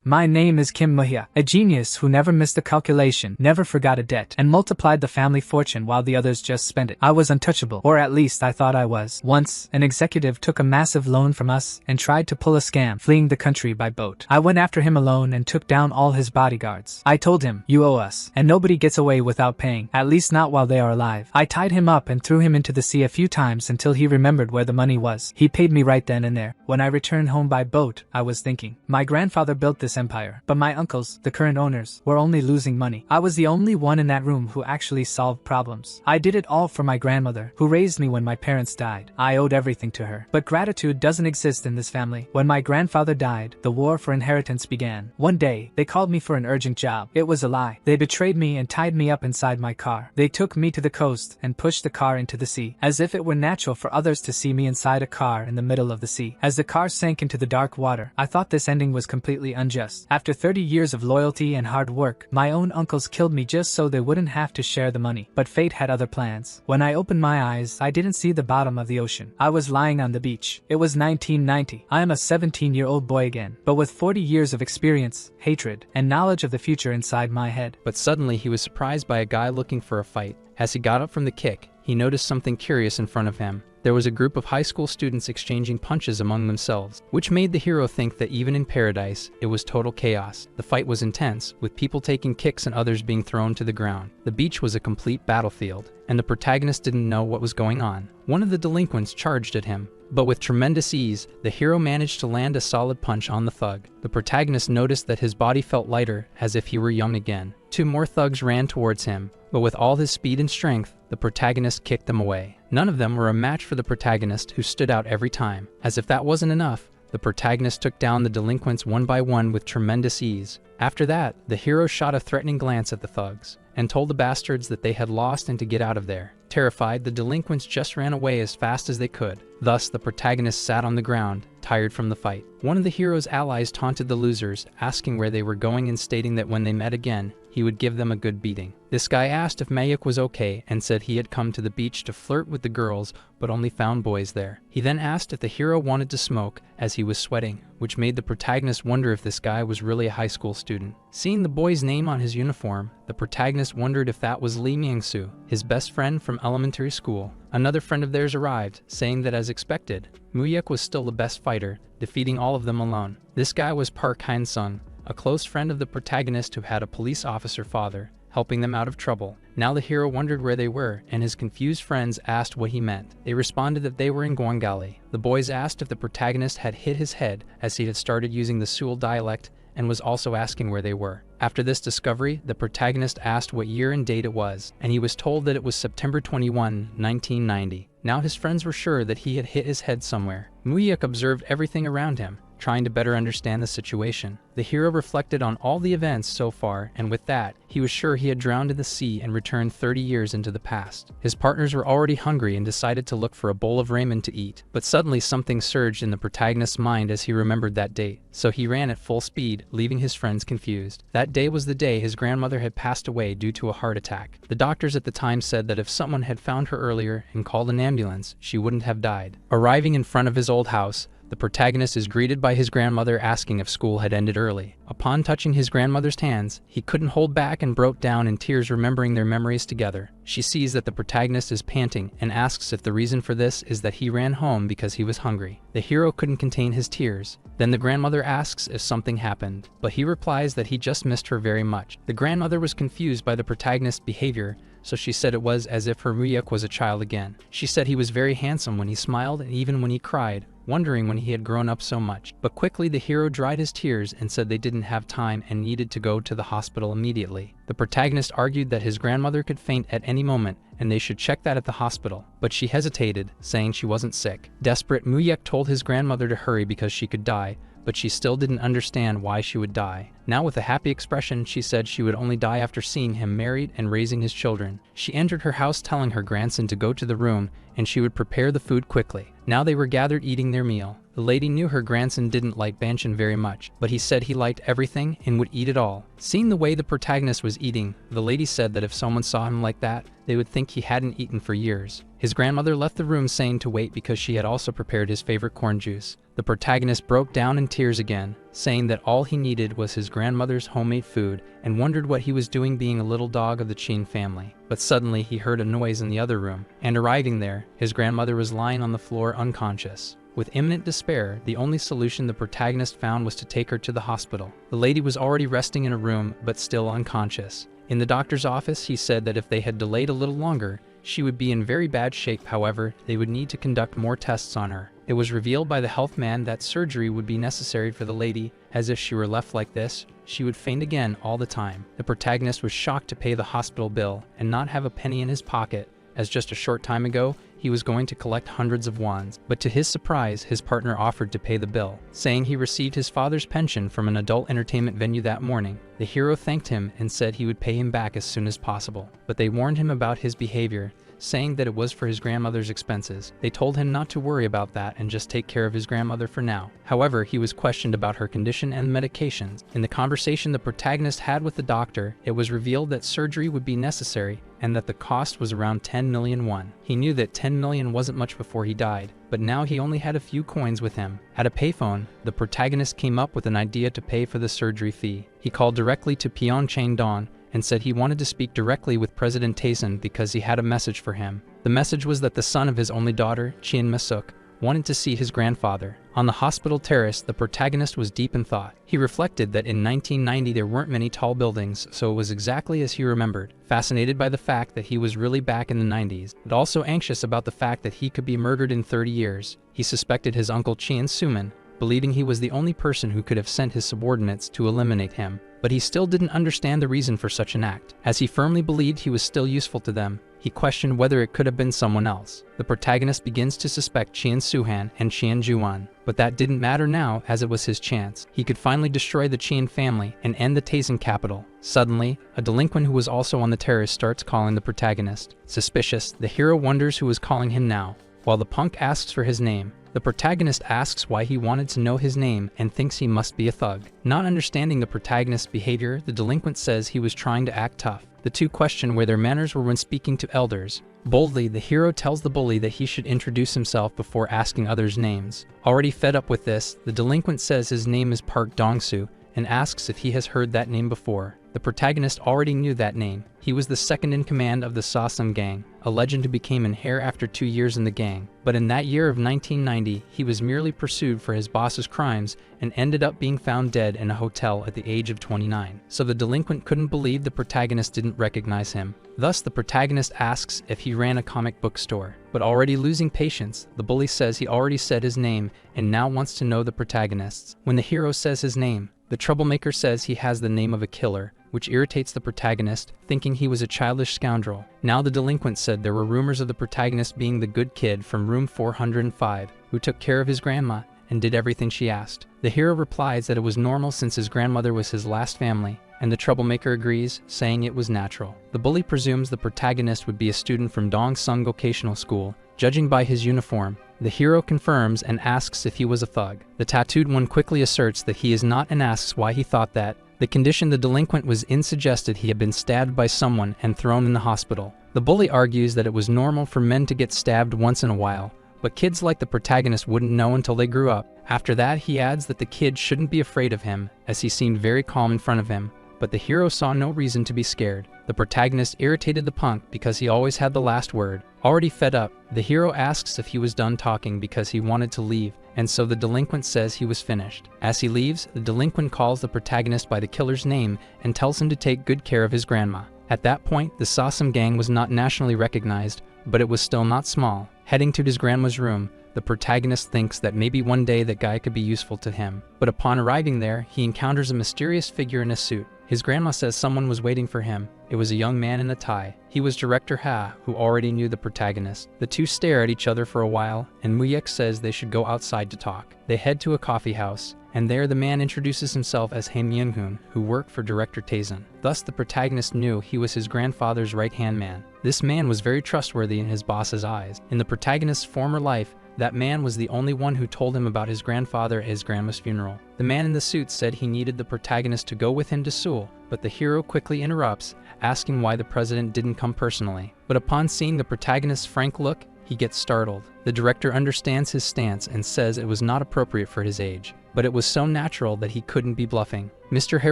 My name is Kim Mahia, a genius who never missed a calculation, never forgot a debt, and multiplied the family fortune while the others just spent it. I was untouchable, or at least I thought I was. Once, an executive took a massive loan from us and tried to pull a scam, fleeing the country by boat. I went after him alone and took down all his bodyguards. I told him, "You owe us, and nobody gets away without paying, at least not while they are alive." I tied him up and threw him into the sea a few times until he remembered where the money was. He paid me right then and there. When I returned home by boat, I was thinking, my grandfather built this empire, but my uncles, the current owners, were only losing money. I was the only one in that room who actually solved problems. I did it all for my grandmother, who raised me when my parents died. I owed everything to her. But gratitude doesn't exist in this family. When my grandfather died, the war for inheritance began. One day, they called me for an urgent job. It was a lie. They betrayed me and tied me up inside my car. They took me to the coast and pushed the car into the sea, as if it were natural for others to see me inside a car in the middle of the sea. As the car sank into the dark water, I thought this ending was completely unjust. After 30 years of loyalty and hard work, my own uncles killed me just so they wouldn't have to share the money. But fate had other plans. When I opened my eyes, I didn't see the bottom of the ocean. I was lying on the beach. It was 1990. I am a 17-year-old boy again, but with 40 years of experience, hatred, and knowledge of the future inside my head. But suddenly he was surprised by a guy looking for a fight. As he got up from the kick, he noticed something curious in front of him. There was a group of high school students exchanging punches among themselves, which made the hero think that even in paradise, it was total chaos. The fight was intense, with people taking kicks and others being thrown to the ground. The beach was a complete battlefield, and the protagonist didn't know what was going on. One of the delinquents charged at him, but with tremendous ease, the hero managed to land a solid punch on the thug. The protagonist noticed that his body felt lighter, as if he were young again. Two more thugs ran towards him, but with all his speed and strength, the protagonist kicked them away. None of them were a match for the protagonist, who stood out every time. As if that wasn't enough, the protagonist took down the delinquents one by one with tremendous ease. After that, the hero shot a threatening glance at the thugs, and told the bastards that they had lost and to get out of there. Terrified, the delinquents just ran away as fast as they could. Thus, the protagonist sat on the ground, tired from the fight. One of the hero's allies taunted the losers, asking where they were going and stating that when they met again, he would give them a good beating. This guy asked if Mayuk was okay and said he had come to the beach to flirt with the girls but only found boys there. He then asked if the hero wanted to smoke as he was sweating, which made the protagonist wonder if this guy was really a high school student. Seeing the boy's name on his uniform, the protagonist wondered if that was Lee Myung-soo, his best friend from elementary school. Another friend of theirs arrived, saying that as expected, Muyek was still the best fighter, defeating all of them alone. This guy was Park Han-sung, a close friend of the protagonist who had a police officer father, helping them out of trouble. Now the hero wondered where they were, and his confused friends asked what he meant. They responded that they were in Gwangali. The boys asked if the protagonist had hit his head, as he had started using the Seoul dialect, and was also asking where they were. After this discovery, the protagonist asked what year and date it was, and he was told that it was September 21, 1990. Now his friends were sure that he had hit his head somewhere. Muyek observed everything around him, trying to better understand the situation. The hero reflected on all the events so far, and with that, he was sure he had drowned in the sea and returned 30 years into the past. His partners were already hungry and decided to look for a bowl of ramen to eat, but suddenly something surged in the protagonist's mind as he remembered that date. So he ran at full speed, leaving his friends confused. That day was the day his grandmother had passed away due to a heart attack. The doctors at the time said that if someone had found her earlier and called an ambulance, she wouldn't have died. Arriving in front of his old house, the protagonist is greeted by his grandmother asking if school had ended early. Upon touching his grandmother's hands, he couldn't hold back and broke down in tears, remembering their memories together. She sees that the protagonist is panting and asks if the reason for this is that he ran home because he was hungry. The hero couldn't contain his tears. Then the grandmother asks if something happened, but he replies that he just missed her very much. The grandmother was confused by the protagonist's behavior, so she said it was as if her Muyek was a child again. She said he was very handsome when he smiled and even when he cried, wondering when he had grown up so much. But quickly the hero dried his tears and said they didn't have time and needed to go to the hospital immediately. The protagonist argued that his grandmother could faint at any moment and they should check that at the hospital, but she hesitated, saying she wasn't sick. Desperate, Muyek told his grandmother to hurry because she could die, but she still didn't understand why she would die. Now with a happy expression, she said she would only die after seeing him married and raising his children. She entered her house telling her grandson to go to the room and she would prepare the food quickly. Now they were gathered eating their meal. The lady knew her grandson didn't like banchan very much, but he said he liked everything and would eat it all. Seeing the way the protagonist was eating, the lady said that if someone saw him like that, they would think he hadn't eaten for years. His grandmother left the room saying to wait because she had also prepared his favorite corn juice. The protagonist broke down in tears again, saying that all he needed was his grandmother's homemade food and wondered what he was doing being a little dog of the Chin family. But suddenly he heard a noise in the other room, and arriving there, his grandmother was lying on the floor unconscious. With imminent despair, the only solution the protagonist found was to take her to the hospital. The lady was already resting in a room, but still unconscious. In the doctor's office, he said that if they had delayed a little longer, she would be in very bad shape. However, they would need to conduct more tests on her. It was revealed by the health man that surgery would be necessary for the lady, as if she were left like this, she would faint again all the time. The protagonist was shocked to pay the hospital bill and not have a penny in his pocket, as just a short time ago, he was going to collect hundreds of wands. But to his surprise, his partner offered to pay the bill, saying he received his father's pension from an adult entertainment venue that morning. The hero thanked him and said he would pay him back as soon as possible. But they warned him about his behavior, saying that it was for his grandmother's expenses. They told him not to worry about that and just take care of his grandmother for now. However, he was questioned about her condition and medications. In the conversation the protagonist had with the doctor, it was revealed that surgery would be necessary and that the cost was around 10 million won. He knew that 10 million wasn't much before he died, but now he only had a few coins with him. At a payphone, the protagonist came up with an idea to pay for the surgery fee. He called directly to Pyeongchang-don and said he wanted to speak directly with President Taesun because he had a message for him. The message was that the son of his only daughter, Chin Masuk, wanted to see his grandfather. On the hospital terrace, the protagonist was deep in thought. He reflected that in 1990 there weren't many tall buildings, so it was exactly as he remembered. Fascinated by the fact that he was really back in the 90s, but also anxious about the fact that he could be murdered in 30 years. He suspected his uncle Chin Suman, believing he was the only person who could have sent his subordinates to eliminate him. But he still didn't understand the reason for such an act. As he firmly believed he was still useful to them, he questioned whether it could have been someone else. The protagonist begins to suspect Chien Suhan and Chien Juan, but that didn't matter now as it was his chance. He could finally destroy the Chien family and end the Taesun capital. Suddenly, a delinquent who was also on the terrace starts calling the protagonist. Suspicious, the hero wonders who is calling him now. While the punk asks for his name, the protagonist asks why he wanted to know his name and thinks he must be a thug. Not understanding the protagonist's behavior, the delinquent says he was trying to act tough. The two question where their manners were when speaking to elders. Boldly, the hero tells the bully that he should introduce himself before asking others' names. Already fed up with this, the delinquent says his name is Park Dong-soo and asks if he has heard that name before. The protagonist already knew that name. He was the second in command of the Sasam gang, a legend who became an heir after 2 years in the gang. But in that year of 1990, he was merely pursued for his boss's crimes and ended up being found dead in a hotel at the age of 29. So the delinquent couldn't believe the protagonist didn't recognize him. Thus, the protagonist asks if he ran a comic book store. But already losing patience, the bully says he already said his name and now wants to know the protagonist's. When the hero says his name, the troublemaker says he has the name of a killer, which irritates the protagonist, thinking he was a childish scoundrel. Now the delinquent said there were rumors of the protagonist being the good kid from room 405, who took care of his grandma and did everything she asked. The hero replies that it was normal since his grandmother was his last family, and the troublemaker agrees, saying it was natural. The bully presumes the protagonist would be a student from Dongsung Vocational School. Judging by his uniform, the hero confirms and asks if he was a thug. The tattooed one quickly asserts that he is not and asks why he thought that. The condition the delinquent was in suggested he had been stabbed by someone and thrown in the hospital. The bully argues that it was normal for men to get stabbed once in a while, but kids like the protagonist wouldn't know until they grew up. After that, he adds that the kid shouldn't be afraid of him, as he seemed very calm in front of him, but the hero saw no reason to be scared. The protagonist irritated the punk because he always had the last word. Already fed up, the hero asks if he was done talking because he wanted to leave, and so the delinquent says he was finished. As he leaves, the delinquent calls the protagonist by the killer's name and tells him to take good care of his grandma. At that point, the Sasam gang was not nationally recognized, but it was still not small. Heading to his grandma's room, the protagonist thinks that maybe one day that guy could be useful to him. But upon arriving there, he encounters a mysterious figure in a suit. His grandma says someone was waiting for him. It was a young man in a tie. He was Director Ha, who already knew the protagonist. The two stare at each other for a while, and Muyek says they should go outside to talk. They head to a coffee house, and there the man introduces himself as Hae Myung-hoon, who worked for Director Taesun. Thus the protagonist knew he was his grandfather's right-hand man. This man was very trustworthy in his boss's eyes. In the protagonist's former life, That man was the only one who told him about his grandfather at his grandma's funeral. The man in the suit said he needed the protagonist to go with him to Seoul, but the hero quickly interrupts, asking why the president didn't come personally. But upon seeing the protagonist's frank look, he gets startled. The director understands his stance and says it was not appropriate for his age, but it was so natural that he couldn't be bluffing. Mr. He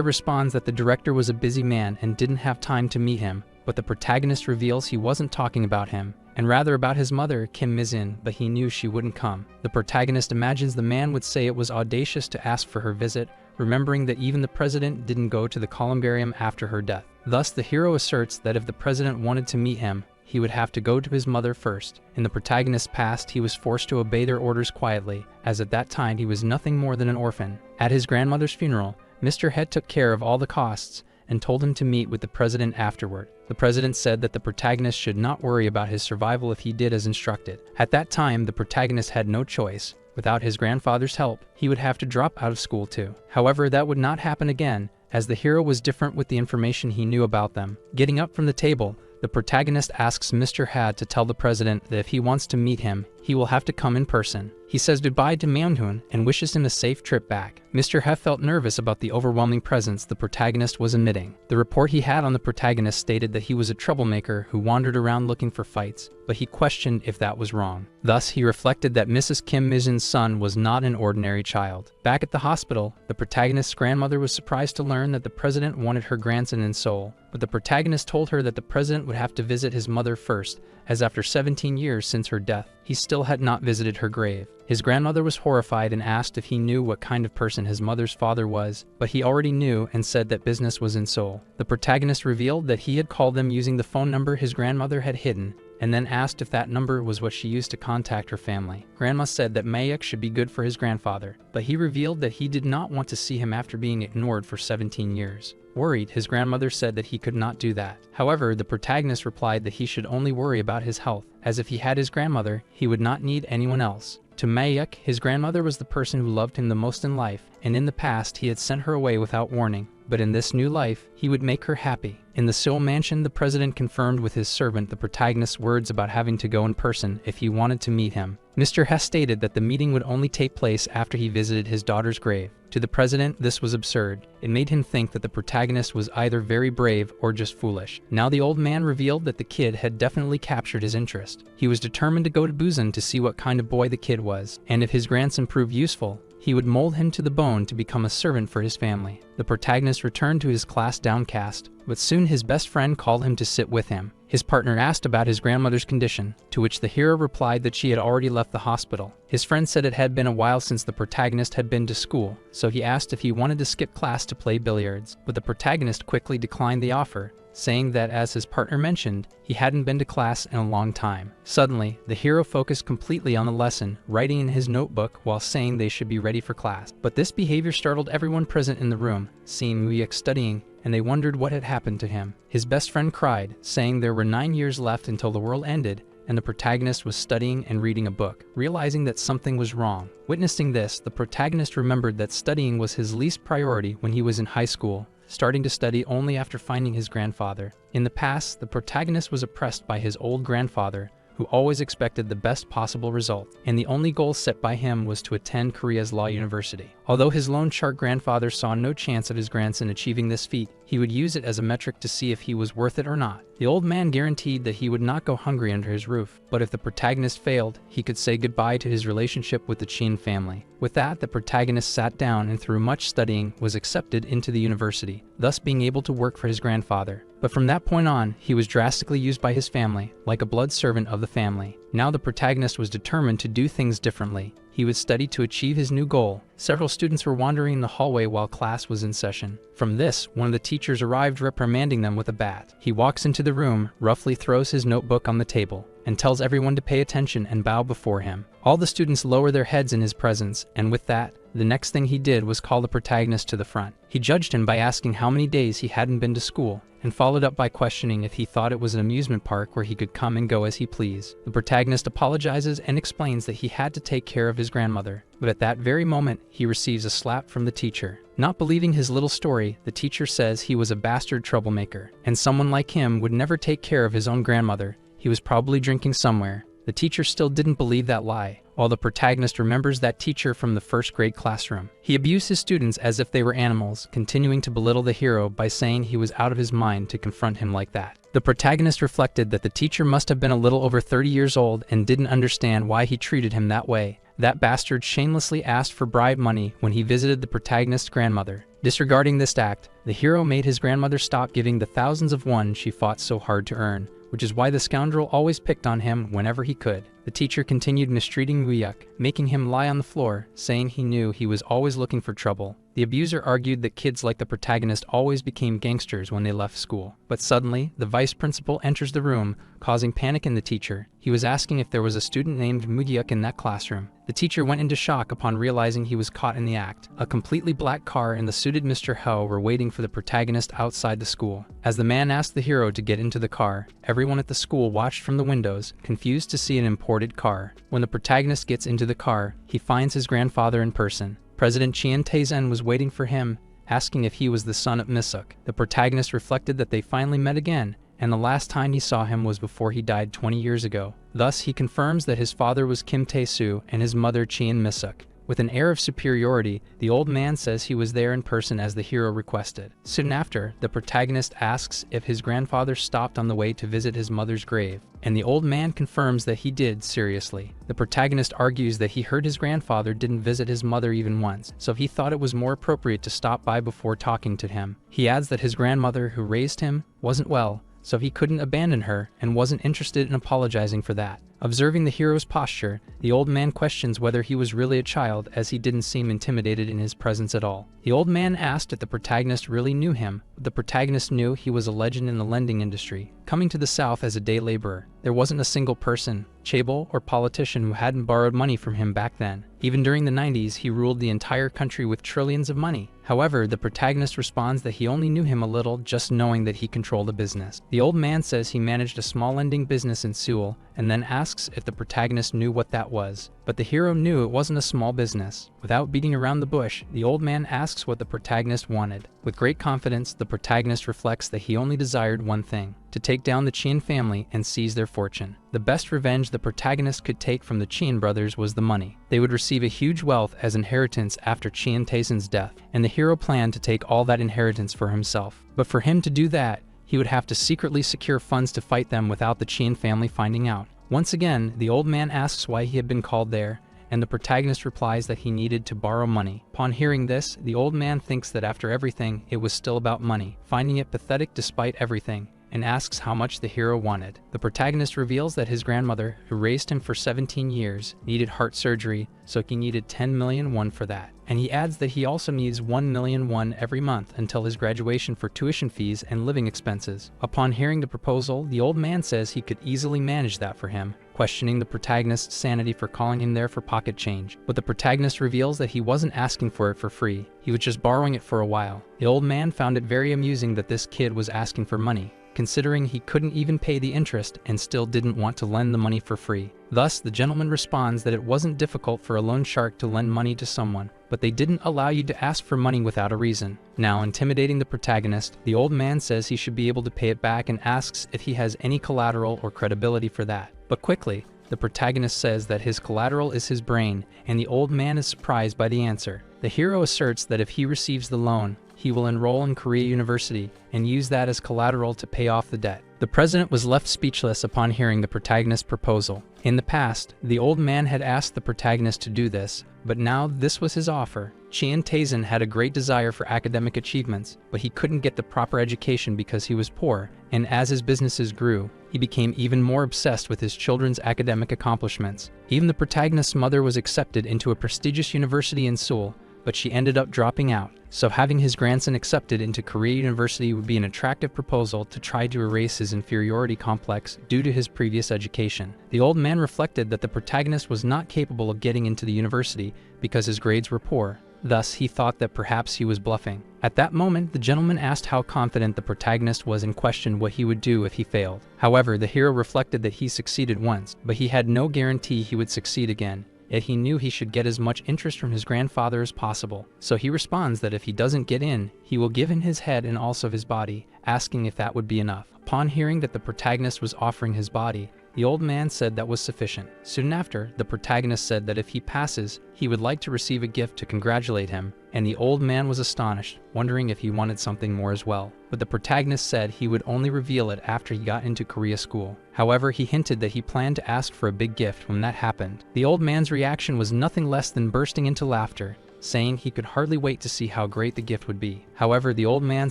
responds that the director was a busy man and didn't have time to meet him, but the protagonist reveals he wasn't talking about him, and rather about his mother, Kim Min, but he knew she wouldn't come. The protagonist imagines the man would say it was audacious to ask for her visit, remembering that even the president didn't go to the columbarium after her death. Thus, the hero asserts that if the president wanted to meet him, he would have to go to his mother first. In the protagonist's past, he was forced to obey their orders quietly, as at that time he was nothing more than an orphan. At his grandmother's funeral, Mr. He took care of all the costs and told him to meet with the president afterward. The president said that the protagonist should not worry about his survival if he did as instructed. At that time, the protagonist had no choice. Without his grandfather's help, he would have to drop out of school too. However, that would not happen again, as the hero was different with the information he knew about them. Getting up from the table, the protagonist asks Mr. Had to tell the president that if he wants to meet him, he will have to come in person. He says goodbye to Manhua and wishes him a safe trip back. Mr. He felt nervous about the overwhelming presence the protagonist was emitting. The report he had on the protagonist stated that he was a troublemaker who wandered around looking for fights, but he questioned if that was wrong. Thus, he reflected that Mrs. Kim Min's son was not an ordinary child. Back at the hospital, the protagonist's grandmother was surprised to learn that the president wanted her grandson in Seoul, but the protagonist told her that the president would have to visit his mother first, as after 17 years since her death, he still had not visited her grave. His grandmother was horrified and asked if he knew what kind of person his mother's father was, but he already knew and said that business was in Seoul. The protagonist revealed that he had called them using the phone number his grandmother had hidden, and then asked if that number was what she used to contact her family. Grandma said that Mayuk should be good for his grandfather, but he revealed that he did not want to see him after being ignored for 17 years. Worried, his grandmother said that he could not do that. However, the protagonist replied that he should only worry about his health, as if he had his grandmother, he would not need anyone else. To Mayuk, his grandmother was the person who loved him the most in life, and in the past he had sent her away without warning. But in this new life, he would make her happy. In the Seoul mansion, the president confirmed with his servant the protagonist's words about having to go in person if he wanted to meet him. Mr. Hess stated that the meeting would only take place after he visited his daughter's grave. To the president, this was absurd. It made him think that the protagonist was either very brave or just foolish. Now the old man revealed that the kid had definitely captured his interest. He was determined to go to Busan to see what kind of boy the kid was, and if his grandson proved useful, he would mold him to the bone to become a servant for his family. The protagonist returned to his class downcast, but soon his best friend called him to sit with him. His partner asked about his grandmother's condition, to which the hero replied that she had already left the hospital. His friend said it had been a while since the protagonist had been to school, so he asked if he wanted to skip class to play billiards, but the protagonist quickly declined the offer, saying that as his partner mentioned, he hadn't been to class in a long time. Suddenly, the hero focused completely on the lesson, writing in his notebook while saying they should be ready for class. But this behavior startled everyone present in the room, seeing Muyuk studying, and they wondered what had happened to him. His best friend cried, saying there were 9 years left until the world ended, and the protagonist was studying and reading a book, realizing that something was wrong. Witnessing this, the protagonist remembered that studying was his least priority when he was in high school, starting to study only after finding his grandfather. In the past, the protagonist was oppressed by his old grandfather, who always expected the best possible result, and the only goal set by him was to attend Korea's law university. Although his loan shark grandfather saw no chance of his grandson achieving this feat, he would use it as a metric to see if he was worth it or not. The old man guaranteed that he would not go hungry under his roof, but if the protagonist failed, he could say goodbye to his relationship with the Chin family. With that, the protagonist sat down and through much studying was accepted into the university, thus being able to work for his grandfather. But from that point on, he was drastically used by his family, like a blood servant of the family. Now the protagonist was determined to do things differently. He would study to achieve his new goal. Several students were wandering in the hallway while class was in session. From this, one of the teachers arrived reprimanding them with a bat. He walks into the room, roughly throws his notebook on the table, and tells everyone to pay attention and bow before him. All the students lower their heads in his presence, and with that, the next thing he did was call the protagonist to the front. He judged him by asking how many days he hadn't been to school, and followed up by questioning if he thought it was an amusement park where he could come and go as he pleased. The protagonist apologizes and explains that he had to take care of his grandmother, but at that very moment, he receives a slap from the teacher. Not believing his little story, the teacher says he was a bastard troublemaker, and someone like him would never take care of his own grandmother. He was probably drinking somewhere. The teacher still didn't believe that lie. while the protagonist remembers that teacher from the first grade classroom. He abused his students as if they were animals, continuing to belittle the hero by saying he was out of his mind to confront him like that. The protagonist reflected that the teacher must have been a little over 30 years old and didn't understand why he treated him that way. That bastard shamelessly asked for bribe money when he visited the protagonist's grandmother. Disregarding this act, the hero made his grandmother stop giving the thousands of won she fought so hard to earn, which is why the scoundrel always picked on him whenever he could. The teacher continued mistreating Wuyuk, making him lie on the floor, saying he knew he was always looking for trouble. The abuser argued that kids like the protagonist always became gangsters when they left school. But suddenly, the vice principal enters the room, causing panic in the teacher. He was asking if there was a student named Wuyuk in that classroom. The teacher went into shock upon realizing he was caught in the act. A completely black car and the suited Mr. Ho were waiting for the protagonist outside the school. As the man asked the hero to get into the car, everyone at the school watched from the windows, confused to see an imported car. When the protagonist gets into the car, he finds his grandfather in person. President Chien Taizhen was waiting for him, asking if he was the son of Misuk. The protagonist reflected that they finally met again, and the last time he saw him was before he died 20 years ago. Thus, he confirms that his father was Kim Tae-soo and his mother Chien Misuk. With an air of superiority, the old man says he was there in person as the hero requested. Soon after, the protagonist asks if his grandfather stopped on the way to visit his mother's grave, and the old man confirms that he did seriously. The protagonist argues that he heard his grandfather didn't visit his mother even once, so he thought it was more appropriate to stop by before talking to him. He adds that his grandmother, who raised him, wasn't well, so he couldn't abandon her and wasn't interested in apologizing for that. Observing the hero's posture, the old man questions whether he was really a child, as he didn't seem intimidated in his presence at all. The old man asked if the protagonist really knew him, but the protagonist knew he was a legend in the lending industry, coming to the south as a day laborer. There wasn't a single person, chaebol, or politician who hadn't borrowed money from him back then. Even during the 90s, he ruled the entire country with trillions of money. However, the protagonist responds that he only knew him a little, just knowing that he controlled a business. The old man says he managed a small lending business in Seoul, and then asks if the protagonist knew what that was. But the hero knew it wasn't a small business. Without beating around the bush, the old man asks what the protagonist wanted. With great confidence, the protagonist reflects that he only desired one thing: to take down the Chien family and seize their fortune. The best revenge the protagonist could take from the Chien brothers was the money. They would receive a huge wealth as inheritance after Chien Taizhen's death, and the hero planned to take all that inheritance for himself. But for him to do that, he would have to secretly secure funds to fight them without the Chien family finding out. Once again, the old man asks why he had been called there, and the protagonist replies that he needed to borrow money. Upon hearing this, the old man thinks that after everything, it was still about money, finding it pathetic despite everything, and asks how much the hero wanted. The protagonist reveals that his grandmother, who raised him for 17 years, needed heart surgery, so he needed 10 million won for that. And he adds that he also needs 1 million won every month until his graduation for tuition fees and living expenses. Upon hearing the proposal, the old man says he could easily manage that for him, questioning the protagonist's sanity for calling him there for pocket change. But the protagonist reveals that he wasn't asking for it for free, he was just borrowing it for a while. The old man found it very amusing that this kid was asking for money, considering he couldn't even pay the interest and still didn't want to lend the money for free. Thus, the gentleman responds that it wasn't difficult for a loan shark to lend money to someone, but they didn't allow you to ask for money without a reason. Now, intimidating the protagonist, the old man says he should be able to pay it back and asks if he has any collateral or credibility for that. But quickly, the protagonist says that his collateral is his brain, and the old man is surprised by the answer. The hero asserts that if he receives the loan, he will enroll in Korea University and use that as collateral to pay off the debt. The president was left speechless upon hearing the protagonist's proposal. In the past, the old man had asked the protagonist to do this, but now this was his offer. Chien Taizhen had a great desire for academic achievements, but he couldn't get the proper education because he was poor, and as his businesses grew, he became even more obsessed with his children's academic accomplishments. Even the protagonist's mother was accepted into a prestigious university in Seoul, but she ended up dropping out. So having his grandson accepted into Korea University would be an attractive proposal to try to erase his inferiority complex due to his previous education. The old man reflected that the protagonist was not capable of getting into the university because his grades were poor. Thus, he thought that perhaps he was bluffing. At that moment, the gentleman asked how confident the protagonist was and questioned what he would do if he failed. However, the hero reflected that he succeeded once, but he had no guarantee he would succeed again. Yet he knew he should get as much interest from his grandfather as possible. So he responds that if he doesn't get in, he will give him his head and also his body, asking if that would be enough. Upon hearing that the protagonist was offering his body, The old man said that was sufficient. Soon after, the protagonist said that if he passes, he would like to receive a gift to congratulate him, and the old man was astonished, wondering if he wanted something more as well. But the protagonist said he would only reveal it after he got into Korea school. However, he hinted that he planned to ask for a big gift when that happened. The old man's reaction was nothing less than bursting into laughter, saying he could hardly wait to see how great the gift would be. However, the old man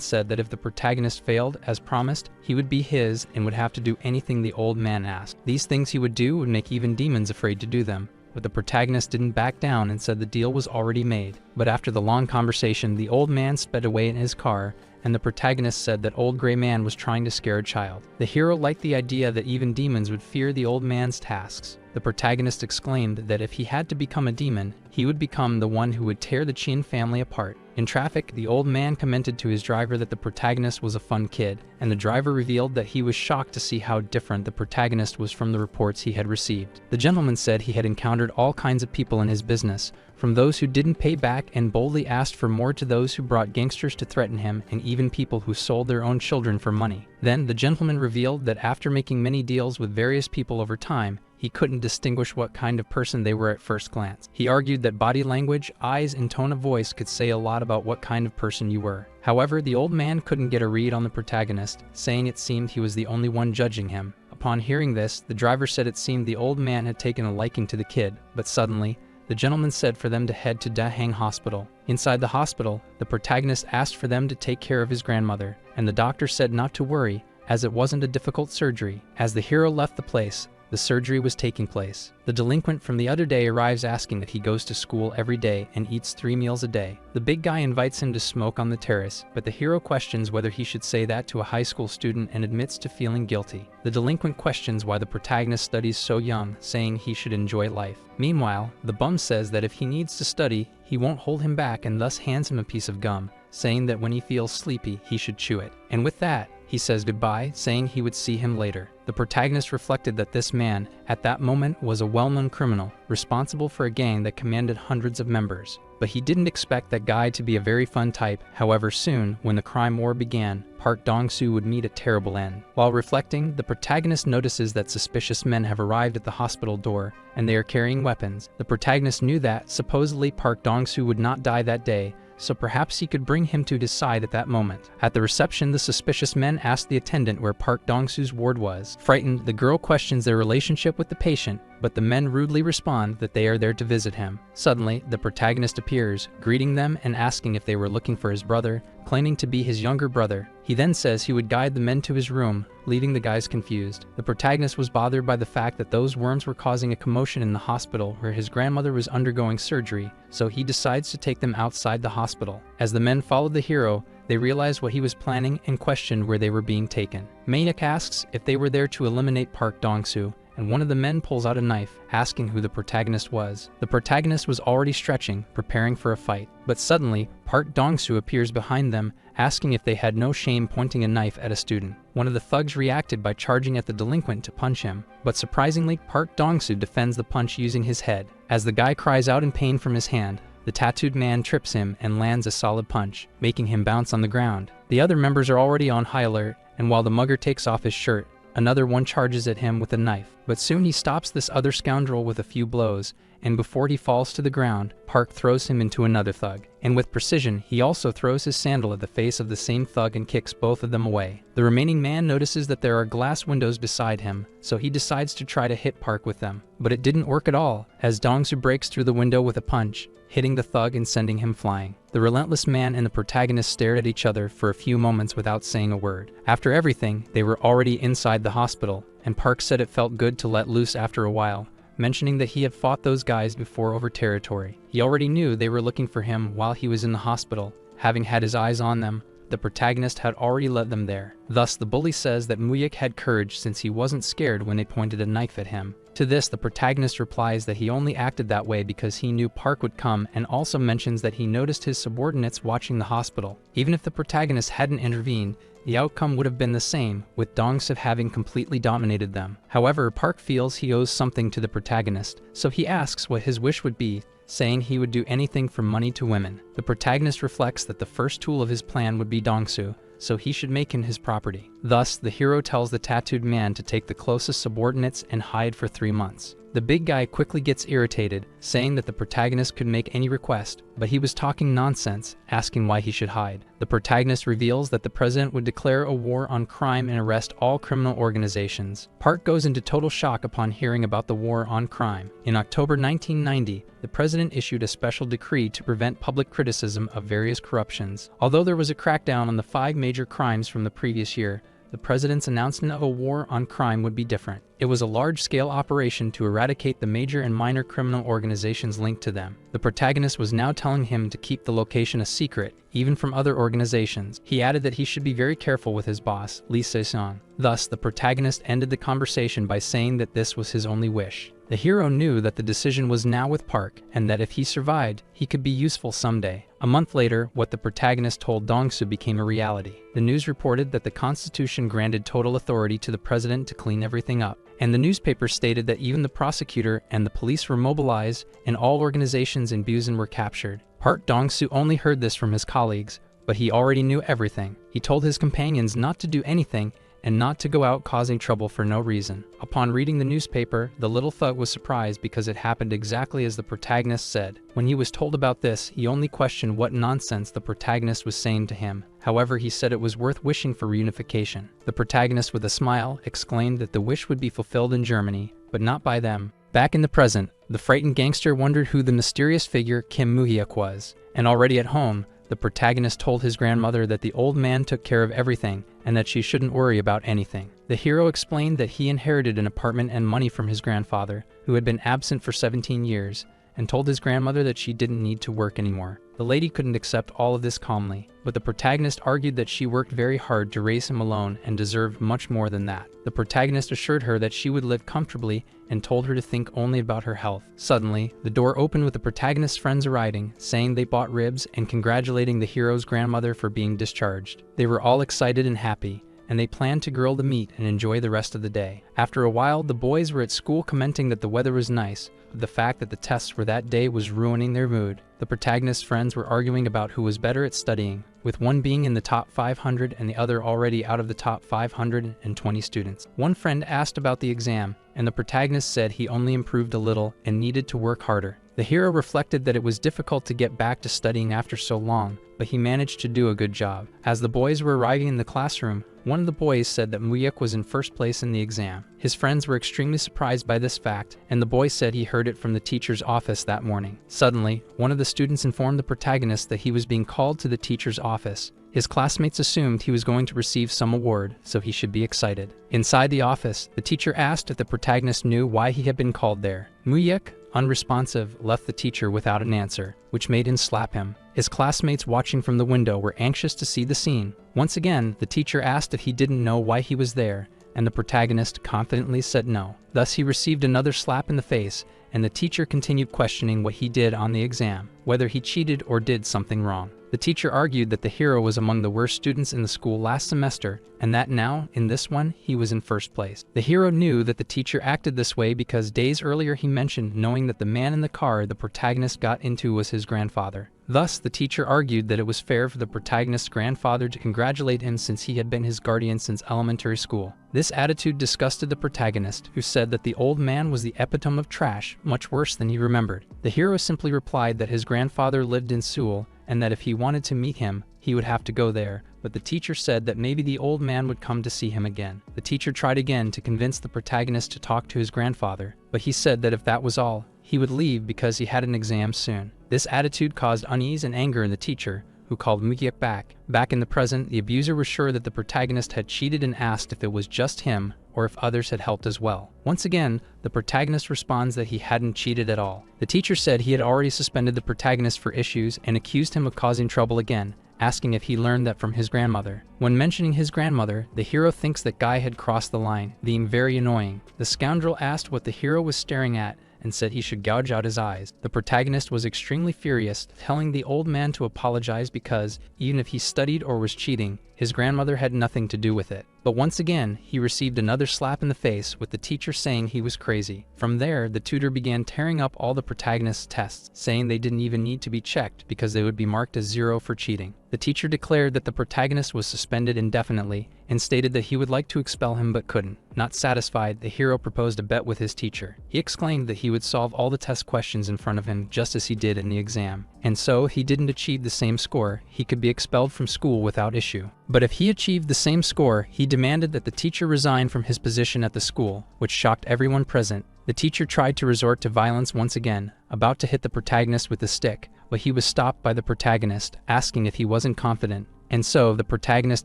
said that if the protagonist failed, as promised, he would be his and would have to do anything the old man asked. These things he would do would make even demons afraid to do them. But the protagonist didn't back down and said the deal was already made. But after the long conversation, the old man sped away in his car, and the protagonist said that old gray man was trying to scare a child. The hero liked the idea that even demons would fear the old man's tasks. The protagonist exclaimed that if he had to become a demon, he would become the one who would tear the Chin family apart. In traffic, the old man commented to his driver that the protagonist was a fun kid, and the driver revealed that he was shocked to see how different the protagonist was from the reports he had received. The gentleman said he had encountered all kinds of people in his business, from those who didn't pay back and boldly asked for more to those who brought gangsters to threaten him, and even people who sold their own children for money. Then, the gentleman revealed that after making many deals with various people over time, he couldn't distinguish what kind of person they were at first glance. He argued that body language, eyes, and tone of voice could say a lot about what kind of person you were. However, the old man couldn't get a read on the protagonist, saying it seemed he was the only one judging him. Upon hearing this, the driver said it seemed the old man had taken a liking to the kid, but suddenly, the gentleman said for them to head to Dahang Hospital. Inside the hospital, the protagonist asked for them to take care of his grandmother, and the doctor said not to worry, as it wasn't a difficult surgery. As the hero left the place, the surgery was taking place. The delinquent from the other day arrives asking that he goes to school every day and eats 3 meals a day. The big guy invites him to smoke on the terrace, but the hero questions whether he should say that to a high school student and admits to feeling guilty. The delinquent questions why the protagonist studies so young, saying he should enjoy life. Meanwhile, the bum says that if he needs to study, he won't hold him back and thus hands him a piece of gum, saying that when he feels sleepy, he should chew it. And with that, he says goodbye, saying he would see him later. The protagonist reflected that this man, at that moment, was a well-known criminal, responsible for a gang that commanded hundreds of members. But he didn't expect that guy to be a very fun type. However, soon, when the crime war began, Park Dong-soo would meet a terrible end. While reflecting, the protagonist notices that suspicious men have arrived at the hospital door, and they are carrying weapons. The protagonist knew that, supposedly, Park Dong-soo would not die that day, so perhaps he could bring him to his side at that moment. At the reception, the suspicious men asked the attendant where Park Dong-soo's ward was. Frightened, the girl questions their relationship with the patient, but the men rudely respond that they are there to visit him. Suddenly, the protagonist appears, greeting them and asking if they were looking for his brother, claiming to be his younger brother. He then says he would guide the men to his room, leaving the guys confused. The protagonist was bothered by the fact that those worms were causing a commotion in the hospital where his grandmother was undergoing surgery, so he decides to take them outside the hospital. As the men followed the hero, they realized what he was planning and questioned where they were being taken. Maniac asks if they were there to eliminate Park Dong-soo, and one of the men pulls out a knife, asking who the protagonist was. The protagonist was already stretching, preparing for a fight. But suddenly, Park Dong-soo appears behind them, asking if they had no shame pointing a knife at a student. One of the thugs reacted by charging at the delinquent to punch him. But surprisingly, Park Dong-soo defends the punch using his head. As the guy cries out in pain from his hand, the tattooed man trips him and lands a solid punch, making him bounce on the ground. The other members are already on high alert, and while the mugger takes off his shirt, another one charges at him with a knife. But soon he stops this other scoundrel with a few blows, and before he falls to the ground, Park throws him into another thug. And with precision, he also throws his sandal at the face of the same thug and kicks both of them away. The remaining man notices that there are glass windows beside him, so he decides to try to hit Park with them. But it didn't work at all, as Dong-soo breaks through the window with a punch, hitting the thug and sending him flying. The relentless man and the protagonist stared at each other for a few moments without saying a word. After everything, they were already inside the hospital, and Park said it felt good to let loose after a while, mentioning that he had fought those guys before over territory. He already knew they were looking for him while he was in the hospital. Having had his eyes on them, the protagonist had already led them there. Thus, the bully says that Muyik had courage since he wasn't scared when they pointed a knife at him. To this, the protagonist replies that he only acted that way because he knew Park would come, and also mentions that he noticed his subordinates watching the hospital. Even if the protagonist hadn't intervened, the outcome would have been the same, with Dong-soo having completely dominated them. However, Park feels he owes something to the protagonist, so he asks what his wish would be, saying he would do anything from money to women. The protagonist reflects that the first tool of his plan would be Dong-soo, so he should make him his property. Thus, the hero tells the tattooed man to take the closest subordinates and hide for 3 months. The big guy quickly gets irritated, saying that the protagonist could make any request, but he was talking nonsense, asking why he should hide. The protagonist reveals that the president would declare a war on crime and arrest all criminal organizations. Park goes into total shock upon hearing about the war on crime. In October 1990, the president issued a special decree to prevent public criticism of various corruptions. Although there was a crackdown on the 5 major crimes from the previous year, the president's announcement of a war on crime would be different. It was a large-scale operation to eradicate the major and minor criminal organizations linked to them. The protagonist was now telling him to keep the location a secret, even from other organizations. He added that he should be very careful with his boss, Lee Se-sung. Thus, the protagonist ended the conversation by saying that this was his only wish. The hero knew that the decision was now with Park, and that if he survived, he could be useful someday. A month later, what the protagonist told Dong-soo became a reality. The news reported that the Constitution granted total authority to the president to clean everything up, and the newspaper stated that even the prosecutor and the police were mobilized and all organizations in Busan were captured. Park Dong-soo only heard this from his colleagues, but he already knew everything. He told his companions not to do anything and not to go out causing trouble for no reason. Upon reading the newspaper, the little thug was surprised because it happened exactly as the protagonist said. When he was told about this, he only questioned what nonsense the protagonist was saying to him. However, he said it was worth wishing for reunification. The protagonist, with a smile, exclaimed that the wish would be fulfilled in Germany, but not by them. Back in the present, the frightened gangster wondered who the mysterious figure Kim Moo-hyuk was, and already at home, the protagonist told his grandmother that the old man took care of everything and that she shouldn't worry about anything. The hero explained that he inherited an apartment and money from his grandfather, who had been absent for 17 years, and told his grandmother that she didn't need to work anymore. The lady couldn't accept all of this calmly, but the protagonist argued that she worked very hard to raise him alone and deserved much more than that. The protagonist assured her that she would live comfortably and told her to think only about her health. Suddenly, the door opened with the protagonist's friends arriving, saying they bought ribs and congratulating the hero's grandmother for being discharged. They were all excited and happy, and they planned to grill the meat and enjoy the rest of the day. After a while, the boys were at school commenting that the weather was nice, but the fact that the tests for that day was ruining their mood. The protagonist's friends were arguing about who was better at studying, with one being in the top 500 and the other already out of the top 520 students. One friend asked about the exam, and the protagonist said he only improved a little and needed to work harder. The hero reflected that it was difficult to get back to studying after so long, but he managed to do a good job. As the boys were arriving in the classroom, one of the boys said that Moo-hyuk was in first place in the exam. His friends were extremely surprised by this fact, and the boy said he heard it from the teacher's office that morning. Suddenly, one of the students informed the protagonist that he was being called to the teacher's office. His classmates assumed he was going to receive some award, so he should be excited. Inside the office, the teacher asked if the protagonist knew why he had been called there. Moo-hyuk, unresponsive, left the teacher without an answer, which made him slap him. His classmates watching from the window were anxious to see the scene. Once again, the teacher asked if he didn't know why he was there, and the protagonist confidently said no. Thus he received another slap in the face, and the teacher continued questioning what he did on the exam, whether he cheated or did something wrong. The teacher argued that the hero was among the worst students in the school last semester, and that now, in this one, he was in first place. The hero knew that the teacher acted this way because days earlier he mentioned knowing that the man in the car the protagonist got into was his grandfather. Thus, the teacher argued that it was fair for the protagonist's grandfather to congratulate him since he had been his guardian since elementary school. This attitude disgusted the protagonist, who said that the old man was the epitome of trash, much worse than he remembered. The hero simply replied that his grandfather lived in Seoul, and that if he wanted to meet him, he would have to go there, but the teacher said that maybe the old man would come to see him again. The teacher tried again to convince the protagonist to talk to his grandfather, but he said that if that was all, he would leave because he had an exam soon. This attitude caused unease and anger in the teacher, who called Moo-hyuk back. Back in the present, the abuser was sure that the protagonist had cheated and asked if it was just him or if others had helped as well. Once again, the protagonist responds that he hadn't cheated at all. The teacher said he had already suspended the protagonist for issues and accused him of causing trouble again, asking if he learned that from his grandmother. When mentioning his grandmother, the hero thinks that Guy had crossed the line, being very annoying. The scoundrel asked what the hero was staring at and said he should gouge out his eyes. The protagonist was extremely furious, telling the old man to apologize because, even if he studied or was cheating, his grandmother had nothing to do with it. But once again, he received another slap in the face with the teacher saying he was crazy. From there, the tutor began tearing up all the protagonist's tests, saying they didn't even need to be checked because they would be marked as 0 for cheating. The teacher declared that the protagonist was suspended indefinitely and stated that he would like to expel him but couldn't. Not satisfied, the hero proposed a bet with his teacher. He exclaimed that he would solve all the test questions in front of him just as he did in the exam. And so, if he didn't achieve the same score, he could be expelled from school without issue. But if he achieved the same score, he demanded that the teacher resign from his position at the school, which shocked everyone present. The teacher tried to resort to violence once again, about to hit the protagonist with a stick, but he was stopped by the protagonist, asking if he wasn't confident. And so, the protagonist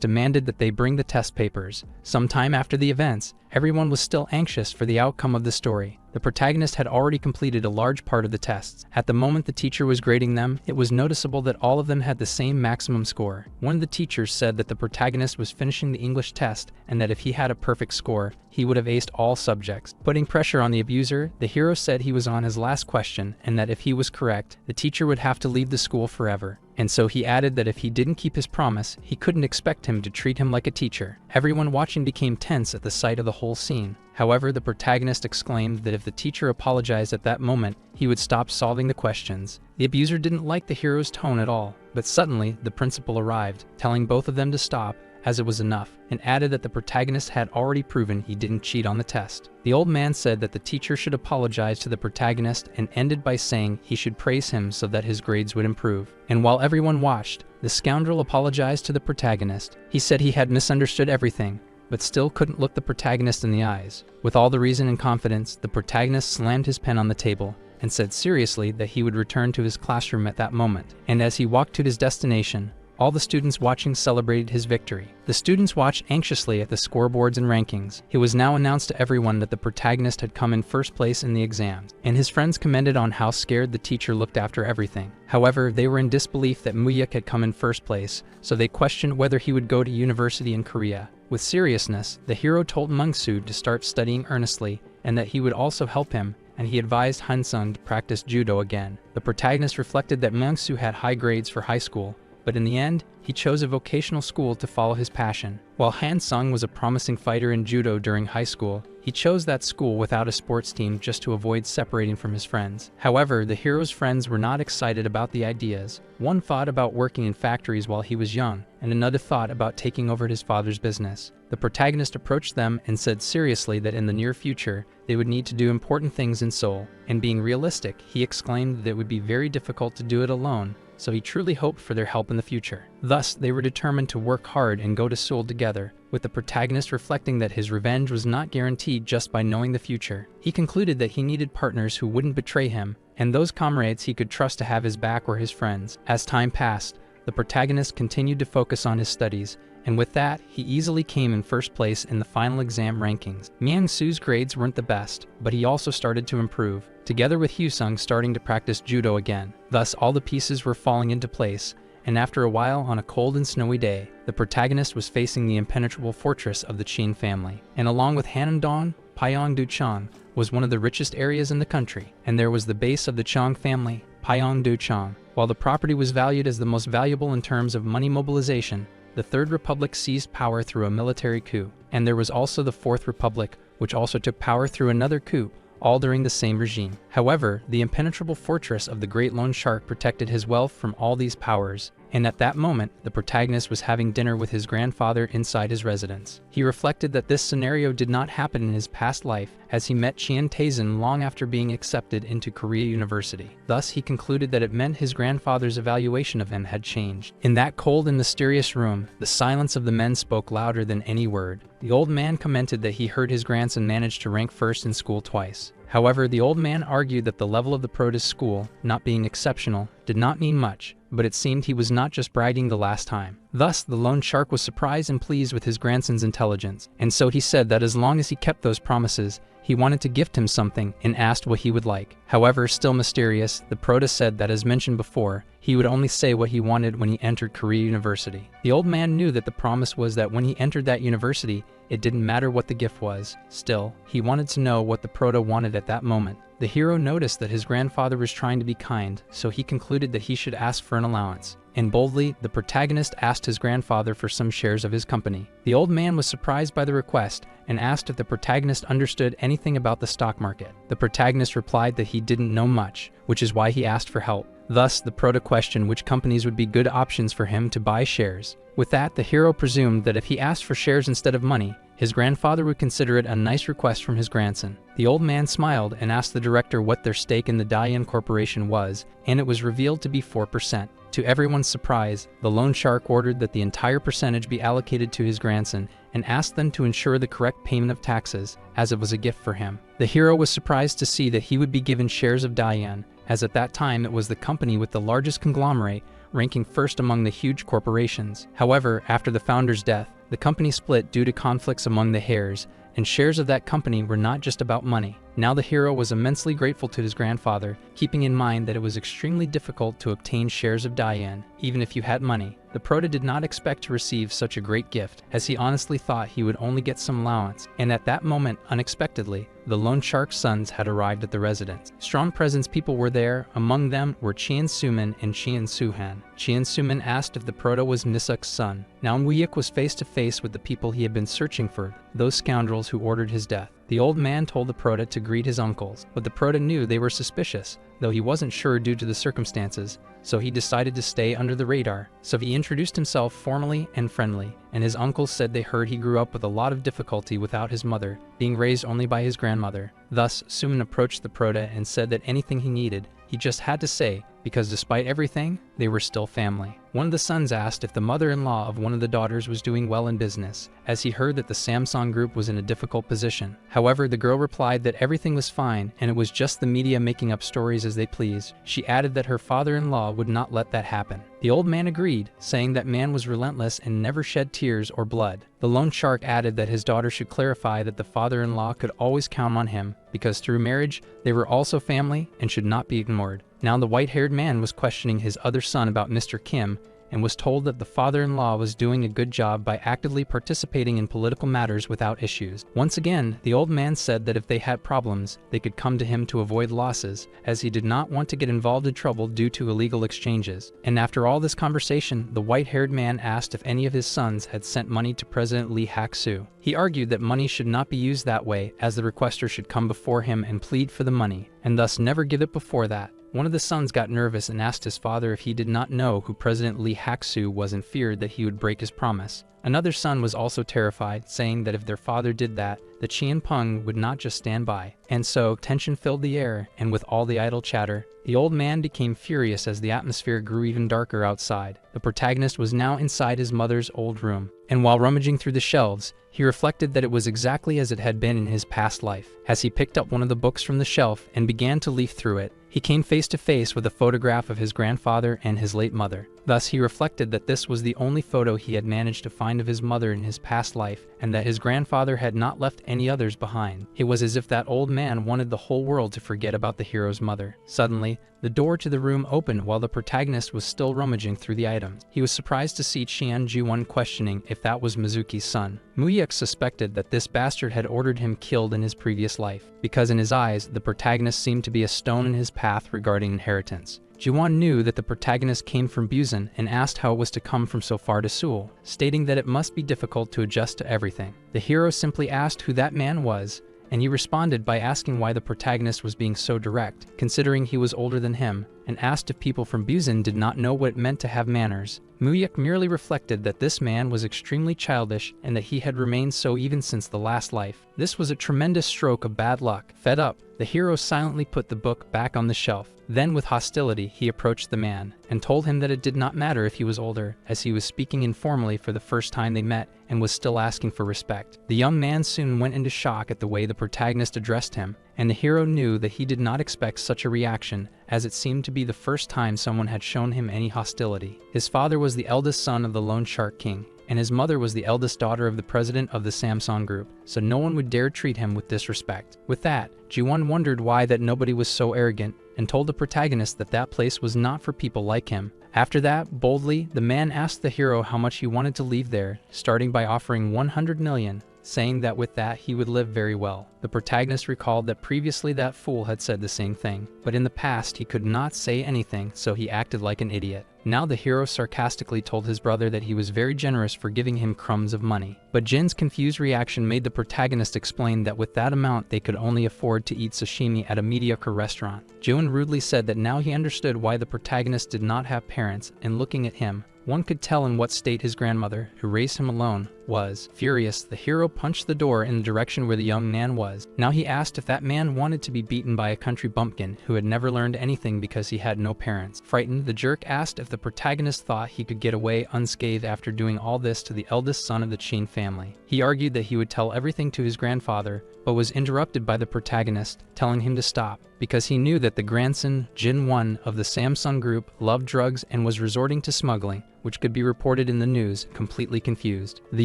demanded that they bring the test papers. Sometime after the events, everyone was still anxious for the outcome of the story. The protagonist had already completed a large part of the tests. At the moment the teacher was grading them, it was noticeable that all of them had the same maximum score. One of the teachers said that the protagonist was finishing the English test and that if he had a perfect score, he would have aced all subjects. Putting pressure on the abuser, the hero said he was on his last question and that if he was correct, the teacher would have to leave the school forever. And so he added that if he didn't keep his promise, he couldn't expect him to treat him like a teacher. Everyone watching became tense at the sight of the whole scene. However, the protagonist exclaimed that if the teacher apologized at that moment, he would stop solving the questions. The abuser didn't like the hero's tone at all, but suddenly, the principal arrived, telling both of them to stop, as it was enough, and added that the protagonist had already proven he didn't cheat on the test. The old man said that the teacher should apologize to the protagonist and ended by saying he should praise him so that his grades would improve. And while everyone watched, the scoundrel apologized to the protagonist. He said he had misunderstood everything, but still couldn't look the protagonist in the eyes. With all the reason and confidence, the protagonist slammed his pen on the table and said seriously that he would return to his classroom at that moment. And as he walked to his destination, all the students watching celebrated his victory. The students watched anxiously at the scoreboards and rankings. It was now announced to everyone that the protagonist had come in first place in the exams, and his friends commented on how scared the teacher looked after everything. However, they were in disbelief that Muyuk had come in first place, so they questioned whether he would go to university in Korea. With seriousness, the hero told Mungsu to start studying earnestly, and that he would also help him, and he advised Hansung to practice judo again. The protagonist reflected that Mungsu had high grades for high school, but in the end, he chose a vocational school to follow his passion. While Hansung was a promising fighter in judo during high school, he chose that school without a sports team just to avoid separating from his friends. However, the hero's friends were not excited about the ideas. One thought about working in factories while he was young, and another thought about taking over his father's business. The protagonist approached them and said seriously that in the near future, they would need to do important things in Seoul. And being realistic, he exclaimed that it would be very difficult to do it alone, so he truly hoped for their help in the future. Thus, they were determined to work hard and go to Seoul together, with the protagonist reflecting that his revenge was not guaranteed just by knowing the future. He concluded that he needed partners who wouldn't betray him, and those comrades he could trust to have his back were his friends. As time passed, the protagonist continued to focus on his studies, and with that, he easily came in first place in the final exam rankings. Myung-soo's grades weren't the best, but he also started to improve, together with Hyusung starting to practice judo again. Thus, all the pieces were falling into place, and after a while, on a cold and snowy day, the protagonist was facing the impenetrable fortress of the Chin family. And along with Hanam-dong, Pyeongdu-chang was one of the richest areas in the country, and there was the base of the Chang family, Pyeongdu-chang. While the property was valued as the most valuable in terms of money mobilization, the Third Republic seized power through a military coup, and there was also the Fourth Republic, which also took power through another coup, all during the same regime. However, the impenetrable fortress of the Great Lone Shark protected his wealth from all these powers, and at that moment, the protagonist was having dinner with his grandfather inside his residence. He reflected that this scenario did not happen in his past life, as he met Chien Taizin long after being accepted into Korea University. Thus, he concluded that it meant his grandfather's evaluation of him had changed. In that cold and mysterious room, the silence of the men spoke louder than any word. The old man commented that he heard his grandson managed to rank first in school twice. However, the old man argued that the level of the protist school, not being exceptional, did not mean much, but it seemed he was not just bragging the last time. Thus, the lone shark was surprised and pleased with his grandson's intelligence, and so he said that as long as he kept those promises, he wanted to gift him something and asked what he would like. However, still mysterious, the protist said that as mentioned before, he would only say what he wanted when he entered Korea University. The old man knew that the promise was that when he entered that university, it didn't matter what the gift was. Still, he wanted to know what the proto wanted at that moment. The hero noticed that his grandfather was trying to be kind, so he concluded that he should ask for an allowance. and boldly, the protagonist asked his grandfather for some shares of his company. The old man was surprised by the request and asked if the protagonist understood anything about the stock market. The protagonist replied that he didn't know much, which is why he asked for help. Thus, the prota questioned which companies would be good options for him to buy shares. With that, the hero presumed that if he asked for shares instead of money, his grandfather would consider it a nice request from his grandson. The old man smiled and asked the director what their stake in the Diane Corporation was, and it was revealed to be 4%. To everyone's surprise, the loan shark ordered that the entire percentage be allocated to his grandson and asked them to ensure the correct payment of taxes, as it was a gift for him. The hero was surprised to see that he would be given shares of Diane, as at that time it was the company with the largest conglomerate, ranking first among the huge corporations. However, after the founder's death, the company split due to conflicts among the heirs, and shares of that company were not just about money. Now the hero was immensely grateful to his grandfather, keeping in mind that it was extremely difficult to obtain shares of Diane, even if you had money. The prota did not expect to receive such a great gift, as he honestly thought he would only get some allowance, and at that moment, unexpectedly, the loan shark's sons had arrived at the residence. Strong presence people were there, among them were Chien Suman and Chien Suhan. Chien Suman asked if the prota was Nisuk's son. Now Muyuk was face to face with the people he had been searching for, those scoundrels who ordered his death. The old man told the prota to greet his uncles, but the prota knew they were suspicious, though he wasn't sure due to the circumstances, so he decided to stay under the radar. So he introduced himself formally and friendly, and his uncles said they heard he grew up with a lot of difficulty without his mother, being raised only by his grandmother. Thus, Suman approached the prota and said that anything he needed, he just had to say, because despite everything, they were still family. One of the sons asked if the mother-in-law of one of the daughters was doing well in business, as he heard that the Samsung group was in a difficult position. However, the girl replied that everything was fine and it was just the media making up stories as they please. She added that her father-in-law would not let that happen. The old man agreed, saying that man was relentless and never shed tears or blood. The loan shark added that his daughter should clarify that the father-in-law could always count on him, because through marriage, they were also family and should not be ignored. Now the white-haired man was questioning his other son about Mr. Kim, and was told that the father-in-law was doing a good job by actively participating in political matters without issues. Once again, the old man said that if they had problems, they could come to him to avoid losses, as he did not want to get involved in trouble due to illegal exchanges. And after all this conversation, the white-haired man asked if any of his sons had sent money to President Lee Hak-soo. He argued that money should not be used that way, as the requester should come before him and plead for the money, and thus never give it before that. One of the sons got nervous and asked his father if he did not know who President Lee Hak-soo was and feared that he would break his promise. Another son was also terrified, saying that if their father did that, the Chien Peng would not just stand by. And so, tension filled the air, and with all the idle chatter, the old man became furious as the atmosphere grew even darker outside. The protagonist was now inside his mother's old room, and while rummaging through the shelves, he reflected that it was exactly as it had been in his past life. As he picked up one of the books from the shelf and began to leaf through it, he came face to face with a photograph of his grandfather and his late mother. Thus, he reflected that this was the only photo he had managed to find of his mother in his past life, and that his grandfather had not left any others behind. It was as if that old man wanted the whole world to forget about the hero's mother. Suddenly, the door to the room opened while the protagonist was still rummaging through the items. He was surprised to see Chien Ji-won questioning if that was Mizuki's son. Muyuk suspected that this bastard had ordered him killed in his previous life, because in his eyes, the protagonist seemed to be a stone in his path regarding inheritance. Ji-won knew that the protagonist came from Busan and asked how it was to come from so far to Seoul, stating that it must be difficult to adjust to everything. The hero simply asked who that man was, and he responded by asking why the protagonist was being so direct, considering he was older than him, and asked if people from Busan did not know what it meant to have manners. Muyuk merely reflected that this man was extremely childish and that he had remained so even since the last life. This was a tremendous stroke of bad luck. Fed up, the hero silently put the book back on the shelf. Then with hostility, he approached the man and told him that it did not matter if he was older, as he was speaking informally for the first time they met and was still asking for respect. The young man soon went into shock at the way the protagonist addressed him, and the hero knew that he did not expect such a reaction, as it seemed to be the first time someone had shown him any hostility. His father was the eldest son of the Lone Shark King, and his mother was the eldest daughter of the president of the Samsung Group, so no one would dare treat him with disrespect. With that, Ji-won wondered why that nobody was so arrogant, and told the protagonist that that place was not for people like him, After that, boldly, the man asked the hero how much he wanted to leave there, starting by offering 100 million, saying that with that he would live very well. The protagonist recalled that previously that fool had said the same thing, but in the past he could not say anything, so he acted like an idiot. Now the hero sarcastically told his brother that he was very generous for giving him crumbs of money. But Jin's confused reaction made the protagonist explain that with that amount they could only afford to eat sashimi at a mediocre restaurant. Jun rudely said that now he understood why the protagonist did not have parents, and looking at him, one could tell in what state his grandmother, who raised him alone, was. Furious, the hero punched the door in the direction where the young man was. Now he asked if that man wanted to be beaten by a country bumpkin who had never learned anything because he had no parents. Frightened, the jerk asked if the protagonist thought he could get away unscathed after doing all this to the eldest son of the Chin family. He argued that he would tell everything to his grandfather, but was interrupted by the protagonist, telling him to stop, because he knew that the grandson, Jin 1 of the Samsung group, loved drugs and was resorting to smuggling, which could be reported in the news, completely confused. The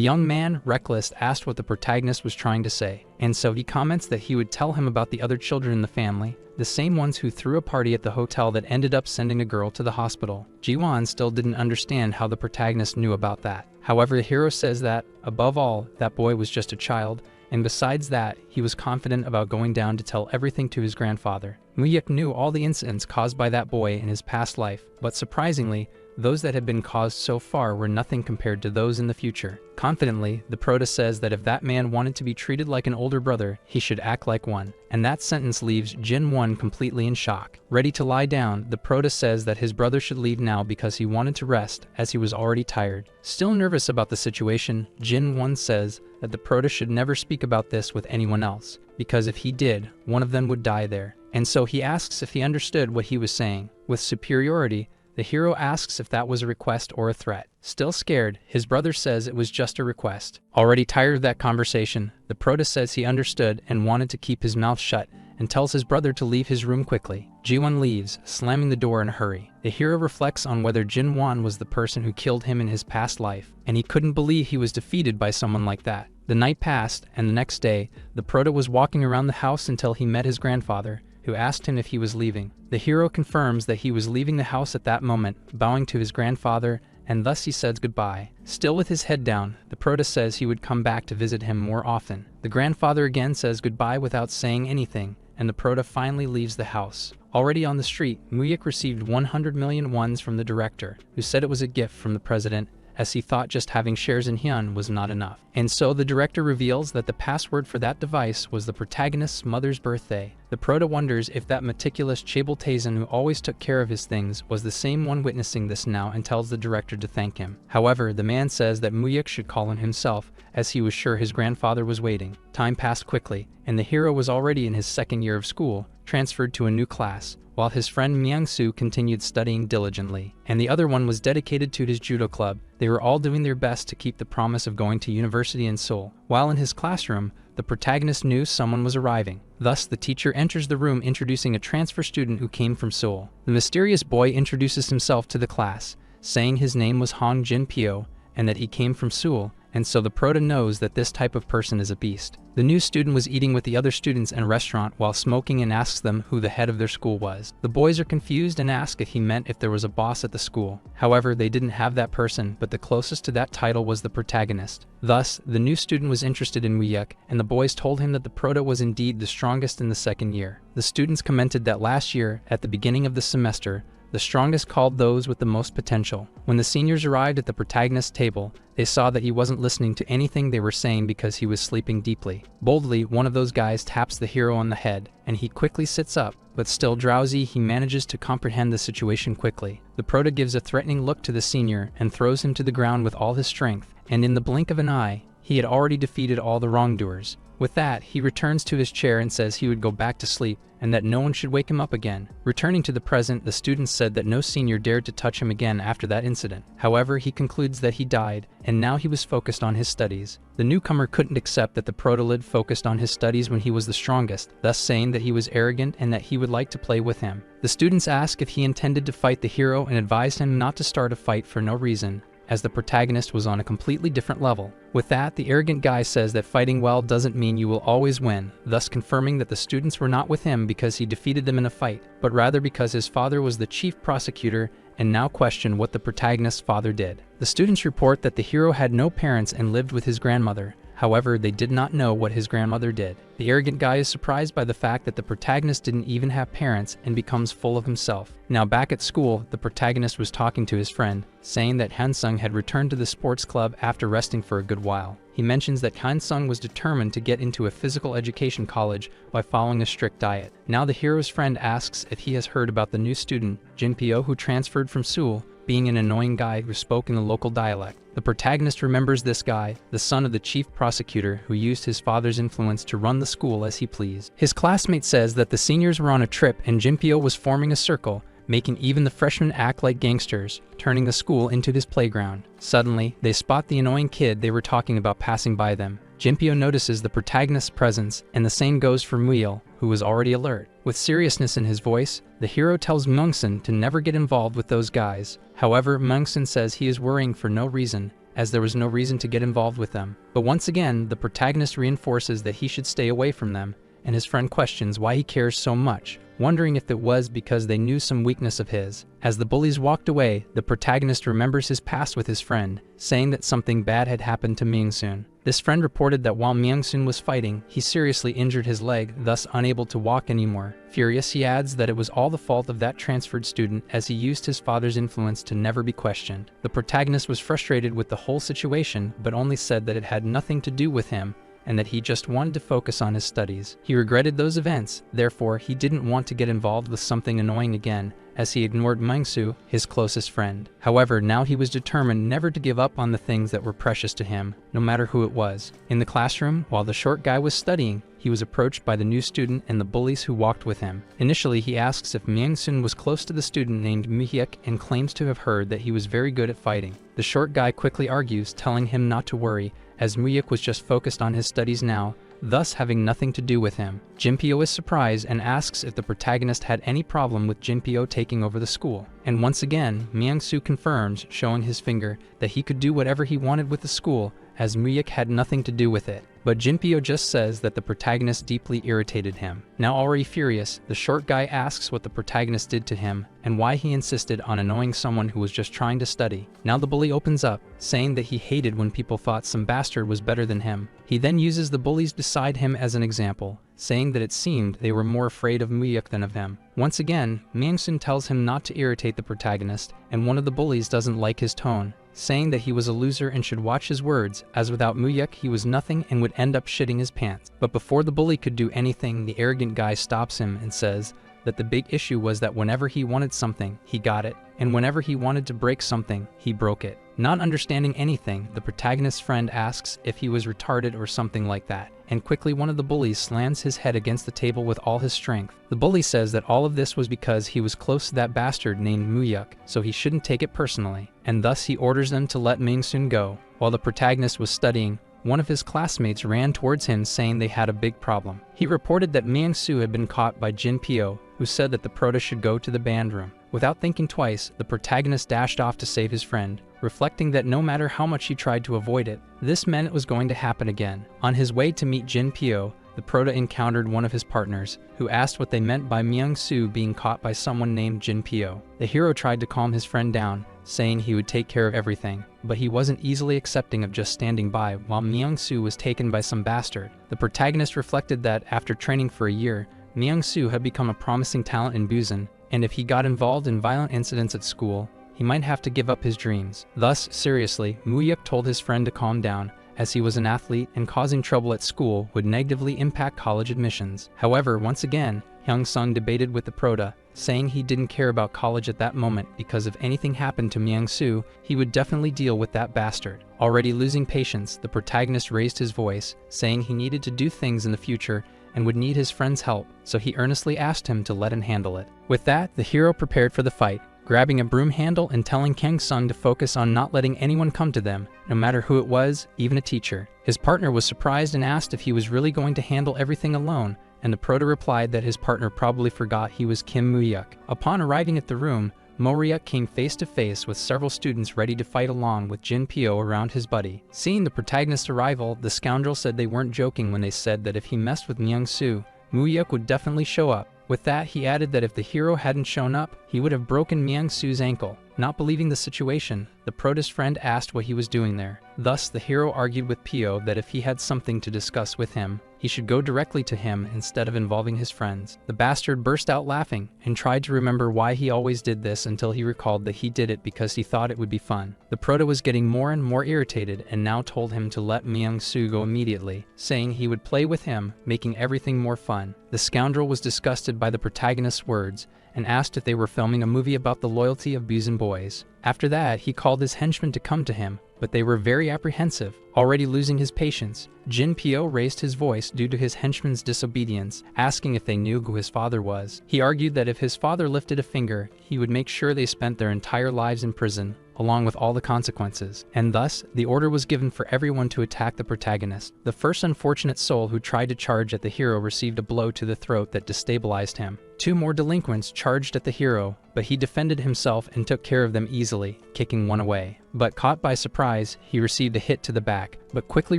young man, reckless, asked what the protagonist was trying to say, and so he comments that he would tell him about the other children in the family, the same ones who threw a party at the hotel that ended up sending a girl to the hospital. Ji-won still didn't understand how the protagonist knew about that. However, the hero says that, above all, that boy was just a child, and besides that, he was confident about going down to tell everything to his grandfather. Muyuk knew all the incidents caused by that boy in his past life, but surprisingly, those that had been caused so far were nothing compared to those in the future. Confidently, the prota says that if that man wanted to be treated like an older brother, he should act like one. And that sentence leaves Jin 1 completely in shock. Ready to lie down, the prota says that his brother should leave now because he wanted to rest, as he was already tired. Still nervous about the situation, Jin 1 says that the prota should never speak about this with anyone else, because if he did, one of them would die there. And so he asks if he understood what he was saying. With superiority, the hero asks if that was a request or a threat. Still scared, his brother says it was just a request. Already tired of that conversation, the prota says he understood and wanted to keep his mouth shut, and tells his brother to leave his room quickly. Ji-won leaves, slamming the door in a hurry. The hero reflects on whether Jin-won was the person who killed him in his past life, and he couldn't believe he was defeated by someone like that. The night passed, and the next day, the prota was walking around the house until he met his grandfather, who asked him if he was leaving. The hero confirms that he was leaving the house at that moment, bowing to his grandfather, and thus he says goodbye. Still with his head down, the prota says he would come back to visit him more often. The grandfather again says goodbye without saying anything, and the prota finally leaves the house. Already on the street, Muyuk received 100 million wons from the director, who said it was a gift from the president, as he thought just having shares in Hyun was not enough. And so the director reveals that the password for that device was the protagonist's mother's birthday. The prota wonders if that meticulous Chable Taisen who always took care of his things was the same one witnessing this now, and tells the director to thank him. However, the man says that Muyuk should call him himself, as he was sure his grandfather was waiting. Time passed quickly, and the hero was already in his second year of school, transferred to a new class, while his friend Myung-soo continued studying diligently, and the other one was dedicated to his judo club. They were all doing their best to keep the promise of going to university in Seoul. While in his classroom, the protagonist knew someone was arriving. Thus, the teacher enters the room introducing a transfer student who came from Seoul. The mysterious boy introduces himself to the class, saying his name was Hong Jin-pyo, and that he came from Seoul, and so the prota knows that this type of person is a beast. The new student was eating with the other students in a restaurant while smoking and asks them who the head of their school was. The boys are confused and ask if he meant if there was a boss at the school. However, they didn't have that person, but the closest to that title was the protagonist. Thus, the new student was interested in Muyuk, and the boys told him that the prota was indeed the strongest in the second year. The students commented that last year, at the beginning of the semester, the strongest called those with the most potential. When the seniors arrived at the protagonist's table, they saw that he wasn't listening to anything they were saying because he was sleeping deeply. Boldly, one of those guys taps the hero on the head, and he quickly sits up, but still drowsy, he manages to comprehend the situation quickly. The prota gives a threatening look to the senior and throws him to the ground with all his strength, and in the blink of an eye, he had already defeated all the wrongdoers. With that, he returns to his chair and says he would go back to sleep, and that no one should wake him up again. Returning to the present, the students said that no senior dared to touch him again after that incident. However, he concludes that he died, and now he was focused on his studies. The newcomer couldn't accept that the protolid focused on his studies when he was the strongest, thus saying that he was arrogant and that he would like to play with him. The students asked if he intended to fight the hero and advised him not to start a fight for no reason, as the protagonist was on a completely different level. With that, the arrogant guy says that fighting well doesn't mean you will always win, thus confirming that the students were not with him because he defeated them in a fight, but rather because his father was the chief prosecutor and now question what the protagonist's father did. The students report that the hero had no parents and lived with his grandmother. However, they did not know what his grandmother did. The arrogant guy is surprised by the fact that the protagonist didn't even have parents and becomes full of himself. Now back at school, the protagonist was talking to his friend, saying that Hansung had returned to the sports club after resting for a good while. He mentions that Hansung was determined to get into a physical education college by following a strict diet. Now the hero's friend asks if he has heard about the new student, Jinpyo, who transferred from Seoul, being an annoying guy who spoke in the local dialect. The protagonist remembers this guy, the son of the chief prosecutor who used his father's influence to run the school as he pleased. His classmate says that the seniors were on a trip and Jinpyo was forming a circle, making even the freshmen act like gangsters, turning the school into this playground. Suddenly, they spot the annoying kid they were talking about passing by them. Jinpyo notices the protagonist's presence, and the same goes for Muil, who was already alert. With seriousness in his voice, the hero tells Mungsun to never get involved with those guys. However, Mungsun says he is worrying for no reason, as there was no reason to get involved with them. But once again, the protagonist reinforces that he should stay away from them, and his friend questions why he cares so much, wondering if it was because they knew some weakness of his. As the bullies walked away, the protagonist remembers his past with his friend, saying that something bad had happened to Mingsun. This friend reported that while Mingsun was fighting, he seriously injured his leg, thus unable to walk anymore. Furious, he adds that it was all the fault of that transferred student, as he used his father's influence to never be questioned. The protagonist was frustrated with the whole situation, but only said that it had nothing to do with him, and that he just wanted to focus on his studies. He regretted those events, therefore he didn't want to get involved with something annoying again, as he ignored Mingsu, his closest friend. However, now he was determined never to give up on the things that were precious to him, no matter who it was. In the classroom, while the short guy was studying, he was approached by the new student and the bullies who walked with him. Initially, he asks if Mingsun was close to the student named Muhyuk and claims to have heard that he was very good at fighting. The short guy quickly argues, telling him not to worry, as Muhyuk was just focused on his studies now, thus having nothing to do with him. Jinpyo is surprised and asks if the protagonist had any problem with Jinpyo taking over the school. And once again, Myeong-soo confirms, showing his finger, that he could do whatever he wanted with the school, as Muhyuk had nothing to do with it. But Jinpyo just says that the protagonist deeply irritated him. Now already furious, the short guy asks what the protagonist did to him, and why he insisted on annoying someone who was just trying to study. Now the bully opens up, saying that he hated when people thought some bastard was better than him. He then uses the bullies beside him as an example, saying that it seemed they were more afraid of Muhyuk than of him. Once again, Myeong-sun tells him not to irritate the protagonist, and one of the bullies doesn't like his tone, saying that he was a loser and should watch his words, as without Muhyuk he was nothing and would end up shitting his pants. But before the bully could do anything, the arrogant guy stops him and says that the big issue was that whenever he wanted something, he got it, and whenever he wanted to break something, he broke it. Not understanding anything, the protagonist's friend asks if he was retarded or something like that, and quickly one of the bullies slams his head against the table with all his strength. The bully says that all of this was because he was close to that bastard named Muhyuk, so he shouldn't take it personally, and thus he orders them to let Ming-sun go. While the protagonist was studying, one of his classmates ran towards him saying they had a big problem. He reported that Myeong-soo had been caught by Jinpyo, who said that the prota should go to the band room. Without thinking twice, the protagonist dashed off to save his friend, reflecting that no matter how much he tried to avoid it, this meant it was going to happen again. On his way to meet Jinpyo, the prota encountered one of his partners, who asked what they meant by Myeong-soo being caught by someone named Jinpyo. The hero tried to calm his friend down, saying he would take care of everything, but he wasn't easily accepting of just standing by while Myeong-soo was taken by some bastard. The protagonist reflected that after training for a year, Myeong-soo had become a promising talent in Busan, and if he got involved in violent incidents at school, he might have to give up his dreams. Thus, seriously, Muhyuk told his friend to calm down, as he was an athlete and causing trouble at school would negatively impact college admissions. However, once again, Hyung-sung debated with the prota, saying he didn't care about college at that moment because if anything happened to Myeong-soo, he would definitely deal with that bastard. Already losing patience, the protagonist raised his voice, saying he needed to do things in the future and would need his friend's help, so he earnestly asked him to let him handle it. With that, the hero prepared for the fight, grabbing a broom handle and telling Kang-sung to focus on not letting anyone come to them, no matter who it was, even a teacher. His partner was surprised and asked if he was really going to handle everything alone, and the prota replied that his partner probably forgot he was Kim Muhyuk. Upon arriving at the room, Moryuk came face to face with several students ready to fight along with Jinpyo around his buddy. Seeing the protagonist's arrival, the scoundrel said they weren't joking when they said that if he messed with Myeong-soo, Muhyuk would definitely show up. With that, he added that if the hero hadn't shown up, he would have broken Myeong-soo's ankle. Not believing the situation, the protest friend asked what he was doing there. Thus, the hero argued with Pio that if he had something to discuss with him, he should go directly to him instead of involving his friends. The bastard burst out laughing and tried to remember why he always did this until he recalled that he did it because he thought it would be fun. The prota was getting more and more irritated and now told him to let Myung-soo go immediately, saying he would play with him, making everything more fun. The scoundrel was disgusted by the protagonist's words and asked if they were filming a movie about the loyalty of Busan boys. After that, he called his henchmen to come to him, but they were very apprehensive. Already losing his patience, Jin Pyo raised his voice due to his henchmen's disobedience, asking if they knew who his father was. He argued that if his father lifted a finger, he would make sure they spent their entire lives in prison, along with all the consequences. And thus, the order was given for everyone to attack the protagonist. The first unfortunate soul who tried to charge at the hero received a blow to the throat that destabilized him. 2 more delinquents charged at the hero, but he defended himself and took care of them easily, kicking one away. But caught by surprise, he received a hit to the back, but quickly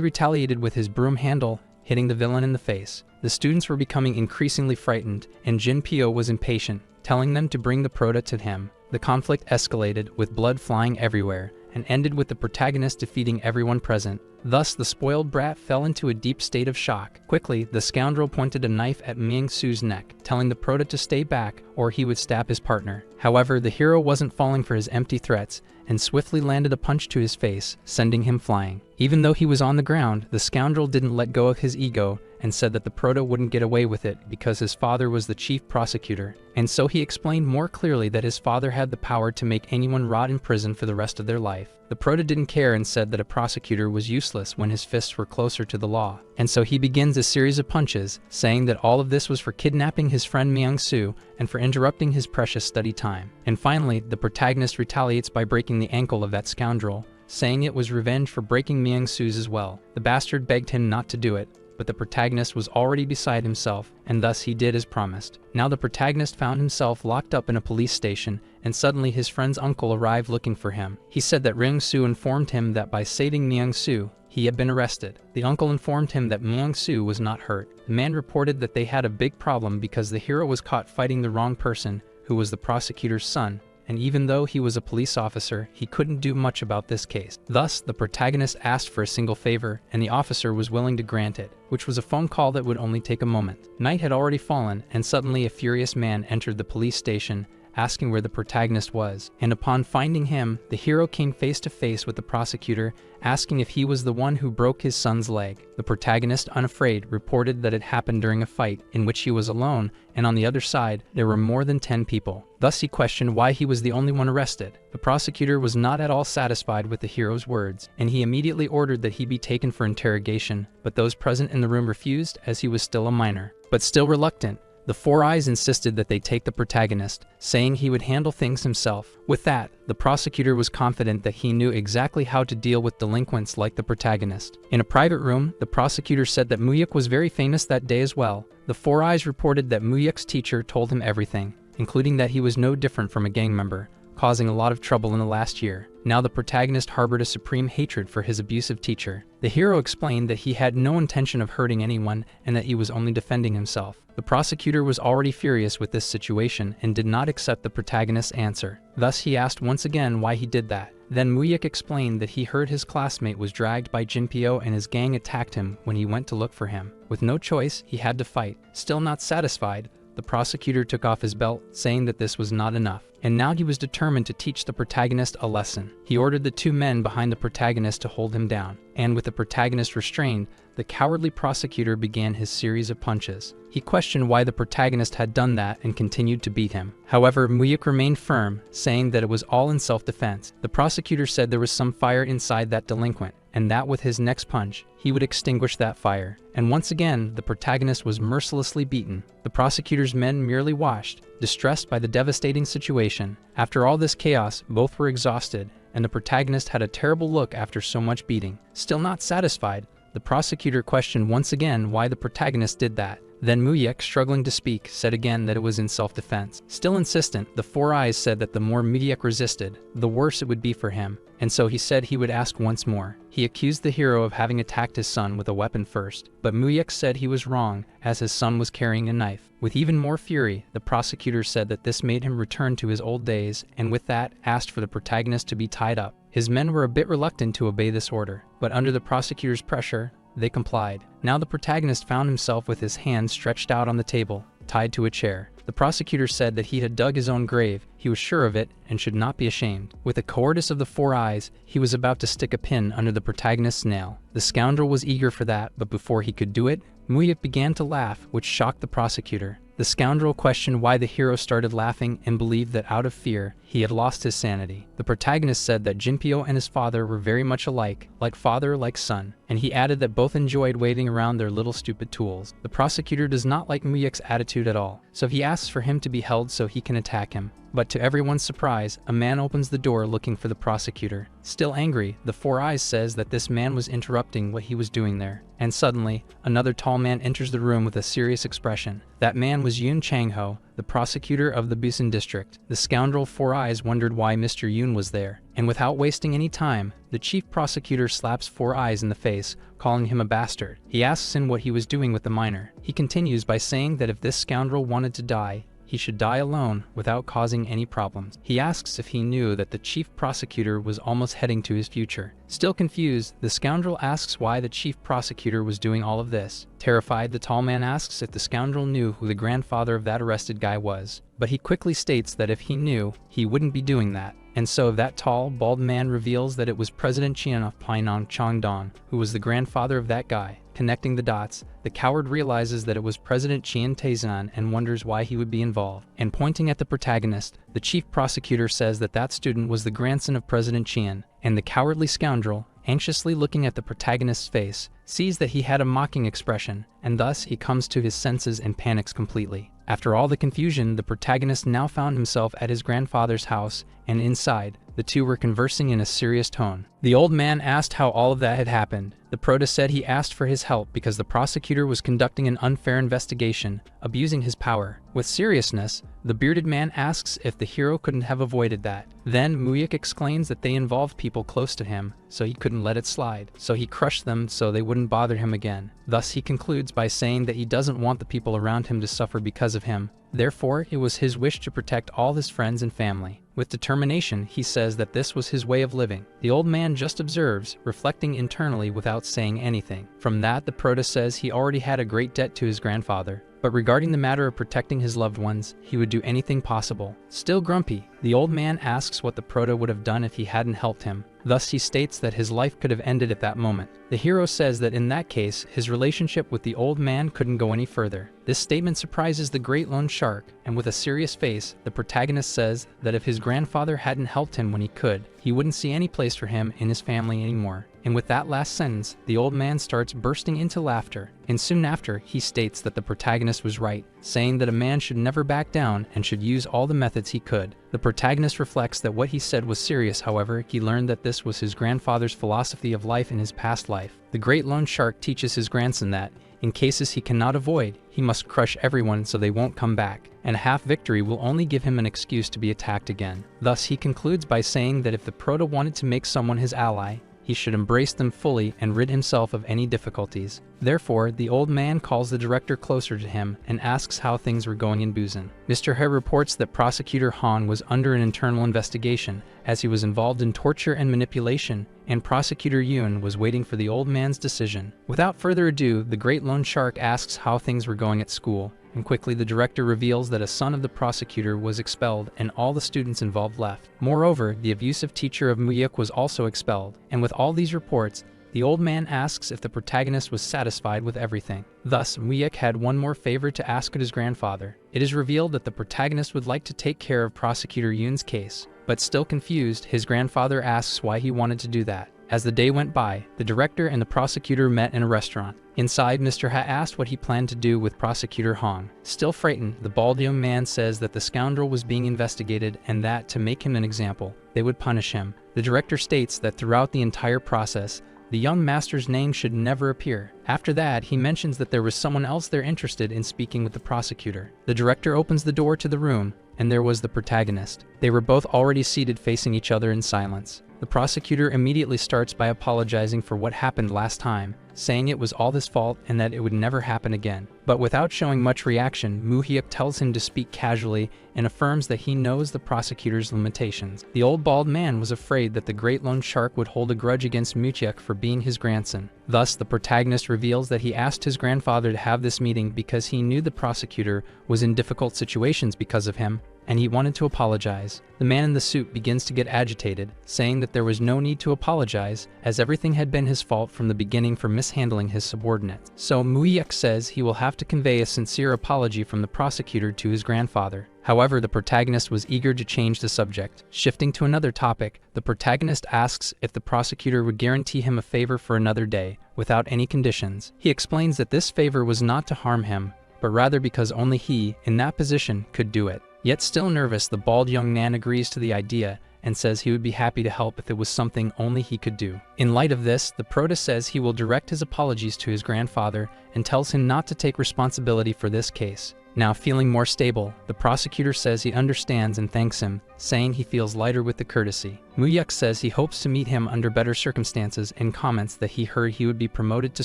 retaliated with his broom handle, hitting the villain in the face. The students were becoming increasingly frightened, and Jin Pyo was impatient, telling them to bring the prota to him. The conflict escalated, with blood flying everywhere, and ended with the protagonist defeating everyone present. Thus, the spoiled brat fell into a deep state of shock. Quickly, the scoundrel pointed a knife at Myung-soo's neck, telling the prota to stay back or he would stab his partner. However, the hero wasn't falling for his empty threats and swiftly landed a punch to his face, sending him flying. Even though he was on the ground, the scoundrel didn't let go of his ego and said that the prota wouldn't get away with it because his father was the chief prosecutor. And so he explained more clearly that his father had the power to make anyone rot in prison for the rest of their life. The prota didn't care and said that a prosecutor was useless when his fists were closer to the law. And so he begins a series of punches, saying that all of this was for kidnapping his friend Myung-soo and for interrupting his precious study time. And finally, the protagonist retaliates by breaking the ankle of that scoundrel, saying it was revenge for breaking Myung-soo's as well. The bastard begged him not to do it, but the protagonist was already beside himself, and thus he did as promised. Now the protagonist found himself locked up in a police station, and suddenly his friend's uncle arrived looking for him. He said that Ryung-soo informed him that by saving Myung-soo, he had been arrested. The uncle informed him that Myung-soo was not hurt. The man reported that they had a big problem because the hero was caught fighting the wrong person, who was the prosecutor's son, and even though he was a police officer, he couldn't do much about this case. Thus, the protagonist asked for a single favor, and the officer was willing to grant it, which was a phone call that would only take a moment. Night had already fallen, and suddenly a furious man entered the police station, asking where the protagonist was. And upon finding him, the hero came face to face with the prosecutor, asking if he was the one who broke his son's leg. The protagonist, unafraid, reported that it happened during a fight in which he was alone, and on the other side, there were more than 10 people. Thus he questioned why he was the only one arrested. The prosecutor was not at all satisfied with the hero's words, and he immediately ordered that he be taken for interrogation, but those present in the room refused as he was still a minor. But still reluctant, the Four Eyes insisted that they take the protagonist, saying he would handle things himself. With that, the prosecutor was confident that he knew exactly how to deal with delinquents like the protagonist. In a private room, the prosecutor said that Muyuk was very famous that day as well. The Four Eyes reported that Muyuk's teacher told him everything, including that he was no different from a gang member, causing a lot of trouble in the last year. Now the protagonist harbored a supreme hatred for his abusive teacher. The hero explained that he had no intention of hurting anyone and that he was only defending himself. The prosecutor was already furious with this situation and did not accept the protagonist's answer. Thus he asked once again why he did that. Then Muyuk explained that he heard his classmate was dragged by Jinpyo and his gang attacked him when he went to look for him. With no choice, he had to fight. Still not satisfied, the prosecutor took off his belt, saying that this was not enough, and now he was determined to teach the protagonist a lesson. He ordered the 2 men behind the protagonist to hold him down, and with the protagonist restrained, the cowardly prosecutor began his series of punches. He questioned why the protagonist had done that and continued to beat him. However, Muyuk remained firm, saying that it was all in self-defense. The prosecutor said there was some fire inside that delinquent, and that with his next punch, he would extinguish that fire. And once again, the protagonist was mercilessly beaten. The prosecutor's men merely watched, distressed by the devastating situation. After all this chaos, both were exhausted, and the protagonist had a terrible look after so much beating. Still not satisfied, the prosecutor questioned once again why the protagonist did that. Then Muyek, struggling to speak, said again that it was in self-defense. Still insistent, the Four Eyes said that the more Muyek resisted, the worse it would be for him, and so he said he would ask once more. He accused the hero of having attacked his son with a weapon first, but Muyek said he was wrong, as his son was carrying a knife. With even more fury, the prosecutor said that this made him return to his old days, and with that, asked for the protagonist to be tied up. His men were a bit reluctant to obey this order, but under the prosecutor's pressure, they complied. Now the protagonist found himself with his hands stretched out on the table, tied to a chair. The prosecutor said that he had dug his own grave, he was sure of it, and should not be ashamed. With a cowardice of the Four Eyes, he was about to stick a pin under the protagonist's nail. The scoundrel was eager for that, but before he could do it, Muyek began to laugh, which shocked the prosecutor. The scoundrel questioned why the hero started laughing and believed that out of fear, he had lost his sanity. The protagonist said that Jinpyo and his father were very much alike, like father, like son, and he added that both enjoyed waiting around their little stupid tools. The prosecutor does not like Muyek's attitude at all, so he asks for him to be held so he can attack him. But to everyone's surprise, a man opens the door looking for the prosecutor. Still angry, the Four Eyes says that this man was interrupting what he was doing there. And suddenly, another tall man enters the room with a serious expression. That man was Yoon Chang-ho, the prosecutor of the Busan district. The scoundrel Four Eyes wondered why Mr. Yoon was there, and without wasting any time, the chief prosecutor slaps Four Eyes in the face, calling him a bastard. He asks him what he was doing with the minor. He continues by saying that if this scoundrel wanted to die, he should die alone without causing any problems. He asks if he knew that the chief prosecutor was almost heading to his future. Still confused, the scoundrel asks why the chief prosecutor was doing all of this. Terrified, the tall man asks if the scoundrel knew who the grandfather of that arrested guy was. But he quickly states that if he knew, he wouldn't be doing that. And so that tall, bald man reveals that it was President Chian of Painong Changdong, who was the grandfather of that guy. Connecting the dots, the coward realizes that it was President Chian Taizan and wonders why he would be involved. And pointing at the protagonist, the chief prosecutor says that that student was the grandson of President Chian, and the cowardly scoundrel, anxiously looking at the protagonist's face, sees that he had a mocking expression, and thus he comes to his senses and panics completely. After all the confusion, the protagonist now found himself at his grandfather's house, and inside, the two were conversing in a serious tone. The old man asked how all of that had happened. The prota said he asked for his help because the prosecutor was conducting an unfair investigation, abusing his power. With seriousness, the bearded man asks if the hero couldn't have avoided that. Then Muyek explains that they involved people close to him, so he couldn't let it slide. So he crushed them so they wouldn't bother him again. Thus he concludes by saying that he doesn't want the people around him to suffer because of him. Therefore, it was his wish to protect all his friends and family. With determination, he says that this was his way of living. The old man just observes, reflecting internally without saying anything. From that, the prota says he already had a great debt to his grandfather. But regarding the matter of protecting his loved ones, he would do anything possible. Still grumpy, the old man asks what the prota would have done if he hadn't helped him. Thus he states that his life could have ended at that moment. The hero says that in that case, his relationship with the old man couldn't go any further. This statement surprises the great loan shark, and with a serious face, the protagonist says that if his grandfather hadn't helped him when he could, he wouldn't see any place for him in his family anymore. And with that last sentence, the old man starts bursting into laughter, and soon after, he states that the protagonist was right, saying that a man should never back down and should use all the methods he could. The protagonist reflects that what he said was serious, however, he learned that this was his grandfather's philosophy of life in his past life. The great loan shark teaches his grandson that, in cases he cannot avoid, he must crush everyone so they won't come back, and a half victory will only give him an excuse to be attacked again. Thus he concludes by saying that if the prota wanted to make someone his ally, he should embrace them fully and rid himself of any difficulties. Therefore, the old man calls the director closer to him and asks how things were going in Busan. Mr. He reports that Prosecutor Han was under an internal investigation, as he was involved in torture and manipulation, and Prosecutor Yoon was waiting for the old man's decision. Without further ado, the great loan shark asks how things were going at school, and quickly the director reveals that a son of the prosecutor was expelled and all the students involved left. Moreover, the abusive teacher of Muyek was also expelled, and with all these reports, the old man asks if the protagonist was satisfied with everything. Thus, Muyek had one more favor to ask of his grandfather. It is revealed that the protagonist would like to take care of Prosecutor Yoon's case, but still confused, his grandfather asks why he wanted to do that. As the day went by, the director and the prosecutor met in a restaurant. Inside, Mr. Ha asked what he planned to do with Prosecutor Hong. Still frightened, the bald young man says that the scoundrel was being investigated and that, to make him an example, they would punish him. The director states that throughout the entire process, The young master's name should never appear. After that, he mentions that there was someone else there interested in speaking with the prosecutor. The director opens the door to the room, and there was the protagonist. They were both already seated facing each other in silence. The prosecutor immediately starts by apologizing for what happened last time, saying it was all his fault and that it would never happen again. But without showing much reaction, Moo-hyuk tells him to speak casually and affirms that he knows the prosecutor's limitations. The old bald man was afraid that the great loan shark would hold a grudge against Moo-hyuk for being his grandson. Thus, the protagonist reveals that he asked his grandfather to have this meeting because he knew the prosecutor was in difficult situations because of him, and he wanted to apologize. The man in the suit begins to get agitated, saying that there was no need to apologize, as everything had been his fault from the beginning for mishandling his subordinates. So Moo-hyuk says he will have to convey a sincere apology from the prosecutor to his grandfather. However, the protagonist was eager to change the subject. Shifting to another topic, the protagonist asks if the prosecutor would guarantee him a favor for another day, without any conditions. He explains that this favor was not to harm him, but rather because only he, in that position, could do it. Yet still nervous, the bald young man agrees to the idea and says he would be happy to help if it was something only he could do. In light of this, the prota says he will direct his apologies to his grandfather and tells him not to take responsibility for this case. Now feeling more stable, the prosecutor says he understands and thanks him, saying he feels lighter with the courtesy. Moo-hyuk says he hopes to meet him under better circumstances and comments that he heard he would be promoted to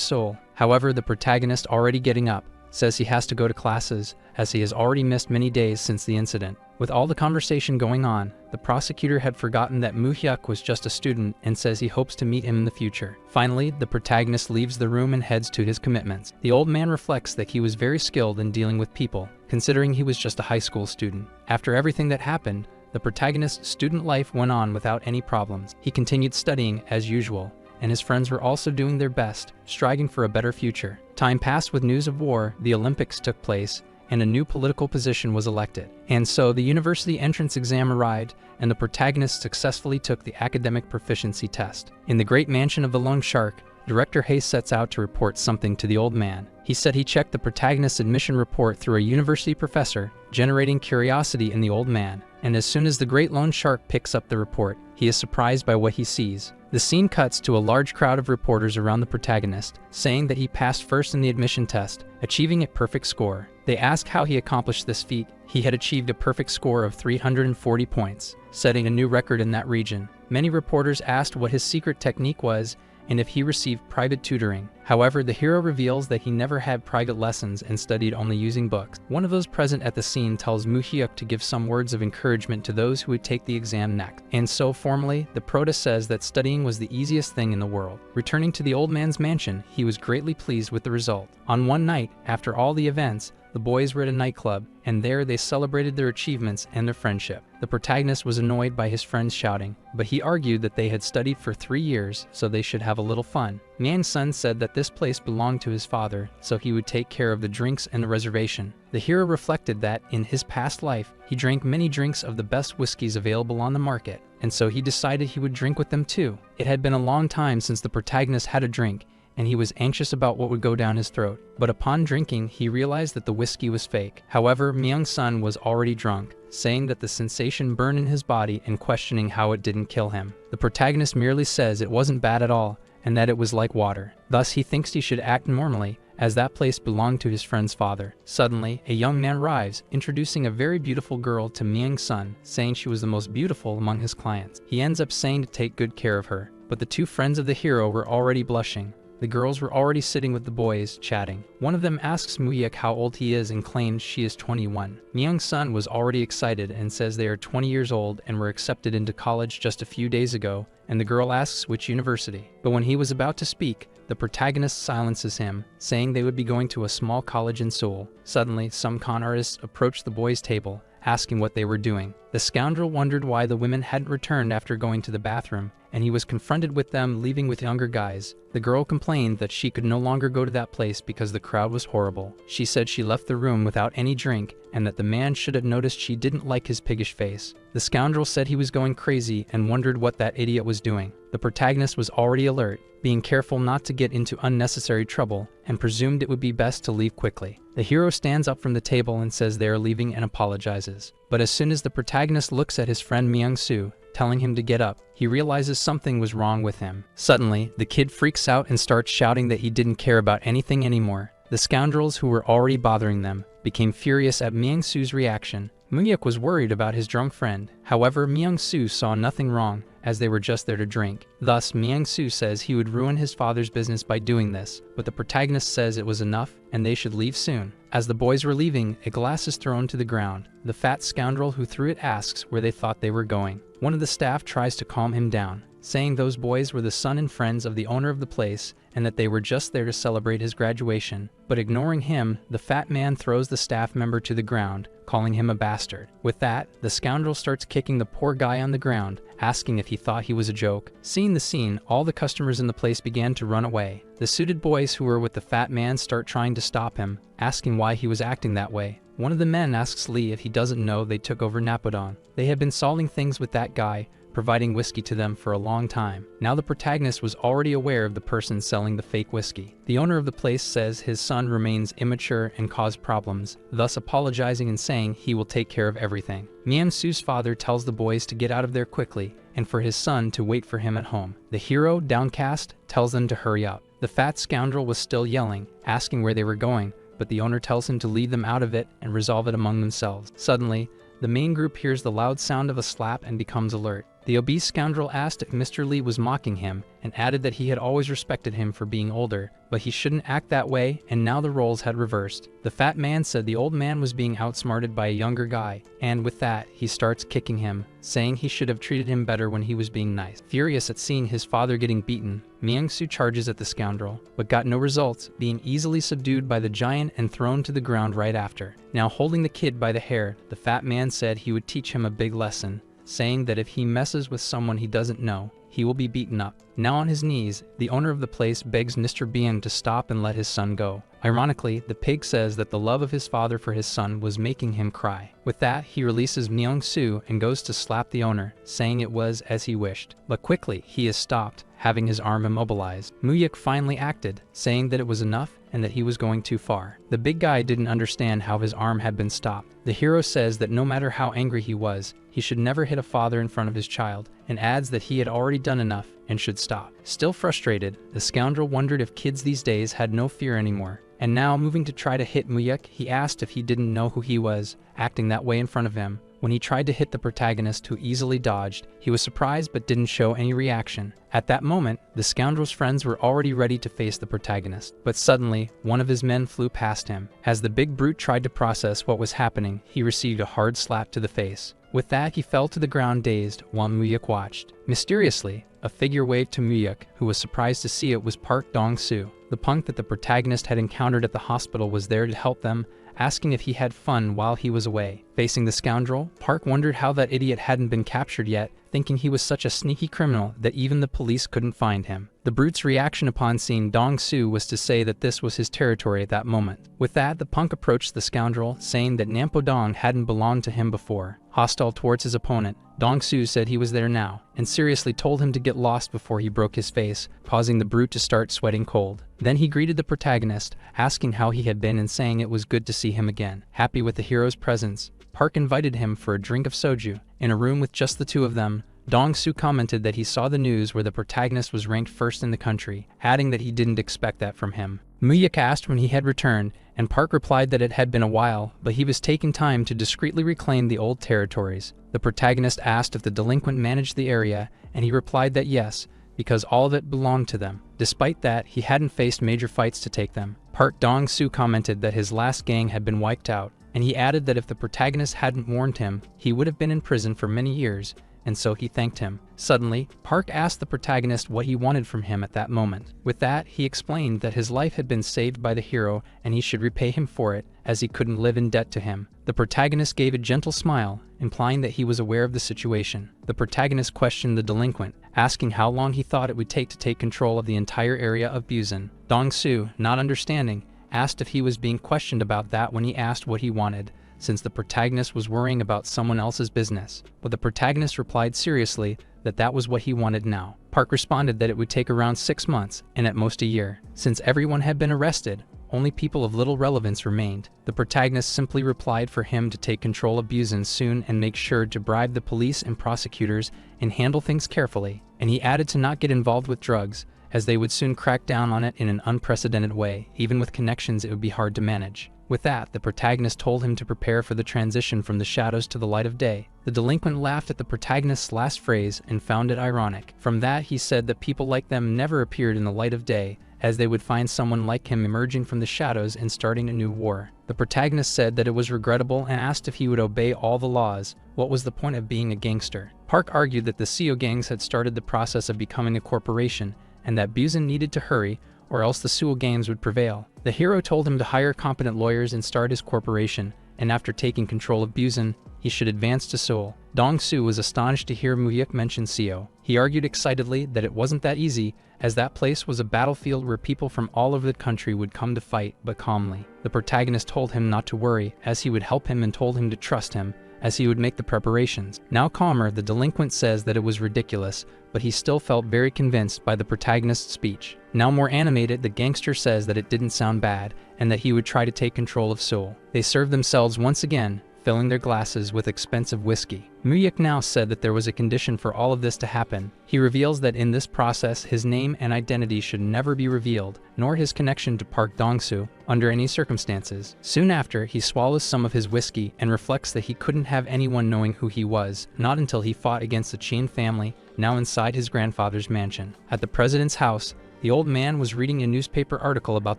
Seoul. However, the protagonist, already getting up, says he has to go to classes, as he has already missed many days since the incident. With all the conversation going on, the prosecutor had forgotten that Moo-hyuk was just a student and says he hopes to meet him in the future. Finally, the protagonist leaves the room and heads to his commitments. The old man reflects that he was very skilled in dealing with people, considering he was just a high school student. After everything that happened, the protagonist's student life went on without any problems. He continued studying as usual, and his friends were also doing their best, striving for a better future. Time passed with news of war, the Olympics took place, and a new political position was elected. And so the university entrance exam arrived, and the protagonist successfully took the academic proficiency test. In the great mansion of the Loan Shark, Director Hayes sets out to report something to the old man. He said he checked the protagonist's admission report through a university professor, generating curiosity in the old man. And as soon as the great loan shark picks up the report, he is surprised by what he sees. The scene cuts to a large crowd of reporters around the protagonist, saying that he passed first in the admission test, achieving a perfect score. They ask how he accomplished this feat. He had achieved a perfect score of 340 points, setting a new record in that region. Many reporters asked what his secret technique was, and if he received private tutoring. However, the hero reveals that he never had private lessons and studied only using books. One of those present at the scene tells Moo-hyuk to give some words of encouragement to those who would take the exam next. And so formally, the prota says that studying was the easiest thing in the world. Returning to the old man's mansion, he was greatly pleased with the result. On one night, after all the events, the boys were at a nightclub, and there they celebrated their achievements and their friendship. The protagonist was annoyed by his friends shouting, but he argued that they had studied for 3 years, so they should have a little fun. Myang's son said that this place belonged to his father, so he would take care of the drinks and the reservation. The hero reflected that, in his past life, he drank many drinks of the best whiskeys available on the market, and so he decided he would drink with them too. It had been a long time since the protagonist had a drink, and he was anxious about what would go down his throat. But upon drinking, he realized that the whiskey was fake. However, Myung's son was already drunk, saying that the sensation burned in his body and questioning how it didn't kill him. The protagonist merely says it wasn't bad at all, and that it was like water. Thus, he thinks he should act normally, as that place belonged to his friend's father. Suddenly, a young man arrives, introducing a very beautiful girl to Myung's son, saying she was the most beautiful among his clients. He ends up saying to take good care of her, but the two friends of the hero were already blushing. The girls were already sitting with the boys, chatting. One of them asks Moo-hyuk how old he is and claims she is 21. Myung's son was already excited and says they are 20 years old and were accepted into college just a few days ago, and the girl asks which university. But when he was about to speak, the protagonist silences him, saying they would be going to a small college in Seoul. Suddenly, some con artists approached the boys' table, asking what they were doing. The scoundrel wondered why the women hadn't returned after going to the bathroom, and he was confronted with them leaving with younger guys. The girl complained that she could no longer go to that place because the crowd was horrible. She said she left the room without any drink, and that the man should have noticed she didn't like his piggish face. The scoundrel said he was going crazy and wondered what that idiot was doing. The protagonist was already alert, being careful not to get into unnecessary trouble, and presumed it would be best to leave quickly. The hero stands up from the table and says they are leaving and apologizes. But as soon as the protagonist looks at his friend Myung-soo, telling him to get up. He realizes something was wrong with him. Suddenly, the kid freaks out and starts shouting that he didn't care about anything anymore. The scoundrels who were already bothering them became furious at Myung-soo's reaction. Moonhyuk was worried about his drunk friend. However, Myung-soo saw nothing wrong, as they were just there to drink. Thus, Myung-soo says he would ruin his father's business by doing this, but the protagonist says it was enough and they should leave soon. As the boys were leaving, a glass is thrown to the ground. The fat scoundrel who threw it asks where they thought they were going. One of the staff tries to calm him down, saying those boys were the son and friends of the owner of the place and that they were just there to celebrate his graduation. But ignoring him, the fat man throws the staff member to the ground, calling him a bastard. With that, the scoundrel starts kicking the poor guy on the ground, asking if he thought he was a joke. Seeing the scene, all the customers in the place began to run away. The suited boys who were with the fat man start trying to stop him, asking why he was acting that way. One of the men asks Lee if he doesn't know they took over Napodon. They had been solving things with that guy, providing whiskey to them for a long time. Now the protagonist was already aware of the person selling the fake whiskey. The owner of the place says his son remains immature and caused problems, thus apologizing and saying he will take care of everything. Myung-soo's father tells the boys to get out of there quickly and for his son to wait for him at home. The hero, downcast, tells them to hurry up. The fat scoundrel was still yelling, asking where they were going, but the owner tells him to lead them out of it and resolve it among themselves. Suddenly, the main group hears the loud sound of a slap and becomes alert. The obese scoundrel asked if Mr. Lee was mocking him and added that he had always respected him for being older, but he shouldn't act that way, and now the roles had reversed. The fat man said the old man was being outsmarted by a younger guy, and with that, he starts kicking him, saying he should have treated him better when he was being nice. Furious at seeing his father getting beaten, Myung-soo charges at the scoundrel, but got no results, being easily subdued by the giant and thrown to the ground right after. Now holding the kid by the hair, the fat man said he would teach him a big lesson, saying that if he messes with someone he doesn't know, he will be beaten up. Now on his knees, the owner of the place begs Mr. Bien to stop and let his son go. Ironically, the pig says that the love of his father for his son was making him cry. With that, he releases Myung-soo and goes to slap the owner, saying it was as he wished. But quickly, he is stopped, having his arm immobilized. Moonhyuk finally acted, saying that it was enough and that he was going too far. The big guy didn't understand how his arm had been stopped. The hero says that no matter how angry he was, he should never hit a father in front of his child, and adds that he had already done enough and should stop. Still frustrated, the scoundrel wondered if kids these days had no fear anymore. And now, moving to try to hit Moonhyuk, he asked if he didn't know who he was, acting that way in front of him. When he tried to hit the protagonist, who easily dodged, he was surprised but didn't show any reaction. At that moment, the scoundrel's friends were already ready to face the protagonist. But suddenly, one of his men flew past him. As the big brute tried to process what was happening, he received a hard slap to the face. With that, he fell to the ground dazed, while Moonhyuk watched. Mysteriously, a figure waved to Moonhyuk, who was surprised to see it was Park Dong-soo. The punk that the protagonist had encountered at the hospital was there to help them, asking if he had fun while he was away. Facing the scoundrel, Park wondered how that idiot hadn't been captured yet, thinking he was such a sneaky criminal that even the police couldn't find him. The brute's reaction upon seeing Dong-soo was to say that this was his territory at that moment. With that, the punk approached the scoundrel, saying that Nampodong hadn't belonged to him before. Hostile towards his opponent, Dong-soo said he was there now, and seriously told him to get lost before he broke his face, causing the brute to start sweating cold. Then he greeted the protagonist, asking how he had been and saying it was good to see him again. Happy with the hero's presence, Park invited him for a drink of soju. In a room with just the two of them, Dong-soo commented that he saw the news where the protagonist was ranked first in the country, adding that he didn't expect that from him. Moonhyuk asked when he had returned, and Park replied that it had been a while, but he was taking time to discreetly reclaim the old territories. The protagonist asked if the delinquent managed the area, and he replied that yes, because all of it belonged to them. Despite that, he hadn't faced major fights to take them. Park Dong-soo commented that his last gang had been wiped out, and he added that if the protagonist hadn't warned him, he would have been in prison for many years, and so he thanked him. Suddenly, Park asked the protagonist what he wanted from him at that moment. With that, he explained that his life had been saved by the hero and he should repay him for it, as he couldn't live in debt to him. The protagonist gave a gentle smile, implying that he was aware of the situation. The protagonist questioned the delinquent, asking how long he thought it would take to take control of the entire area of Busan. Dong-soo, not understanding, asked if he was being questioned about that when he asked what he wanted, since the protagonist was worrying about someone else's business. But the protagonist replied seriously that that was what he wanted now. Park responded that it would take around 6 months, and at most a year. Since everyone had been arrested, only people of little relevance remained. The protagonist simply replied for him to take control of Busan soon and make sure to bribe the police and prosecutors and handle things carefully. And he added to not get involved with drugs, as they would soon crack down on it in an unprecedented way. Even with connections, it would be hard to manage. With that, the protagonist told him to prepare for the transition from the shadows to the light of day. The delinquent laughed at the protagonist's last phrase and found it ironic. From that, he said that people like them never appeared in the light of day, as they would find someone like him emerging from the shadows and starting a new war. The protagonist said that it was regrettable and asked if he would obey all the laws. What was the point of being a gangster? Park argued that the Seo gangs had started the process of becoming a corporation, and that Busan needed to hurry, or else the Seoul gangs would prevail. The hero told him to hire competent lawyers and start his corporation, and after taking control of Busan, he should advance to Seoul. Dong-soo was astonished to hear Muyuk mention Seo. He argued excitedly that it wasn't that easy, as that place was a battlefield where people from all over the country would come to fight, but calmly. The protagonist told him not to worry, as he would help him, and told him to trust him, as he would make the preparations. Now calmer, the delinquent says that it was ridiculous, but he still felt very convinced by the protagonist's speech. Now more animated, the gangster says that it didn't sound bad, and that he would try to take control of Seoul. They served themselves once again, filling their glasses with expensive whiskey. Muyuk now said that there was a condition for all of this to happen. He reveals that in this process, his name and identity should never be revealed, nor his connection to Park Dong-soo, under any circumstances. Soon after, he swallows some of his whiskey and reflects that he couldn't have anyone knowing who he was, not until he fought against the Chin family, now inside his grandfather's mansion. At the president's house, the old man was reading a newspaper article about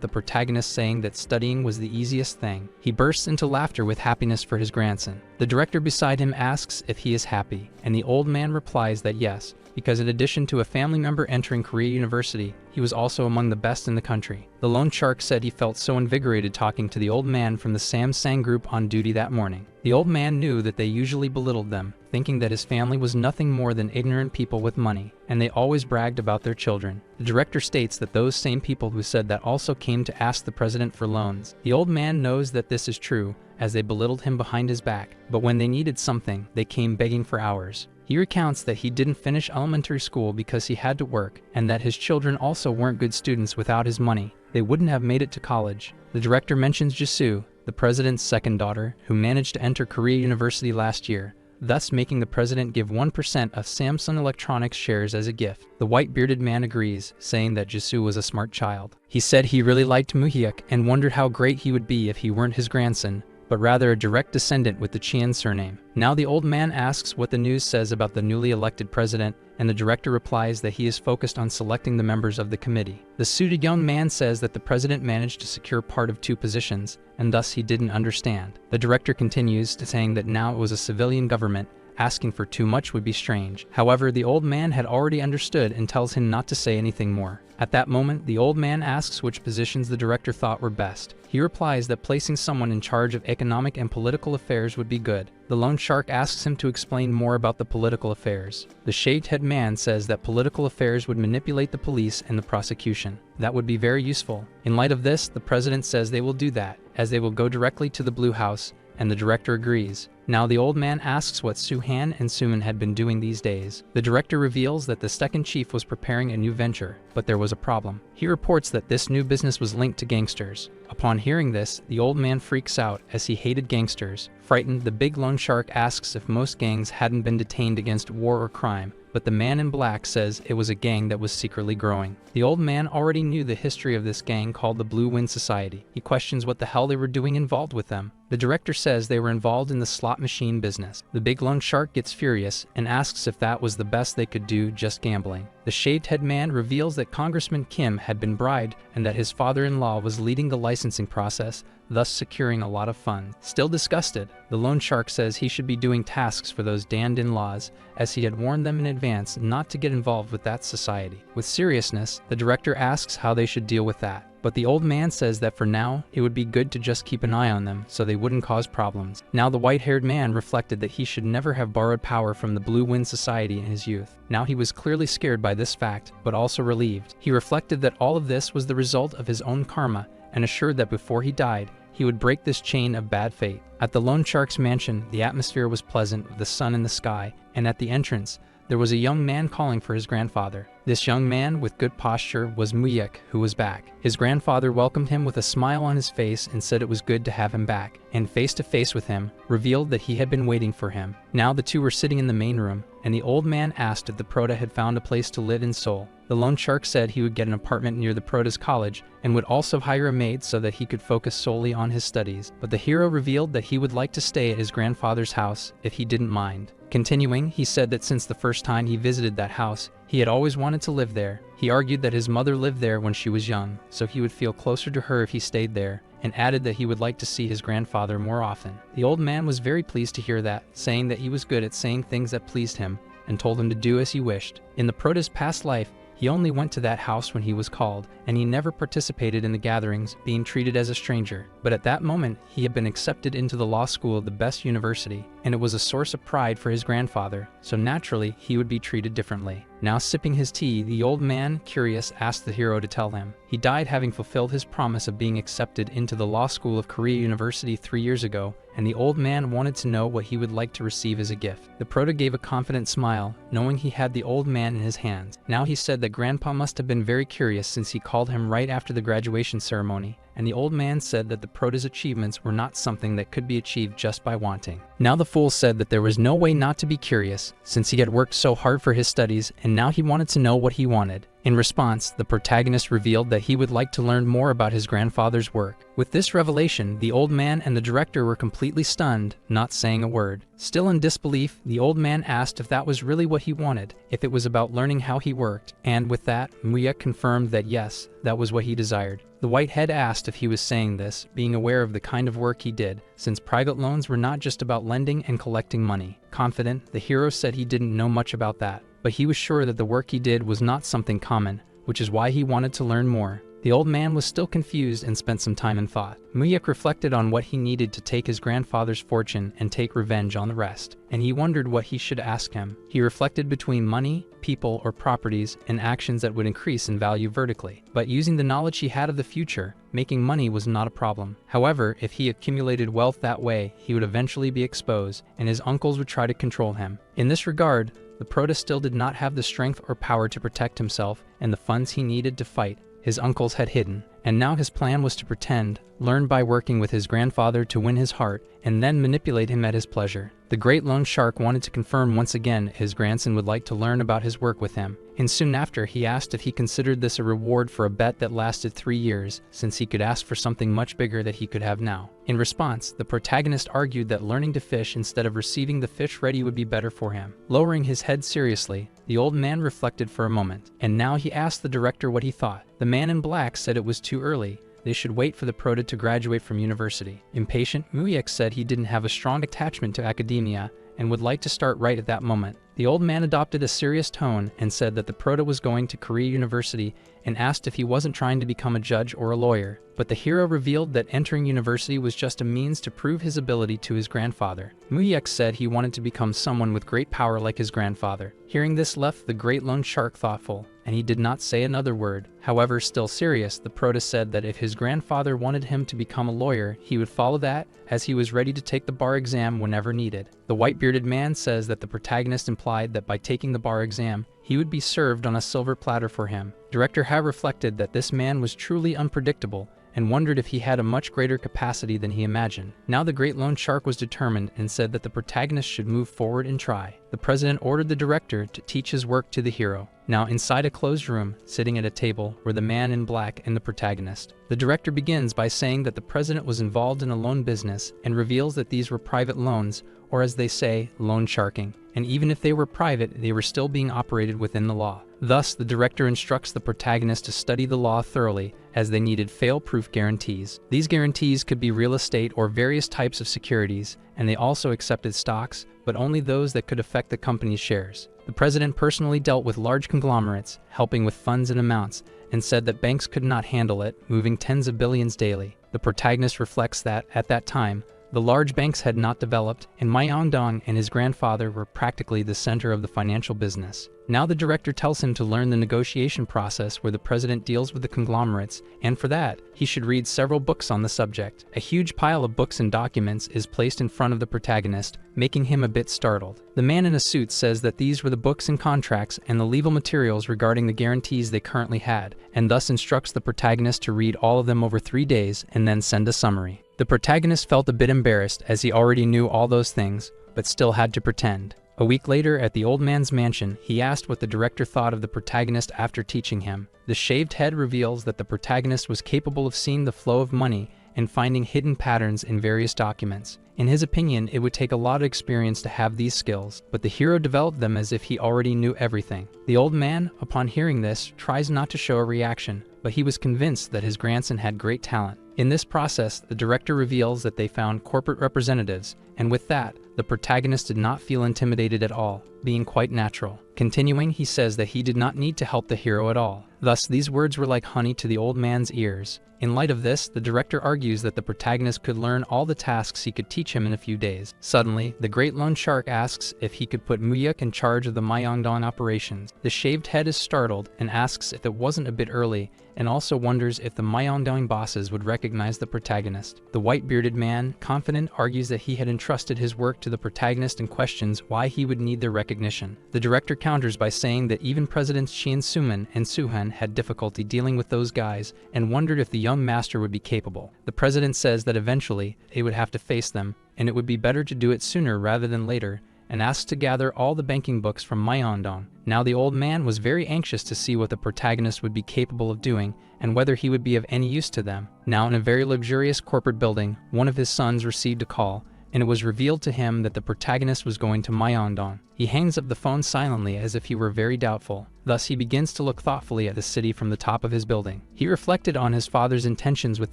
the protagonist saying that studying was the easiest thing. He bursts into laughter with happiness for his grandson. The director beside him asks if he is happy, and the old man replies that yes, because in addition to a family member entering Korea University, he was also among the best in the country. The loan shark said he felt so invigorated talking to the old man from the Samsung group on duty that morning. The old man knew that they usually belittled them, thinking that his family was nothing more than ignorant people with money, and they always bragged about their children. The director states that those same people who said that also came to ask the president for loans. The old man knows that this is true, as they belittled him behind his back, but when they needed something, they came begging for hours. He recounts that he didn't finish elementary school because he had to work, and that his children also weren't good students without his money. They wouldn't have made it to college. The director mentions Jisoo, the president's second daughter, who managed to enter Korea University last year, thus making the president give 1% of Samsung Electronics shares as a gift. The white-bearded man agrees, saying that Jisoo was a smart child. He said he really liked Muhyuk and wondered how great he would be if he weren't his grandson, but rather a direct descendant with the Chien surname. Now the old man asks what the news says about the newly elected president, and the director replies that he is focused on selecting the members of the committee. The suited young man says that the president managed to secure part of 2 positions, and thus he didn't understand. The director continues to saying that now it was a civilian government. Asking for too much would be strange. However, the old man had already understood and tells him not to say anything more. At that moment, the old man asks which positions the director thought were best. He replies that placing someone in charge of economic and political affairs would be good. The loan shark asks him to explain more about the political affairs. The shaved-head man says that political affairs would manipulate the police and the prosecution. That would be very useful. In light of this, the president says they will do that, as they will go directly to the Blue House, and the director agrees. Now the old man asks what Soo-han and Suman had been doing these days. The director reveals that the second chief was preparing a new venture, but there was a problem. He reports that this new business was linked to gangsters. Upon hearing this, the old man freaks out as he hated gangsters. Frightened, the big loan shark asks if most gangs hadn't been detained against war or crime, but the man in black says it was a gang that was secretly growing. The old man already knew the history of this gang called the Blue Wind Society. He questions what the hell they were doing involved with them. The director says they were involved in the slot machine business. The big loan shark gets furious and asks if that was the best they could do, just gambling. The shaved-head man reveals that Congressman Kim had been bribed and that his father-in-law was leading the licensing process, thus securing a lot of funds. Still disgusted, the loan shark says he should be doing tasks for those damned in-laws, as he had warned them in advance not to get involved with that society. With seriousness, the director asks how they should deal with that. But the old man says that for now, it would be good to just keep an eye on them so they wouldn't cause problems. Now the white-haired man reflected that he should never have borrowed power from the Blue Wind Society in his youth. Now he was clearly scared by this fact, but also relieved. He reflected that all of this was the result of his own karma and assured that before he died, he would break this chain of bad fate. At the loan shark's mansion, the atmosphere was pleasant with the sun in the sky, and at the entrance, there was a young man calling for his grandfather. This young man with good posture was Muyek, who was back. His grandfather welcomed him with a smile on his face and said it was good to have him back, and face to face with him, revealed that he had been waiting for him. Now the two were sitting in the main room, and the old man asked if the Prota had found a place to live in Seoul. The loan shark said he would get an apartment near the Prota's college and would also hire a maid so that he could focus solely on his studies. But the hero revealed that he would like to stay at his grandfather's house if he didn't mind. Continuing, he said that since the first time he visited that house, he had always wanted to live there. He argued that his mother lived there when she was young, so he would feel closer to her if he stayed there, and added that he would like to see his grandfather more often. The old man was very pleased to hear that, saying that he was good at saying things that pleased him, and told him to do as he wished. In the Prota's past life, he only went to that house when he was called, and he never participated in the gatherings, being treated as a stranger. But at that moment, he had been accepted into the law school of the best university, and it was a source of pride for his grandfather, so naturally, he would be treated differently. Now sipping his tea, the old man, curious, asked the hero to tell him. He died having fulfilled his promise of being accepted into the law school of Korea University 3 years ago, and the old man wanted to know what he would like to receive as a gift. The Prota gave a confident smile, knowing he had the old man in his hands. Now he said that Grandpa must have been very curious since he called him right after the graduation ceremony, and the old man said that the Prota's achievements were not something that could be achieved just by wanting. Now the fool said that there was no way not to be curious, since he had worked so hard for his studies, and now he wanted to know what he wanted. In response, the protagonist revealed that he would like to learn more about his grandfather's work. With this revelation, the old man and the director were completely stunned, not saying a word. Still in disbelief, the old man asked if that was really what he wanted, if it was about learning how he worked, and with that, Muyek confirmed that yes, that was what he desired. The white head asked if he was saying this, being aware of the kind of work he did, since private loans were not just about lending and collecting money. Confident, the hero said he didn't know much about that, but he was sure that the work he did was not something common, which is why he wanted to learn more. The old man was still confused and spent some time in thought. Muyek reflected on what he needed to take his grandfather's fortune and take revenge on the rest, and he wondered what he should ask him. He reflected between money, people, or properties, and actions that would increase in value vertically. But using the knowledge he had of the future, making money was not a problem. However, if he accumulated wealth that way, he would eventually be exposed, and his uncles would try to control him. In this regard, the Prota still did not have the strength or power to protect himself, and the funds he needed to fight his uncles had hidden, and now his plan was to pretend, learn by working with his grandfather to win his heart, and then manipulate him at his pleasure. The great loan shark wanted to confirm once again his grandson would like to learn about his work with him, and soon after he asked if he considered this a reward for a bet that lasted 3 years, since he could ask for something much bigger that he could have now. In response, the protagonist argued that learning to fish instead of receiving the fish ready would be better for him. Lowering his head seriously, the old man reflected for a moment, and now he asked the director what he thought. The man in black said it was too early. They should wait for the Prota to graduate from university. Impatient, Muyek said he didn't have a strong attachment to academia and would like to start right at that moment. The old man adopted a serious tone and said that the Prota was going to Korea University and asked if he wasn't trying to become a judge or a lawyer. But the hero revealed that entering university was just a means to prove his ability to his grandfather. Muyek said he wanted to become someone with great power like his grandfather. Hearing this left the great loan shark thoughtful, and he did not say another word. However, still serious, the Prota said that if his grandfather wanted him to become a lawyer, he would follow that, as he was ready to take the bar exam whenever needed. The white-bearded man says that the protagonist implied that by taking the bar exam, he would be served on a silver platter for him. Director Ha reflected that this man was truly unpredictable, and wondered if he had a much greater capacity than he imagined. Now the great loan shark was determined and said that the protagonist should move forward and try. The president ordered the director to teach his work to the hero. Now inside a closed room, sitting at a table, were the man in black and the protagonist. The director begins by saying that the president was involved in a loan business and reveals that these were private loans, or as they say, loan sharking. And even if they were private, they were still being operated within the law. Thus, the director instructs the protagonist to study the law thoroughly, as they needed fail-proof guarantees. These guarantees could be real estate or various types of securities, and they also accepted stocks, but only those that could affect the company's shares. The president personally dealt with large conglomerates, helping with funds and amounts, and said that banks could not handle it, moving tens of billions daily. The protagonist reflects that, at that time, The large banks had not developed, and Myeongdong and his grandfather were practically the center of the financial business. Now the director tells him to learn the negotiation process where the president deals with the conglomerates, and for that, he should read several books on the subject. A huge pile of books and documents is placed in front of the protagonist, making him a bit startled. The man in a suit says that these were the books and contracts and the legal materials regarding the guarantees they currently had, and thus instructs the protagonist to read all of them over 3 days and then send a summary. The protagonist felt a bit embarrassed as he already knew all those things, but still had to pretend. A week later, at the old man's mansion, he asked what the director thought of the protagonist after teaching him. The shaved head reveals that the protagonist was capable of seeing the flow of money and finding hidden patterns in various documents. In his opinion, it would take a lot of experience to have these skills, but the hero developed them as if he already knew everything. The old man, upon hearing this, tries not to show a reaction, but he was convinced that his grandson had great talent. In this process, the director reveals that they found corporate representatives, and with that, the protagonist did not feel intimidated at all, being quite natural. Continuing, he says that he did not need to help the hero at all. Thus, these words were like honey to the old man's ears. In light of this, the director argues that the protagonist could learn all the tasks he could teach him in a few days. Suddenly, the great loan shark asks if he could put Muyuk in charge of the Myeongdong operations. The shaved head is startled and asks if it wasn't a bit early, and also wonders if the Myeongdong bosses would recognize the protagonist. The white-bearded man, confident, argues that he had entrusted his work to the protagonist and questions why he would need their recognition. The director counters by saying that even Presidents Chien Suman and Suhan had difficulty dealing with those guys and wondered if the young master would be capable. The president says that eventually they would have to face them, and it would be better to do it sooner rather than later, and asks to gather all the banking books from Myeongdong. Now the old man was very anxious to see what the protagonist would be capable of doing and whether he would be of any use to them. Now in a very luxurious corporate building, one of his sons received a call, and it was revealed to him that the protagonist was going to Myeongdong. He hangs up the phone silently as if he were very doubtful. Thus he begins to look thoughtfully at the city from the top of his building. He reflected on his father's intentions with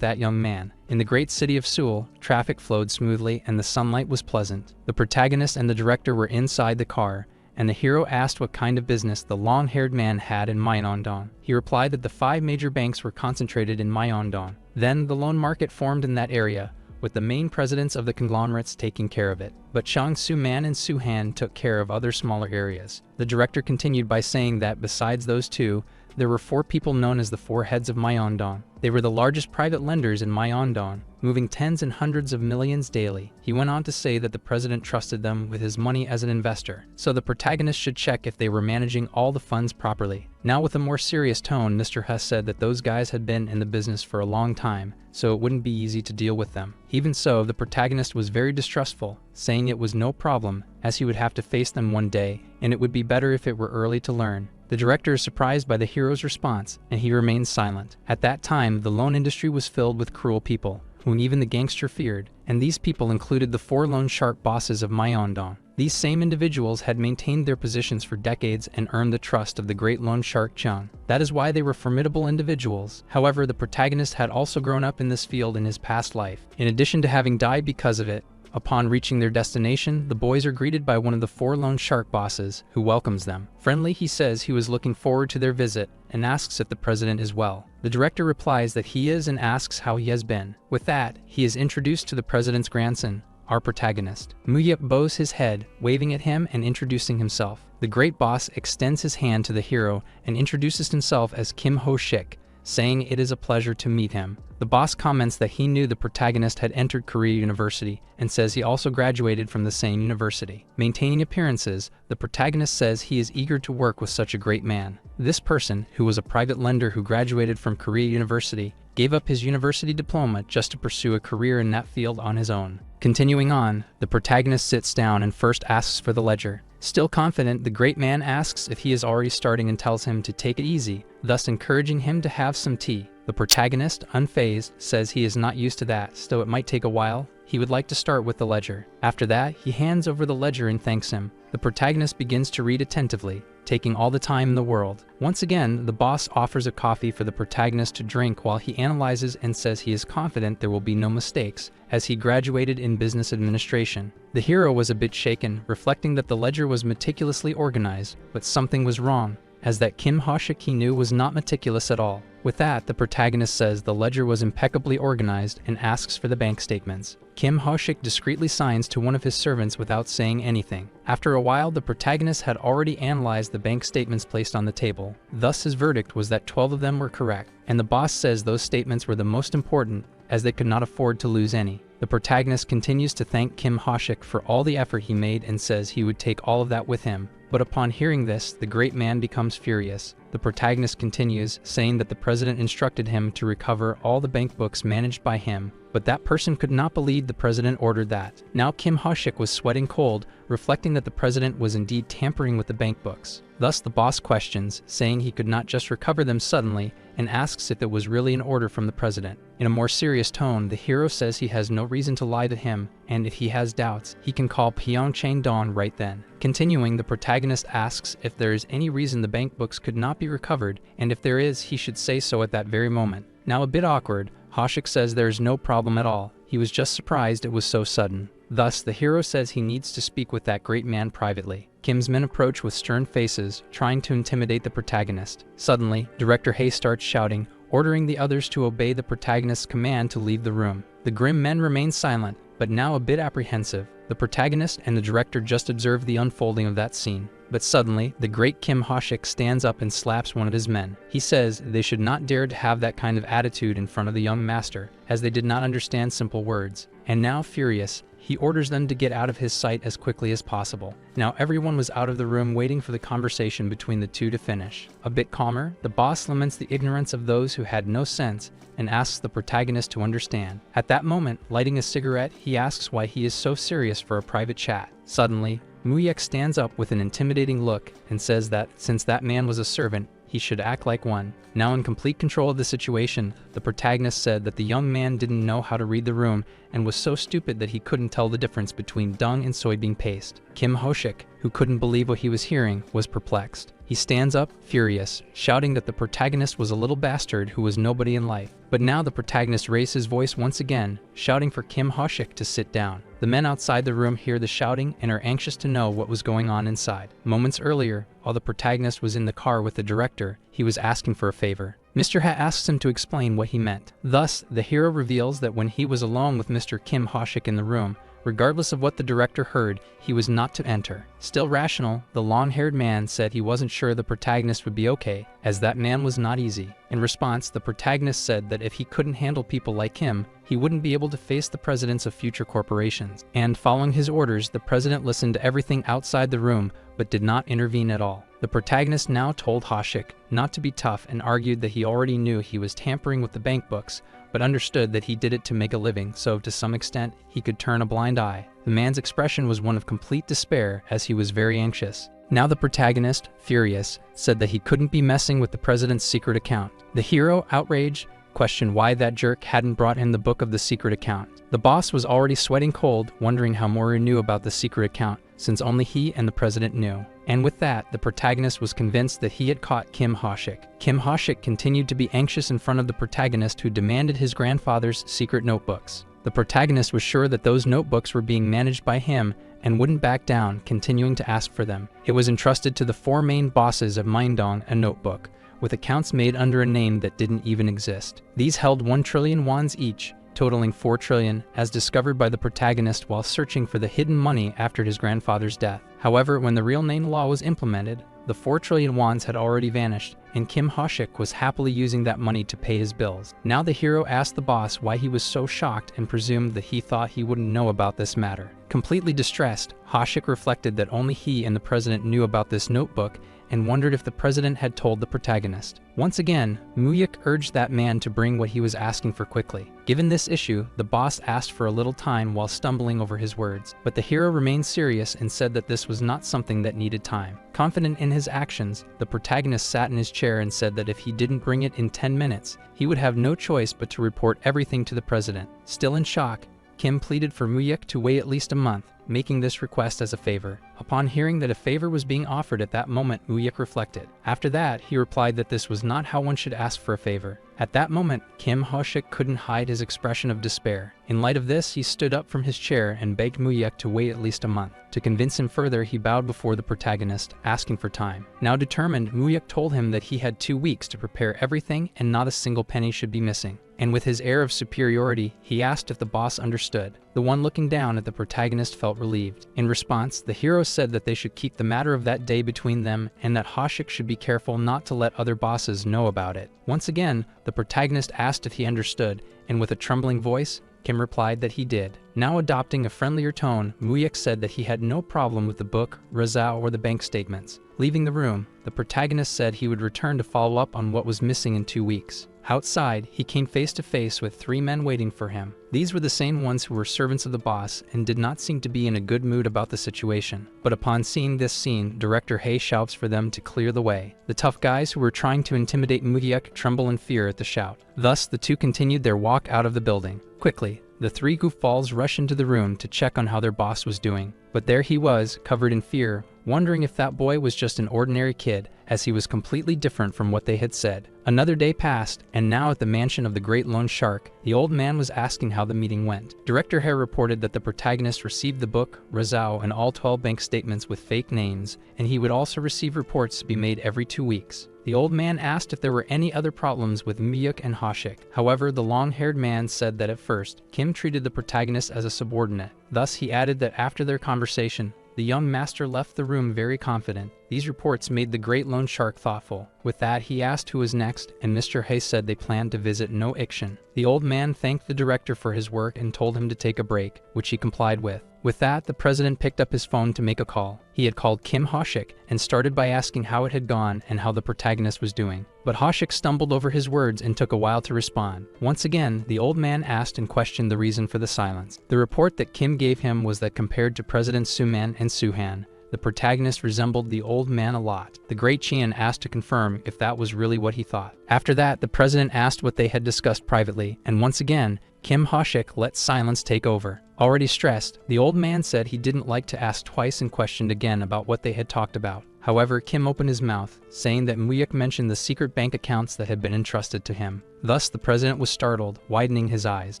that young man. In the great city of Seoul, traffic flowed smoothly and the sunlight was pleasant. The protagonist and the director were inside the car, and the hero asked what kind of business the long-haired man had in Myeongdong. He replied that the 5 major banks were concentrated in Myeongdong. Then the loan market formed in that area, with the main presidents of the conglomerates taking care of it. But Chang Su-man and Su-han took care of other smaller areas. The director continued by saying that besides those two, there were 4 people known as the 4 heads of Myeongdong. They were the largest private lenders in Myeongdong, moving tens and hundreds of millions daily. He went on to say that the president trusted them with his money as an investor, so the protagonist should check if they were managing all the funds properly. Now with a more serious tone, Mr. Hess said that those guys had been in the business for a long time, so it wouldn't be easy to deal with them. Even so, the protagonist was very distrustful, saying it was no problem, as he would have to face them one day, and it would be better if it were early to learn. The director is surprised by the hero's response, and he remains silent. At that time, the loan industry was filled with cruel people, whom even the gangster feared, and these people included the 4 loan shark bosses of Myeongdong. These same individuals had maintained their positions for decades and earned the trust of the great loan shark Chung. That is why they were formidable individuals. However, the protagonist had also grown up in this field in his past life, in addition to having died because of it. Upon reaching their destination, the boys are greeted by one of the 4 loan shark bosses, who welcomes them. Friendly, he says he was looking forward to their visit and asks if the president is well. The director replies that he is and asks how he has been. With that, he is introduced to the president's grandson, our protagonist. Muyuk bows his head, waving at him and introducing himself. The great boss extends his hand to the hero and introduces himself as Kim Ho-shik, saying it is a pleasure to meet him. The boss comments that he knew the protagonist had entered Korea University and says he also graduated from the same university. Maintaining appearances, the protagonist says he is eager to work with such a great man. This person, who was a private lender who graduated from Korea University, gave up his university diploma just to pursue a career in that field on his own. Continuing on, the protagonist sits down and first asks for the ledger. Still confident, the great man asks if he is already starting and tells him to take it easy, thus encouraging him to have some tea. The protagonist, unfazed, says he is not used to that, so it might take a while. He would like to start with the ledger. After that, he hands over the ledger and thanks him. The protagonist begins to read attentively, taking all the time in the world. Once again, the boss offers a coffee for the protagonist to drink while he analyzes and says he is confident there will be no mistakes, as he graduated in business administration. The hero was a bit shaken, reflecting that the ledger was meticulously organized, but something was wrong. as that Kim Hoshik he knew was not meticulous at all. With that, the protagonist says the ledger was impeccably organized and asks for the bank statements. Kim Hoshik discreetly signs to one of his servants without saying anything. After a while, the protagonist had already analyzed the bank statements placed on the table. Thus, his verdict was that 12 of them were correct, and the boss says those statements were the most important as they could not afford to lose any. The protagonist continues to thank Kim Hoshik for all the effort he made and says he would take all of that with him. But upon hearing this, the great man becomes furious. The protagonist continues, saying that the president instructed him to recover all the bank books managed by him, but that person could not believe the president ordered that. Now Kim Hoshik was sweating cold, reflecting that the president was indeed tampering with the bank books. Thus the boss questions, saying he could not just recover them suddenly, and asks if it was really an order from the president. In a more serious tone, the hero says he has no reason to lie to him, and if he has doubts, he can call Pyeongchang Dawn right then. Continuing, the protagonist asks if there is any reason the bank books could not be recovered, and if there is, he should say so at that very moment. Now a bit awkward, Hoshik says there is no problem at all. He was just surprised it was so sudden. Thus, the hero says he needs to speak with that great man privately. Kim's men approach with stern faces, trying to intimidate the protagonist. Suddenly, Director Hay starts shouting, ordering the others to obey the protagonist's command to leave the room. The grim men remain silent, but now a bit apprehensive. The protagonist and the director just observe the unfolding of that scene. But suddenly, the great Kim Hoshik stands up and slaps one of his men. He says they should not dare to have that kind of attitude in front of the young master, as they did not understand simple words. And now, furious, he orders them to get out of his sight as quickly as possible. Now everyone was out of the room waiting for the conversation between the two to finish. A bit calmer, the boss laments the ignorance of those who had no sense and asks the protagonist to understand. At that moment, lighting a cigarette, he asks why he is so serious for a private chat. Suddenly, Muyek stands up with an intimidating look and says that since that man was a servant, he should act like one. Now in complete control of the situation, the protagonist said that the young man didn't know how to read the room and was so stupid that he couldn't tell the difference between dung and soybean paste. Kim Hoshik, who couldn't believe what he was hearing, was perplexed. He stands up, furious, shouting that the protagonist was a little bastard who was nobody in life. But now the protagonist raised his voice once again, shouting for Kim Hoshik to sit down. The men outside the room hear the shouting and are anxious to know what was going on inside. Moments earlier, while the protagonist was in the car with the director, he was asking for a favor. Mr. Ha asks him to explain what he meant. Thus, the hero reveals that when he was alone with Mr. Kim Hoshik in the room, regardless of what the director heard, he was not to enter. Still rational, the long-haired man said he wasn't sure the protagonist would be okay, as that man was not easy. In response, the protagonist said that if he couldn't handle people like him, he wouldn't be able to face the presidents of future corporations. And following his orders, the president listened to everything outside the room, but did not intervene at all. The protagonist now told Hoshik not to be tough and argued that he already knew he was tampering with the bank books, but understood that he did it to make a living, so to some extent, he could turn a blind eye. The man's expression was one of complete despair, as he was very anxious. Now the protagonist, furious, said that he couldn't be messing with the president's secret account. The hero, outraged, questioned why that jerk hadn't brought him the book of the secret account. The boss was already sweating cold, wondering how Mori knew about the secret account, since only he and the president knew. And with that, the protagonist was convinced that he had caught Kim Hoshik. Kim Hoshik continued to be anxious in front of the protagonist, who demanded his grandfather's secret notebooks. The protagonist was sure that those notebooks were being managed by him and wouldn't back down, continuing to ask for them. It was entrusted to the four main bosses of Mindong, a notebook, with accounts made under a name that didn't even exist. These held 1 trillion wons each, totaling 4 trillion, as discovered by the protagonist while searching for the hidden money after his grandfather's death. However, when the real name law was implemented, the 4 trillion wons had already vanished, and Kim Hoshik was happily using that money to pay his bills. Now the hero asked the boss why he was so shocked and presumed that he thought he wouldn't know about this matter. Completely distressed, Hoshik reflected that only he and the president knew about this notebook and wondered if the president had told the protagonist. Once again, Muyuk urged that man to bring what he was asking for quickly. Given this issue, the boss asked for a little time while stumbling over his words, but the hero remained serious and said that this was not something that needed time. Confident in his actions, the protagonist sat in his chair and said that if he didn't bring it in 10 minutes, he would have no choice but to report everything to the president. Still in shock, Kim pleaded for Muyuk to wait at least a month, making this request as a favor. Upon hearing that a favor was being offered at that moment, Muyuk reflected. After that, he replied that this was not how one should ask for a favor. At that moment, Kim Hoshik couldn't hide his expression of despair. In light of this, he stood up from his chair and begged Muyuk to wait at least a month. To convince him further, he bowed before the protagonist, asking for time. Now determined, Muyuk told him that he had 2 weeks to prepare everything and not a single penny should be missing. And with his air of superiority, he asked if the boss understood. The one looking down at the protagonist felt relieved. In response, the hero said that they should keep the matter of that day between them and that Hoshik should be careful not to let other bosses know about it. Once again, the protagonist asked if he understood, and with a trembling voice, Kim replied that he did. Now adopting a friendlier tone, Muyuk said that he had no problem with the book, Razao, or the bank statements. Leaving the room, the protagonist said he would return to follow up on what was missing in 2 weeks. Outside, he came face to face with 3 men waiting for him. These were the same ones who were servants of the boss and did not seem to be in a good mood about the situation. But upon seeing this scene, director Hei shouts for them to clear the way. The tough guys who were trying to intimidate Muyuk tremble in fear at the shout. Thus, the two continued their walk out of the building. Quickly, the 3 goofballs rush into the room to check on how their boss was doing. But there he was, covered in fear, wondering if that boy was just an ordinary kid, as he was completely different from what they had said. Another day passed, and now at the mansion of the Great Loan Shark, the old man was asking how the meeting went. Director Hare reported that the protagonist received the book, Razao, and all 12 bank statements with fake names, and he would also receive reports to be made every 2 weeks. The old man asked if there were any other problems with Muyuk and Hoshik. However, the long-haired man said that at first, Kim treated the protagonist as a subordinate. Thus, he added that after their conversation, the young master left the room very confident. These reports made the Great Loan Shark thoughtful. With that, he asked who was next, and Mr. Hay said they planned to visit No Iction. The old man thanked the director for his work and told him to take a break, which he complied with. With that, the president picked up his phone to make a call. He had called Kim Hoshik and started by asking how it had gone and how the protagonist was doing. But Hoshik stumbled over his words and took a while to respond. Once again, the old man asked and questioned the reason for the silence. The report that Kim gave him was that compared to President Suman and Suhan, the protagonist resembled the old man a lot. The great Qian asked to confirm if that was really what he thought. After that, the president asked what they had discussed privately, and once again, Kim Hoshik let silence take over. Already stressed, the old man said he didn't like to ask twice and questioned again about what they had talked about. However, Kim opened his mouth, saying that Muyuk mentioned the secret bank accounts that had been entrusted to him. Thus, the president was startled, widening his eyes.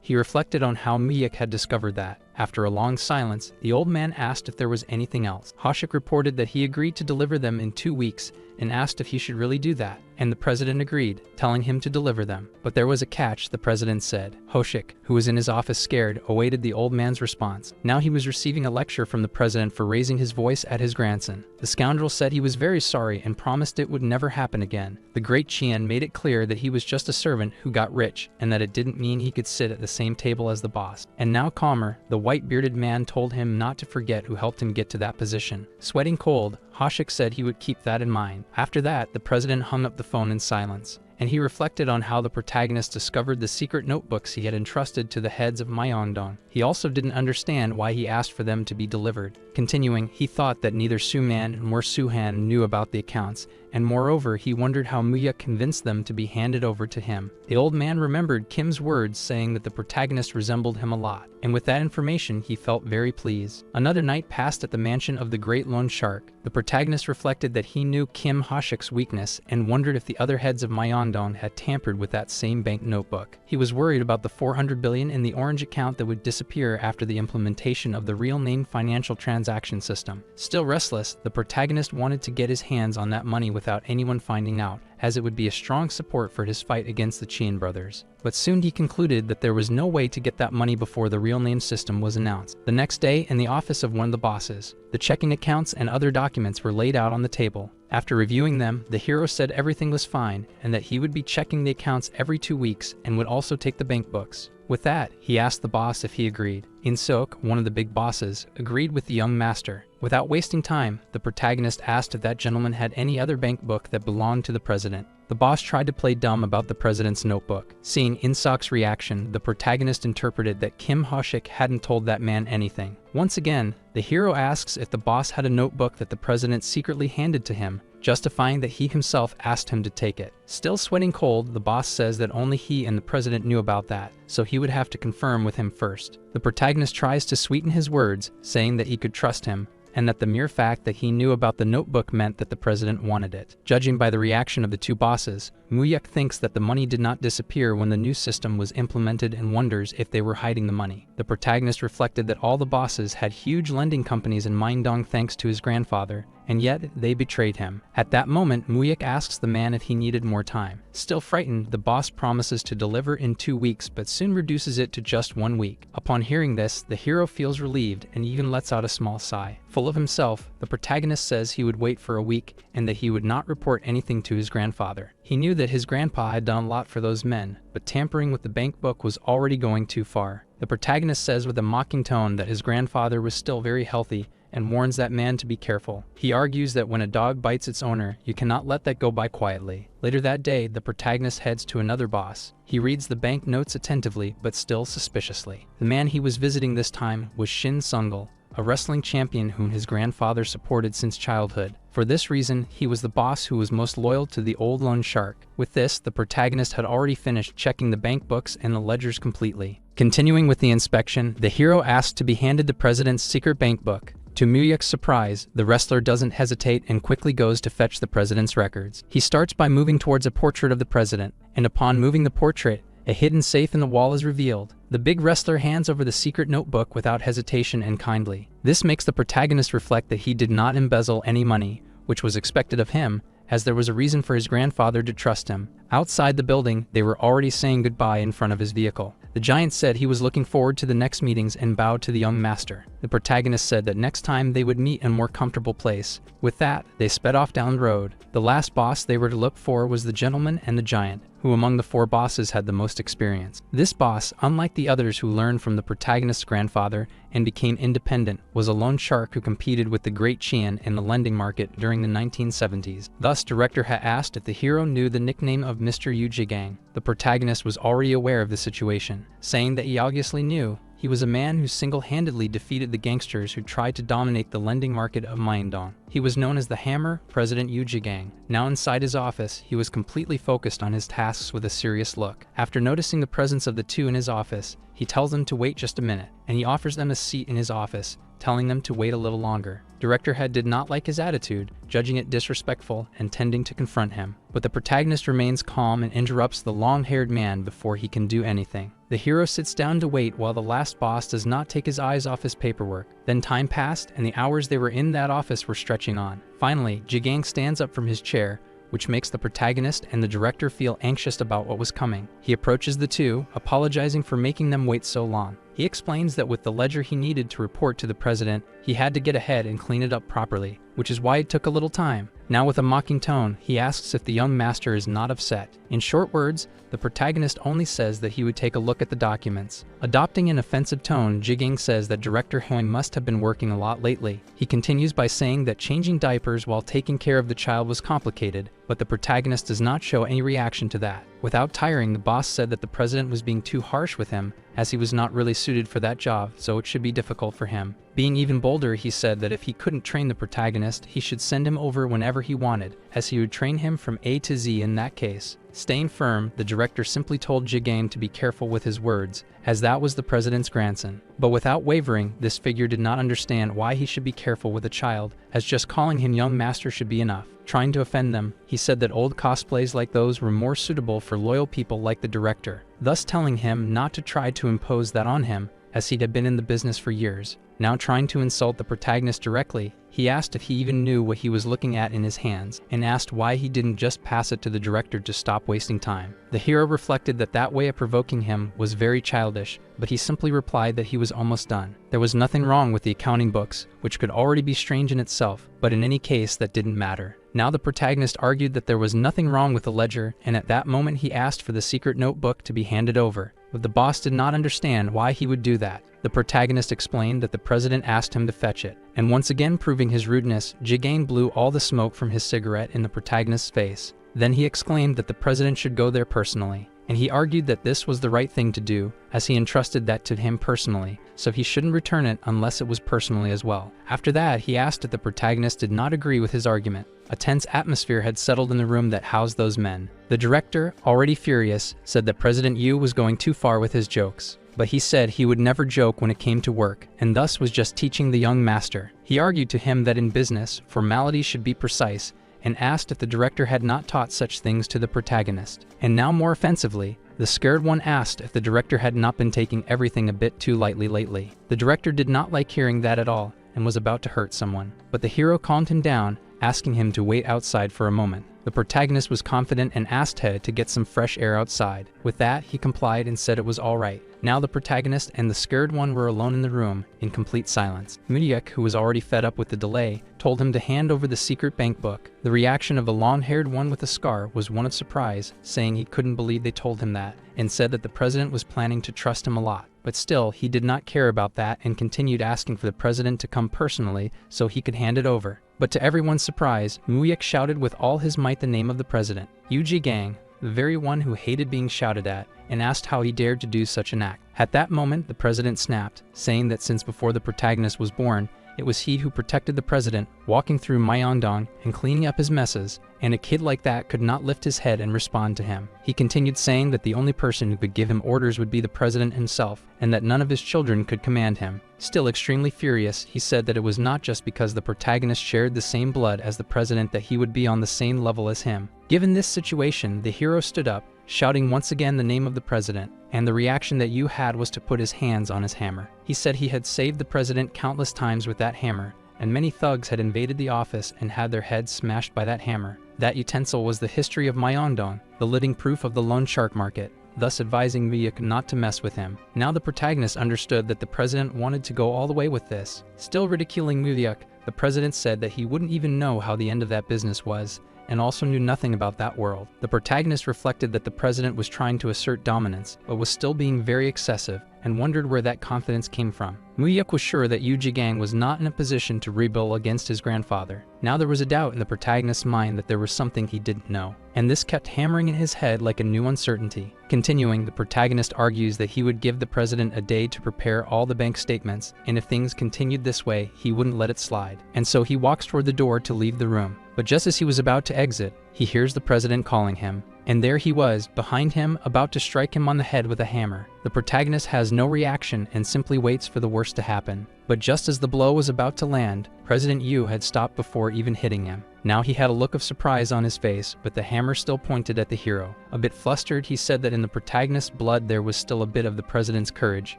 He reflected on how Muyuk had discovered that. After a long silence, the old man asked if there was anything else. Hoshik reported that he agreed to deliver them in 2 weeks and asked if he should really do that, and the president agreed, telling him to deliver them. But there was a catch, the president said. Hoshik, who was in his office scared, awaited the old man's response. Now he was receiving a lecture from the president for raising his voice at his grandson. The scoundrel said he was very sorry and promised it would never happen again. The great Qian made it clear that he was just a servant who got rich, and that it didn't mean he could sit at the same table as the boss. And now calmer, the white-bearded man told him not to forget who helped him get to that position. Sweating cold, Hoshik said he would keep that in mind. After that, the president hung up the phone in silence, and he reflected on how the protagonist discovered the secret notebooks he had entrusted to the heads of Myeongdong. He also didn't understand why he asked for them to be delivered. Continuing, he thought that neither Suman nor Suhan knew about the accounts, and moreover, he wondered how Muyuk convinced them to be handed over to him. The old man remembered Kim's words saying that the protagonist resembled him a lot, and with that information, he felt very pleased. Another night passed at the mansion of the Great Loan Shark. The protagonist reflected that he knew Kim Hoshik's weakness and wondered if the other heads of Myeongdong had tampered with that same bank notebook. He was worried about the 400 billion in the orange account that would disappear after the implementation of the real-name financial transaction system. Still restless, the protagonist wanted to get his hands on that money without anyone finding out, as it would be a strong support for his fight against the Qian brothers. But soon he concluded that there was no way to get that money before the real name system was announced. The next day, in the office of one of the bosses, the checking accounts and other documents were laid out on the table. After reviewing them, the hero said everything was fine and that he would be checking the accounts every 2 weeks and would also take the bank books. With that, he asked the boss if he agreed. In-sok, one of the big bosses, agreed with the young master. Without wasting time, the protagonist asked if that gentleman had any other bank book that belonged to the president. The boss tried to play dumb about the president's notebook. Seeing In-sok's reaction, the protagonist interpreted that Kim Hoshik hadn't told that man anything. Once again, the hero asks if the boss had a notebook that the president secretly handed to him, justifying that he himself asked him to take it. Still sweating cold, the boss says that only he and the president knew about that, so he would have to confirm with him first. The protagonist tries to sweeten his words, saying that he could trust him, and that the mere fact that he knew about the notebook meant that the president wanted it. Judging by the reaction of the two bosses, Muyuk thinks that the money did not disappear when the new system was implemented and wonders if they were hiding the money. The protagonist reflected that all the bosses had huge lending companies in Mindong thanks to his grandfather, and yet they betrayed him. At that moment, Muyuk asks the man if he needed more time. Still frightened, the boss promises to deliver in 2 weeks but soon reduces it to just 1 week. Upon hearing this, the hero feels relieved and even lets out a small sigh. Full of himself, the protagonist says he would wait for a week and that he would not report anything to his grandfather. He knew that his grandpa had done a lot for those men, but tampering with the bank book was already going too far. The protagonist says with a mocking tone that his grandfather was still very healthy and warns that man to be careful. He argues that when a dog bites its owner, you cannot let that go by quietly. Later that day, the protagonist heads to another boss. He reads the bank notes attentively, but still suspiciously. The man he was visiting this time was Shin Sungal, a wrestling champion whom his grandfather supported since childhood. For this reason, he was the boss who was most loyal to the old loan shark. With this, the protagonist had already finished checking the bank books and the ledgers completely. Continuing with the inspection, the hero asks to be handed the president's secret bank book. To Muyuk's surprise, the wrestler doesn't hesitate and quickly goes to fetch the president's records. He starts by moving towards a portrait of the president, and upon moving the portrait, a hidden safe in the wall is revealed. The big wrestler hands over the secret notebook without hesitation and kindly. This makes the protagonist reflect that he did not embezzle any money, which was expected of him, as there was a reason for his grandfather to trust him. Outside the building, they were already saying goodbye in front of his vehicle. The giant said he was looking forward to the next meetings and bowed to the young master. The protagonist said that next time they would meet in a more comfortable place. With that, they sped off down the road. The last boss they were to look for was the gentleman and the giant, who among the 4 bosses had the most experience. This boss, unlike the others who learned from the protagonist's grandfather and became independent, was a loan shark who competed with the Great Qian in the lending market during the 1970s. Thus, director had asked if the hero knew the nickname of Mr. Yu Jigang. The protagonist was already aware of the situation, saying that he obviously knew. He was a man who single-handedly defeated the gangsters who tried to dominate the lending market of Mindong. He was known as the Hammer President Yu Jigang. Now inside his office, he was completely focused on his tasks with a serious look. After noticing the presence of the two in his office, he tells them to wait just a minute, and he offers them a seat in his office, telling them to wait a little longer. Director Head did not like his attitude, judging it disrespectful and tending to confront him. But the protagonist remains calm and interrupts the long-haired man before he can do anything. The hero sits down to wait while the last boss does not take his eyes off his paperwork. Then time passed and the hours they were in that office were stretching on. Finally, Jigang stands up from his chair, which makes the protagonist and the director feel anxious about what was coming. He approaches the two, apologizing for making them wait so long. He explains that with the ledger he needed to report to the president, he had to get ahead and clean it up properly, which is why it took a little time. Now with a mocking tone, he asks if the young master is not upset. In short words, the protagonist only says that he would take a look at the documents. Adopting an offensive tone, Jigang says that director Hoy must have been working a lot lately. He continues by saying that changing diapers while taking care of the child was complicated, but the protagonist does not show any reaction to that. Without tiring, the boss said that the president was being too harsh with him, as he was not really suited for that job, so it should be difficult for him. Being even bolder, he said that if he couldn't train the protagonist, he should send him over whenever he wanted, as he would train him from A to Z in that case. Staying firm, the director simply told Jigang to be careful with his words, as that was the president's grandson. But without wavering, this figure did not understand why he should be careful with a child, as just calling him young master should be enough. Trying to offend them, he said that old cosplays like those were more suitable for loyal people like the director, thus telling him not to try to impose that on him, as he had been in the business for years. Now trying to insult the protagonist directly, he asked if he even knew what he was looking at in his hands, and asked why he didn't just pass it to the director to stop wasting time. The hero reflected that that way of provoking him was very childish, but he simply replied that he was almost done. There was nothing wrong with the accounting books, which could already be strange in itself, but in any case that didn't matter. Now the protagonist argued that there was nothing wrong with the ledger, and at that moment he asked for the secret notebook to be handed over. But the boss did not understand why he would do that. The protagonist explained that the president asked him to fetch it, and once again proving his rudeness, Jigang blew all the smoke from his cigarette in the protagonist's face. Then he exclaimed that the president should go there personally. and he argued that this was the right thing to do, as he entrusted that to him personally, so he shouldn't return it unless it was personally as well. After that, he asked if the protagonist did not agree with his argument. A tense atmosphere had settled in the room that housed those men. The director, already furious, said that President Yu was going too far with his jokes. But he said he would never joke when it came to work, and thus was just teaching the young master. He argued to him that in business, formalities should be precise, and asked if the director had not taught such things to the protagonist. And now more offensively, the scared one asked if the director had not been taking everything a bit too lightly lately. The director did not like hearing that at all, and was about to hurt someone. But the hero calmed him down, asking him to wait outside for a moment. The protagonist was confident and asked He to get some fresh air outside. With that, he complied and said it was all right. Now the protagonist and the scared one were alone in the room, in complete silence. Muyek, who was already fed up with the delay, told him to hand over the secret bank book. The reaction of the long-haired one with the scar was one of surprise, saying he couldn't believe they told him that, and said that the president was planning to trust him a lot. But still, he did not care about that and continued asking for the president to come personally so he could hand it over. But to everyone's surprise, Muyek shouted with all his might the name of the president, Yu Gang, the very one who hated being shouted at, and asked how he dared to do such an act. At that moment, the president snapped, saying that since before the protagonist was born, it was he who protected the president, walking through Myeongdong and cleaning up his messes, and a kid like that could not lift his head and respond to him. He continued saying that the only person who could give him orders would be the president himself, and that none of his children could command him. Still extremely furious, he said that it was not just because the protagonist shared the same blood as the president that he would be on the same level as him. Given this situation, the hero stood up, shouting once again the name of the president, and the reaction that Yu had was to put his hands on his hammer. He said he had saved the president countless times with that hammer, and many thugs had invaded the office and had their heads smashed by that hammer. That utensil was the history of Myeongdong, the living proof of the loan shark market, thus advising Muyek not to mess with him. Now the protagonist understood that the president wanted to go all the way with this. Still ridiculing Muyek, the president said that he wouldn't even know how the end of that business was, and also knew nothing about that world. The protagonist reflected that the president was trying to assert dominance, but was still being very excessive, and wondered where that confidence came from. Muyek was sure that Yu Gang was not in a position to rebel against his grandfather. Now there was a doubt in the protagonist's mind that there was something he didn't know, and this kept hammering in his head like a new uncertainty. Continuing, the protagonist argues that he would give the president a day to prepare all the bank statements, and if things continued this way, he wouldn't let it slide. And so he walks toward the door to leave the room. But just as he was about to exit, he hears the president calling him. And there he was, behind him, about to strike him on the head with a hammer. The protagonist has no reaction and simply waits for the worst to happen. But just as the blow was about to land, President Yu had stopped before even hitting him. Now he had a look of surprise on his face, but the hammer still pointed at the hero. A bit flustered, he said that in the protagonist's blood there was still a bit of the president's courage,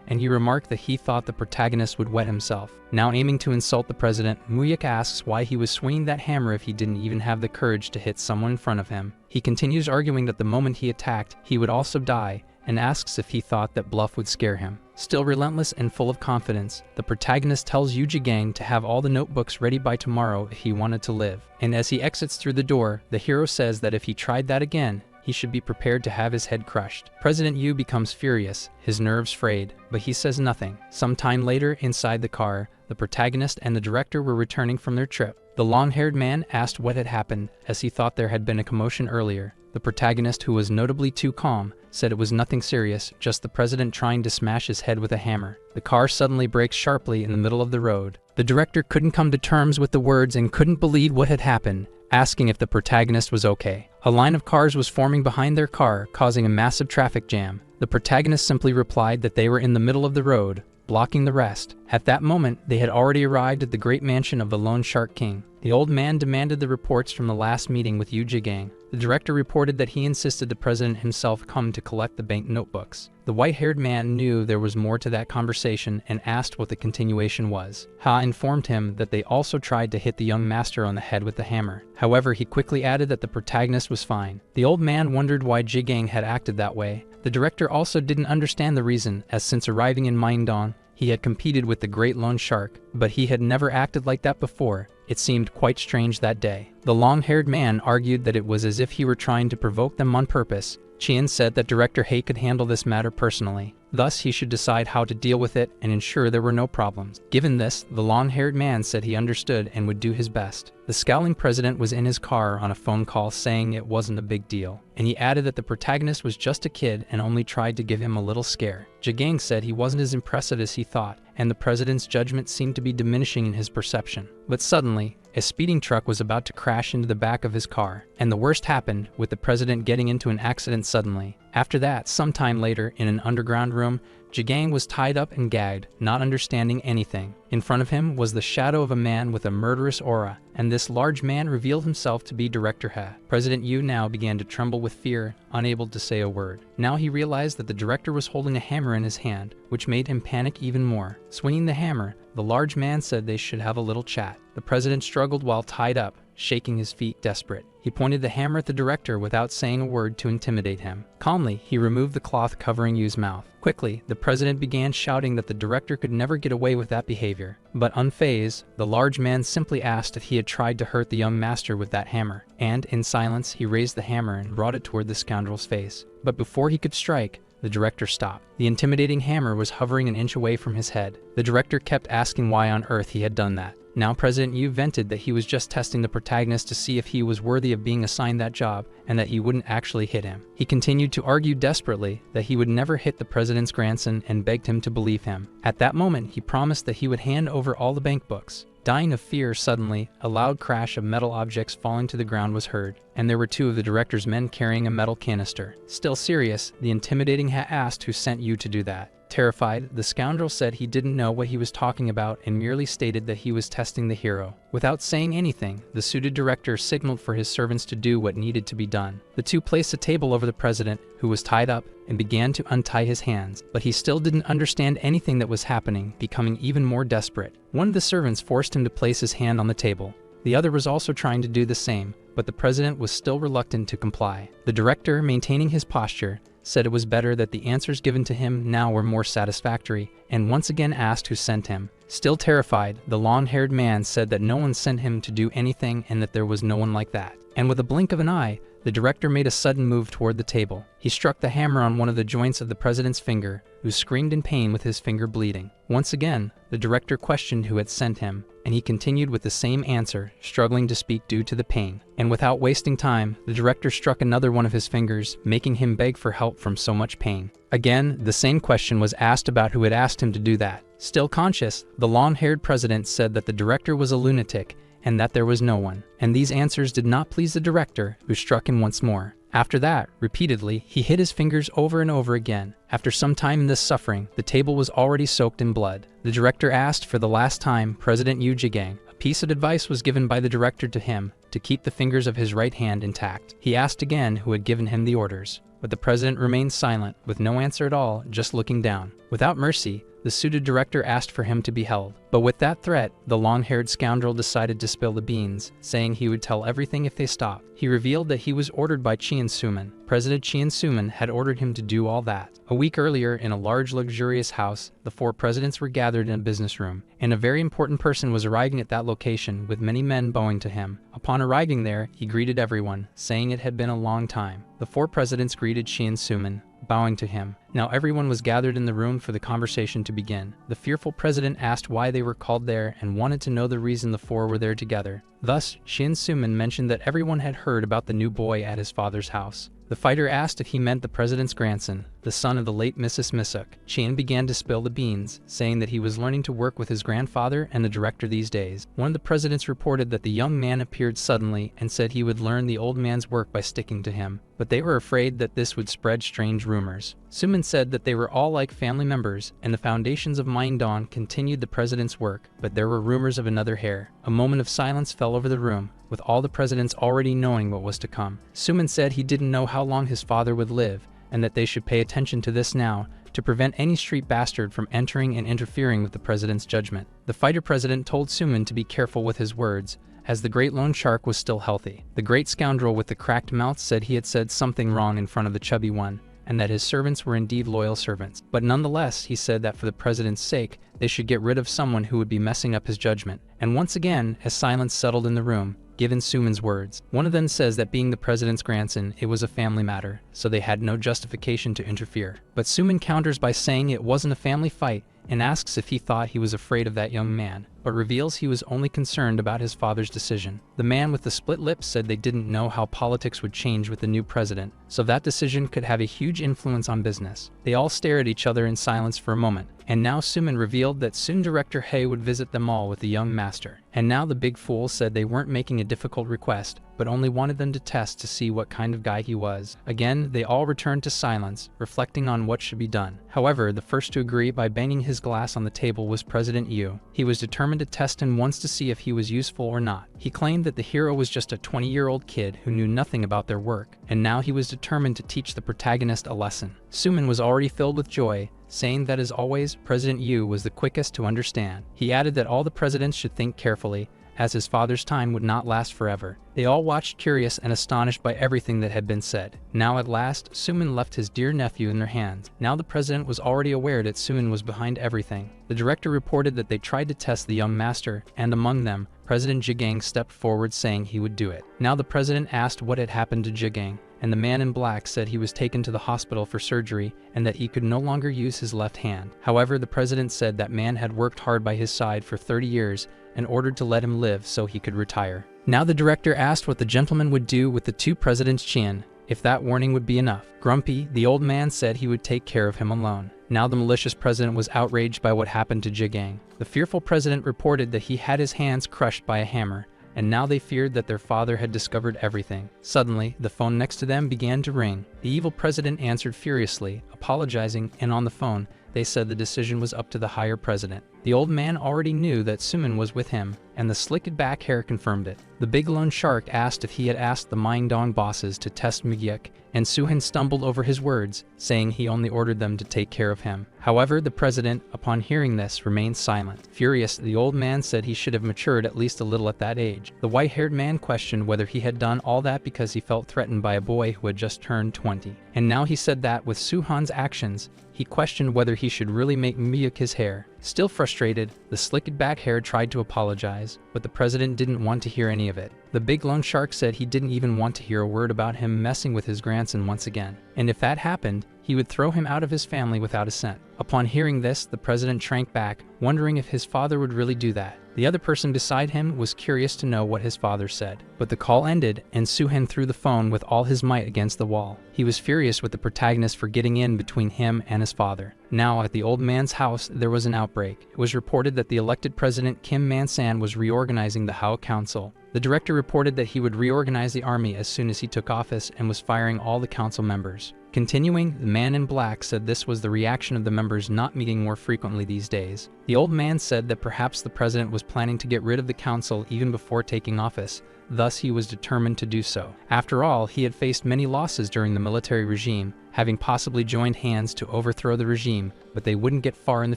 and he remarked that he thought the protagonist would wet himself. Now aiming to insult the president, Muyek asks why he was swinging that hammer if he didn't even have the courage to hit someone in front of him. He continues arguing that the moment he attacked, he would also die, and asks if he thought that bluff would scare him. Still relentless and full of confidence, the protagonist tells Yu Gang to have all the notebooks ready by tomorrow if he wanted to live. And as he exits through the door, the hero says that if he tried that again, he should be prepared to have his head crushed. President Yu becomes furious, his nerves frayed, but he says nothing. Some time later, inside the car, the protagonist and the director were returning from their trip. The long-haired man asked what had happened, as he thought there had been a commotion earlier. The protagonist, who was notably too calm, said it was nothing serious, just the president trying to smash his head with a hammer. The car suddenly brakes sharply in the middle of the road. The director couldn't come to terms with the words and couldn't believe what had happened, asking if the protagonist was okay. A line of cars was forming behind their car, causing a massive traffic jam. The protagonist simply replied that they were in the middle of the road, blocking the rest. At that moment, they had already arrived at the great mansion of the Lone Shark King. The old man demanded the reports from the last meeting with Yu Gang. The director reported that he insisted the president himself come to collect the bank notebooks. The white-haired man knew there was more to that conversation and asked what the continuation was. Ha informed him that they also tried to hit the young master on the head with the hammer. However, he quickly added that the protagonist was fine. The old man wondered why Gang had acted that way. The director also didn't understand the reason, as since arriving in Myeongdong, he had competed with the great loan shark, but he had never acted like that before. It seemed quite strange that day. The long-haired man argued that it was as if he were trying to provoke them on purpose, Chien said that Director He could handle this matter personally. Thus, he should decide how to deal with it and ensure there were no problems. Given this, the long-haired man said he understood and would do his best. The scowling president was in his car on a phone call saying it wasn't a big deal, and he added that the protagonist was just a kid and only tried to give him a little scare. Jagang said he wasn't as impressive as he thought, and the president's judgment seemed to be diminishing in his perception. But suddenly, a speeding truck was about to crash into the back of his car, and the worst happened, with the president getting into an accident suddenly. After that, sometime later, in an underground room, Jagang was tied up and gagged, not understanding anything. In front of him was the shadow of a man with a murderous aura, and this large man revealed himself to be Director He. President Yu now began to tremble with fear, unable to say a word. Now he realized that the director was holding a hammer in his hand, which made him panic even more. Swinging the hammer, the large man said they should have a little chat. The president struggled while tied up, shaking his feet desperate. He pointed the hammer at the director without saying a word to intimidate him. Calmly, he removed the cloth covering Yu's mouth. Quickly, the president began shouting that the director could never get away with that behavior. But unfazed, the large man simply asked if he had tried to hurt the young master with that hammer, and in silence, he raised the hammer and brought it toward the scoundrel's face. But before he could strike, the director stopped. The intimidating hammer was hovering an inch away from his head. The director kept asking why on earth he had done that. Now President Yu vented that he was just testing the protagonist to see if he was worthy of being assigned that job and that he wouldn't actually hit him. He continued to argue desperately that he would never hit the president's grandson and begged him to believe him. At that moment, he promised that he would hand over all the bank books. Dying of fear, suddenly, a loud crash of metal objects falling to the ground was heard, and there were two of the director's men carrying a metal canister. Still serious, the intimidating He asked who sent you to do that. Terrified, the scoundrel said he didn't know what he was talking about and merely stated that he was testing the hero. Without saying anything, the suited director signaled for his servants to do what needed to be done. The two placed a table over the president, who was tied up, and began to untie his hands, but he still didn't understand anything that was happening, becoming even more desperate. One of the servants forced him to place his hand on the table. The other was also trying to do the same, but the president was still reluctant to comply. The director, maintaining his posture, said it was better that the answers given to him now were more satisfactory, and once again asked who sent him. Still terrified, the long-haired man said that no one sent him to do anything and that there was no one like that. And with a blink of an eye, the director made a sudden move toward the table. He struck the hammer on one of the joints of the president's finger, who screamed in pain with his finger bleeding. Once again, the director questioned who had sent him, and he continued with the same answer, struggling to speak due to the pain. And without wasting time, the director struck another one of his fingers, making him beg for help from so much pain. Again, the same question was asked about who had asked him to do that. Still conscious, the long-haired president said that the director was a lunatic and that there was no one. And these answers did not please the director, who struck him once more. After that, repeatedly, he hit his fingers over and over again. After some time in this suffering, the table was already soaked in blood. The director asked for the last time President Yu Jigang. A piece of advice was given by the director to him to keep the fingers of his right hand intact. He asked again who had given him the orders, but the president remained silent, with no answer at all, just looking down. Without mercy, the suited director asked for him to be held. But with that threat, the long-haired scoundrel decided to spill the beans, saying he would tell everything if they stopped. He revealed that he was ordered by Chien Suman. President Chien Suman had ordered him to do all that. A week earlier, in a large luxurious house, the four presidents were gathered in a business room, and a very important person was arriving at that location with many men bowing to him. Upon arriving there, he greeted everyone, saying it had been a long time. The four presidents greeted Chien Suman, bowing to him. Now everyone was gathered in the room for the conversation to begin. The fearful president asked why they were called there and wanted to know the reason the four were there together. Thus, Chien Suman mentioned that everyone had heard about the new boy at his father's house. The fighter asked if he meant the president's grandson, the son of the late Mrs. Misuk. Chien began to spill the beans, saying that he was learning to work with his grandfather and the director these days. One of the presidents reported that the young man appeared suddenly and said he would learn the old man's work by sticking to him, but they were afraid that this would spread strange rumors. Suman said that they were all like family members, and the foundations of Mindon continued the president's work, but there were rumors of another heir. A moment of silence fell over the room, with all the presidents already knowing what was to come. Suman said he didn't know how long his father would live, and that they should pay attention to this now to prevent any street bastard from entering and interfering with the president's judgment. The fighter president told Suman to be careful with his words, as the great loan shark was still healthy. The great scoundrel with the cracked mouth said he had said something wrong in front of the chubby one, and that his servants were indeed loyal servants. But nonetheless, he said that for the president's sake, they should get rid of someone who would be messing up his judgment. And once again, as silence settled in the room, given Suman's words. One of them says that being the president's grandson, it was a family matter, so they had no justification to interfere. But Suman counters by saying it wasn't a family fight and asks if he thought he was afraid of that young man, but reveals he was only concerned about his father's decision. The man with the split lips said they didn't know how politics would change with the new president, so that decision could have a huge influence on business. They all stare at each other in silence for a moment, and now Suman revealed that soon director Hei would visit them all with the young master. And now the big fool said they weren't making a difficult request, but only wanted them to test to see what kind of guy he was. Again, they all returned to silence, reflecting on what should be done. However, the first to agree by banging his glass on the table was President Yu. He was determined to test him once to see if he was useful or not. He claimed that the hero was just a 20-year-old kid who knew nothing about their work, and now he was determined to teach the protagonist a lesson. Suman was already filled with joy, saying that as always, President Yu was the quickest to understand. He added that all the presidents should think carefully, as his father's time would not last forever. They all watched curious and astonished by everything that had been said. Now at last, Suman left his dear nephew in their hands. Now the president was already aware that Suman was behind everything. The director reported that they tried to test the young master, and among them, President Jigang stepped forward saying he would do it. Now the president asked what had happened to Jigang, and the man in black said he was taken to the hospital for surgery and that he could no longer use his left hand. However, the president said that man had worked hard by his side for 30 years and ordered to let him live so he could retire. Now the director asked what the gentleman would do with the two presidents' chin, if that warning would be enough. Grumpy, the old man said he would take care of him alone. Now the malicious president was outraged by what happened to Jigang. The fearful president reported that he had his hands crushed by a hammer, and now they feared that their father had discovered everything. Suddenly, the phone next to them began to ring. The evil president answered furiously, apologizing, and on the phone, they said the decision was up to the higher president. The old man already knew that Suman was with him, and the slicked back hair confirmed it. The big loan shark asked if he had asked the Mindong bosses to test Muyek, and Suhan stumbled over his words, saying he only ordered them to take care of him. However, the president, upon hearing this, remained silent. Furious, the old man said he should have matured at least a little at that age. The white-haired man questioned whether he had done all that because he felt threatened by a boy who had just turned 20. And now he said that, with Suhan's actions, he questioned whether he should really make Muyek his heir. Still frustrated, the slicked back hair tried to apologize, but the president didn't want to hear any of it. The big loan shark said he didn't even want to hear a word about him messing with his grandson once again, and if that happened, he would throw him out of his family without a cent. Upon hearing this, the president shrank back, wondering if his father would really do that. The other person beside him was curious to know what his father said. But the call ended, and Suhan threw the phone with all his might against the wall. He was furious with the protagonist for getting in between him and his father. Now, at the old man's house, there was an outbreak. It was reported that the elected president Kim Man-san was reorganizing the Hao Council. The director reported that he would reorganize the army as soon as he took office and was firing all the council members. Continuing, the man in black said this was the reaction of the members not meeting more frequently these days. The old man said that perhaps the president was planning to get rid of the council even before taking office, thus he was determined to do so. After all, he had faced many losses during the military regime, having possibly joined hands to overthrow the regime, but they wouldn't get far in the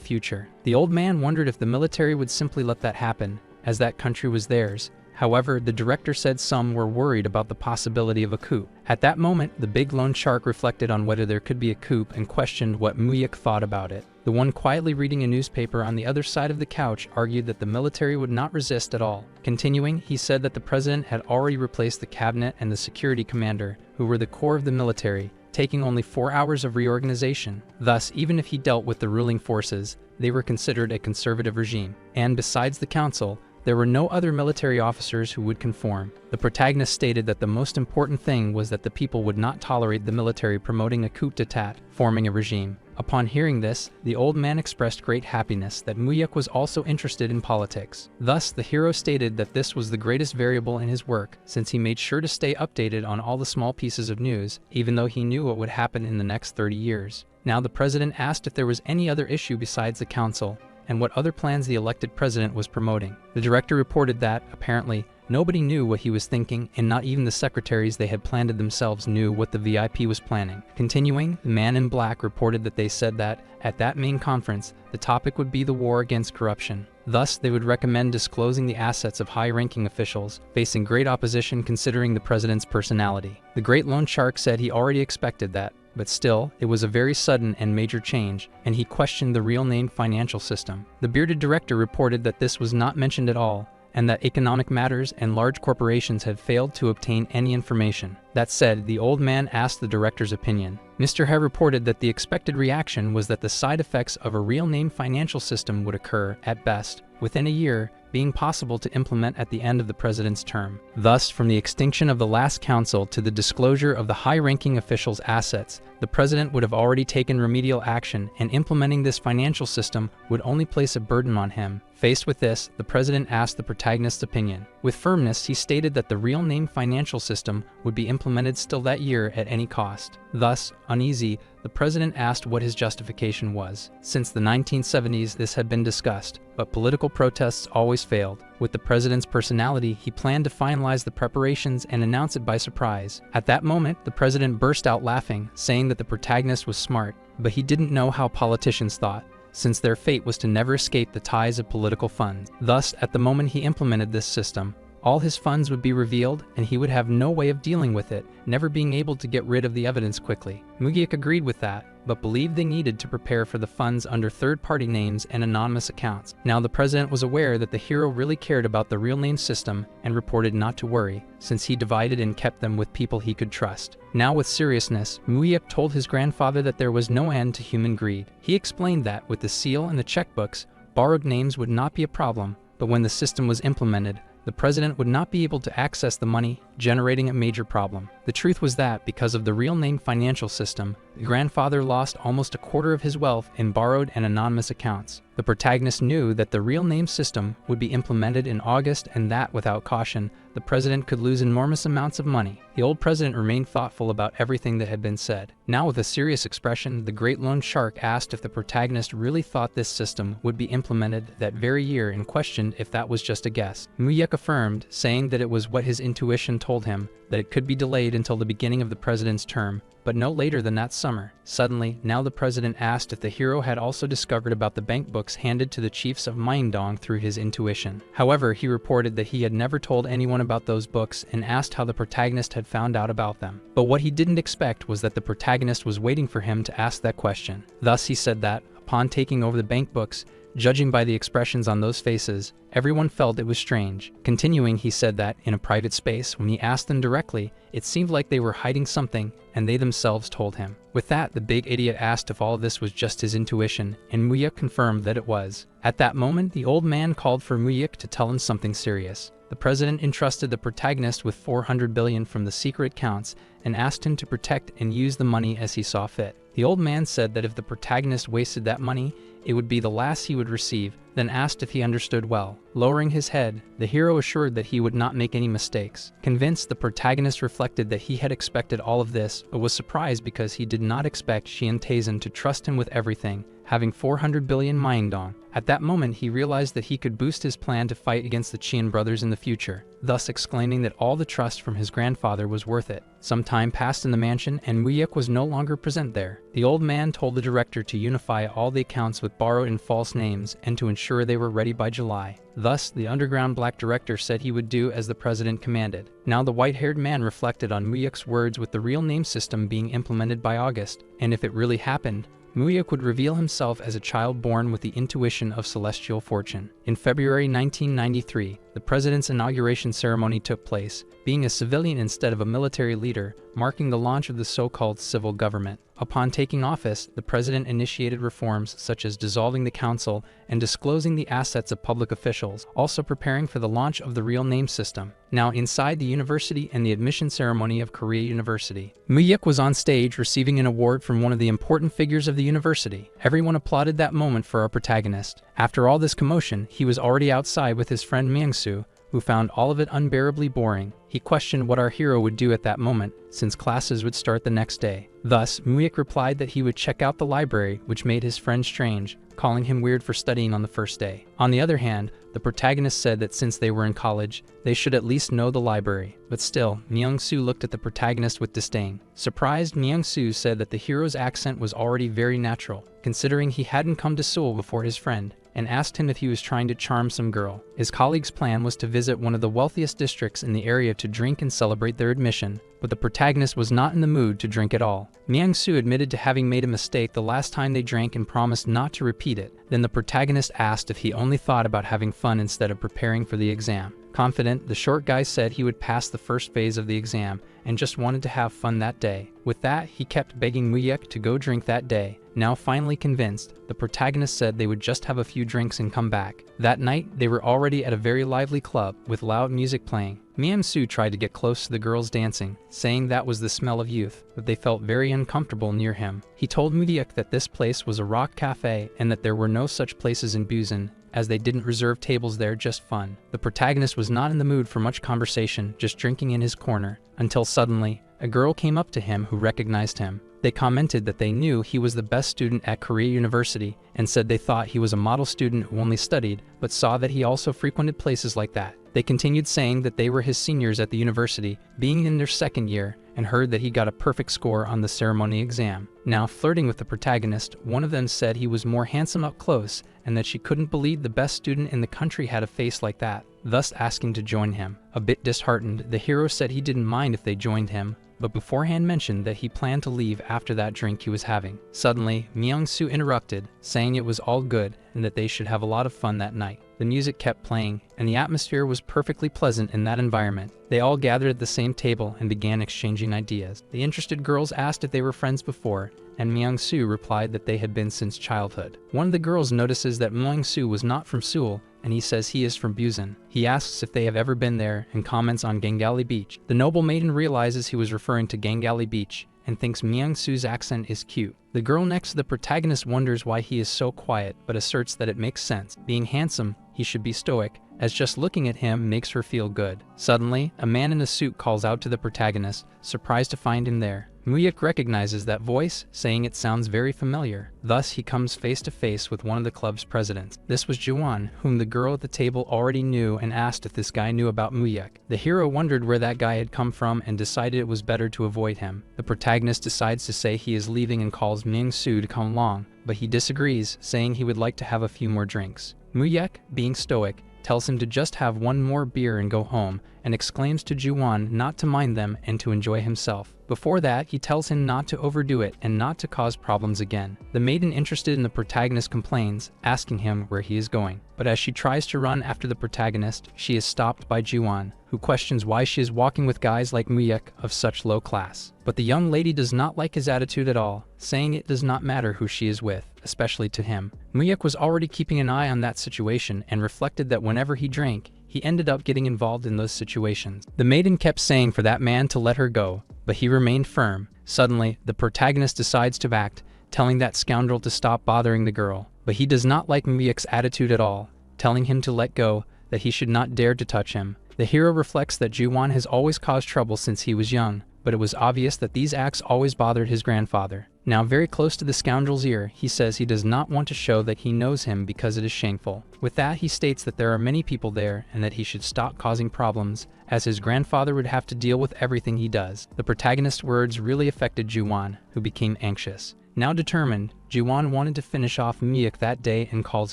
future. The old man wondered if the military would simply let that happen, as that country was theirs. However, the director said some were worried about the possibility of a coup. At that moment, the big loan shark reflected on whether there could be a coup and questioned what Muyek thought about it. The one quietly reading a newspaper on the other side of the couch argued that the military would not resist at all. Continuing, he said that the president had already replaced the cabinet and the security commander, who were the core of the military, taking only 4 hours of reorganization. Thus, even if he dealt with the ruling forces, they were considered a conservative regime. And besides the council, there were no other military officers who would conform. The protagonist stated that the most important thing was that the people would not tolerate the military promoting a coup d'etat, forming a regime. Upon hearing this, the old man expressed great happiness that Muyek was also interested in politics. Thus, the hero stated that this was the greatest variable in his work, since he made sure to stay updated on all the small pieces of news, even though he knew what would happen in the next 30 years. Now the president asked if there was any other issue besides the council, and what other plans the elected president was promoting. The director reported that, apparently, nobody knew what he was thinking, and not even the secretaries they had planned themselves knew what the VIP was planning. Continuing, the man in black reported that they said that, at that main conference, the topic would be the war against corruption. Thus, they would recommend disclosing the assets of high-ranking officials, facing great opposition considering the president's personality. The great loan shark said he already expected that, but still, it was a very sudden and major change, and he questioned the real name financial system. The bearded director reported that this was not mentioned at all, and that economic matters and large corporations had failed to obtain any information. That said, the old man asked the director's opinion. Mr. He reported that the expected reaction was that the side effects of a real-name financial system would occur, at best, within a year, being possible to implement at the end of the president's term. Thus, from the extinction of the last council to the disclosure of the high-ranking officials' assets, the president would have already taken remedial action, and implementing this financial system would only place a burden on him. Faced with this, the president asked the protagonist's opinion. With firmness, he stated that the real-name financial system would be implemented still that year at any cost. Thus, uneasy, the president asked what his justification was. Since the 1970s, this had been discussed, but political protests always failed. With the president's personality, he planned to finalize the preparations and announce it by surprise. At that moment, the president burst out laughing, saying that the protagonist was smart, but he didn't know how politicians thought, since their fate was to never escape the ties of political funds. Thus, at the moment he implemented this system, all his funds would be revealed and he would have no way of dealing with it, never being able to get rid of the evidence quickly. Mugiak agreed with that, but believed they needed to prepare for the funds under third-party names and anonymous accounts. Now the president was aware that the hero really cared about the real name system and reported not to worry, since he divided and kept them with people he could trust. Now with seriousness, Mugiak told his grandfather that there was no end to human greed. He explained that, with the seal and the checkbooks, borrowed names would not be a problem, but when the system was implemented, the president would not be able to access the money, generating a major problem. The truth was that, because of the real-name financial system, the grandfather lost almost a quarter of his wealth in borrowed and anonymous accounts. The protagonist knew that the real-name system would be implemented in August, and that, without caution, the president could lose enormous amounts of money. The old president remained thoughtful about everything that had been said. Now, with a serious expression, the great loan shark asked if the protagonist really thought this system would be implemented that very year and questioned if that was just a guess. Mugiak affirmed, saying that it was what his intuition told him, that it could be delayed until the beginning of the president's term, but no later than that summer. Suddenly, now the president asked if the hero had also discovered about the bank books handed to the chiefs of Mindong through his intuition. However, he reported that he had never told anyone about those books and asked how the protagonist had found out about them. But what he didn't expect was that the protagonist was waiting for him to ask that question. Thus, he said that, upon taking over the bank books, judging by the expressions on those faces, everyone felt it was strange. Continuing, he said that, in a private space, when he asked them directly, it seemed like they were hiding something, and they themselves told him. With that, the big idiot asked if all of this was just his intuition, and Mugiak confirmed that it was. At that moment, the old man called for Mugiak to tell him something serious. The president entrusted the protagonist with 400 billion from the secret accounts and asked him to protect and use the money as he saw fit. The old man said that if the protagonist wasted that money, it would be the last he would receive, then asked if he understood well. Lowering his head, the hero assured that he would not make any mistakes. Convinced, the protagonist reflected that he had expected all of this, but was surprised because he did not expect Xian Taizan to trust him with everything, having 400 billion Mindong. At that moment, he realized that he could boost his plan to fight against the Qian brothers in the future, thus exclaiming that all the trust from his grandfather was worth it. Some time passed in the mansion, and Mugiak was no longer present there. The old man told the director to unify all the accounts with borrowed and false names, and to ensure they were ready by July. Thus, the underground black director said he would do as the president commanded. Now the white-haired man reflected on Mugiak's words with the real name system being implemented by August, and if it really happened, Mugiak would reveal himself as a child born with the intuition of celestial fortune. In February 1993, the president's inauguration ceremony took place, being a civilian instead of a military leader, marking the launch of the so-called civil government. Upon taking office, the president initiated reforms such as dissolving the council and disclosing the assets of public officials, also preparing for the launch of the real name system. Now inside the university and the admission ceremony of Korea University, Mugiak was on stage receiving an award from one of the important figures of the university. Everyone applauded that moment for our protagonist. After all this commotion, he was already outside with his friend Myung-soo, who found all of it unbearably boring. He questioned what our hero would do at that moment, since classes would start the next day. Thus, Mugiak replied that he would check out the library, which made his friend strange, calling him weird for studying on the first day. On the other hand, the protagonist said that since they were in college, they should at least know the library. But still, Myung-soo looked at the protagonist with disdain. Surprised, Myung-soo said that the hero's accent was already very natural, considering he hadn't come to Seoul before his friend. and asked him if he was trying to charm some girl. His colleague's plan was to visit one of the wealthiest districts in the area to drink and celebrate their admission, but the protagonist was not in the mood to drink at all. Myung-soo admitted to having made a mistake the last time they drank and promised not to repeat it. Then the protagonist asked if he only thought about having fun instead of preparing for the exam. Confident, the short guy said he would pass the first phase of the exam and just wanted to have fun that day. With that, he kept begging Muyek to go drink that day. Now finally convinced, the protagonist said they would just have a few drinks and come back. That night, they were already at a very lively club with loud music playing. Myung-soo tried to get close to the girls dancing, saying that was the smell of youth, but they felt very uncomfortable near him. He told Muyek that this place was a rock cafe and that there were no such places in Busan, as they didn't reserve tables there, just fun. The protagonist was not in the mood for much conversation, just drinking in his corner, until suddenly, a girl came up to him who recognized him. They commented that they knew he was the best student at Korea University and said they thought he was a model student who only studied, but saw that he also frequented places like that. They continued saying that they were his seniors at the university, being in their second year, and heard that he got a perfect score on the ceremony exam. Now flirting with the protagonist, one of them said he was more handsome up close and that she couldn't believe the best student in the country had a face like that, thus asking to join him. A bit disheartened, the hero said he didn't mind if they joined him, but beforehand mentioned that he planned to leave after that drink he was having. Suddenly, Myung-soo interrupted, saying it was all good and that they should have a lot of fun that night. The music kept playing, and the atmosphere was perfectly pleasant in that environment. They all gathered at the same table and began exchanging ideas. The interested girls asked if they were friends before, and Myung-soo replied that they had been since childhood. One of the girls notices that Myung-soo was not from Seoul, and he says he is from Busan. He asks if they have ever been there and comments on Gangali Beach. The noble maiden realizes he was referring to Gangali Beach and thinks Myung-soo's accent is cute. The girl next to the protagonist wonders why he is so quiet, but asserts that it makes sense. Being handsome, he should be stoic, as just looking at him makes her feel good. Suddenly, a man in a suit calls out to the protagonist, surprised to find him there. Muyek recognizes that voice, saying it sounds very familiar. Thus, he comes face to face with one of the club's presidents. This was Juwon, whom the girl at the table already knew and asked if this guy knew about Muyek. The hero wondered where that guy had come from and decided it was better to avoid him. The protagonist decides to say he is leaving and calls Myung-soo to come along, but he disagrees, saying he would like to have a few more drinks. Muyek, being stoic, tells him to just have one more beer and go home, and exclaims to Juwon not to mind them and to enjoy himself. Before that, he tells him not to overdo it and not to cause problems again. The maiden interested in the protagonist complains, asking him where he is going. But as she tries to run after the protagonist, she is stopped by Juwon, who questions why she is walking with guys like Muyek of such low class. But the young lady does not like his attitude at all, saying it does not matter who she is with, especially to him. Muyek was already keeping an eye on that situation and reflected that whenever he drank, he ended up getting involved in those situations. The maiden kept saying for that man to let her go, but he remained firm. Suddenly, the protagonist decides to act, telling that scoundrel to stop bothering the girl. But he does not like Muyek's attitude at all, telling him to let go, that he should not dare to touch him. The hero reflects that Juwon has always caused trouble since he was young, but it was obvious that these acts always bothered his grandfather. Now very close to the scoundrel's ear, he says he does not want to show that he knows him because it is shameful. With that, he states that there are many people there and that he should stop causing problems, as his grandfather would have to deal with everything he does. The protagonist's words really affected Juwon, who became anxious. Now determined, Juwon wanted to finish off Muyek that day and calls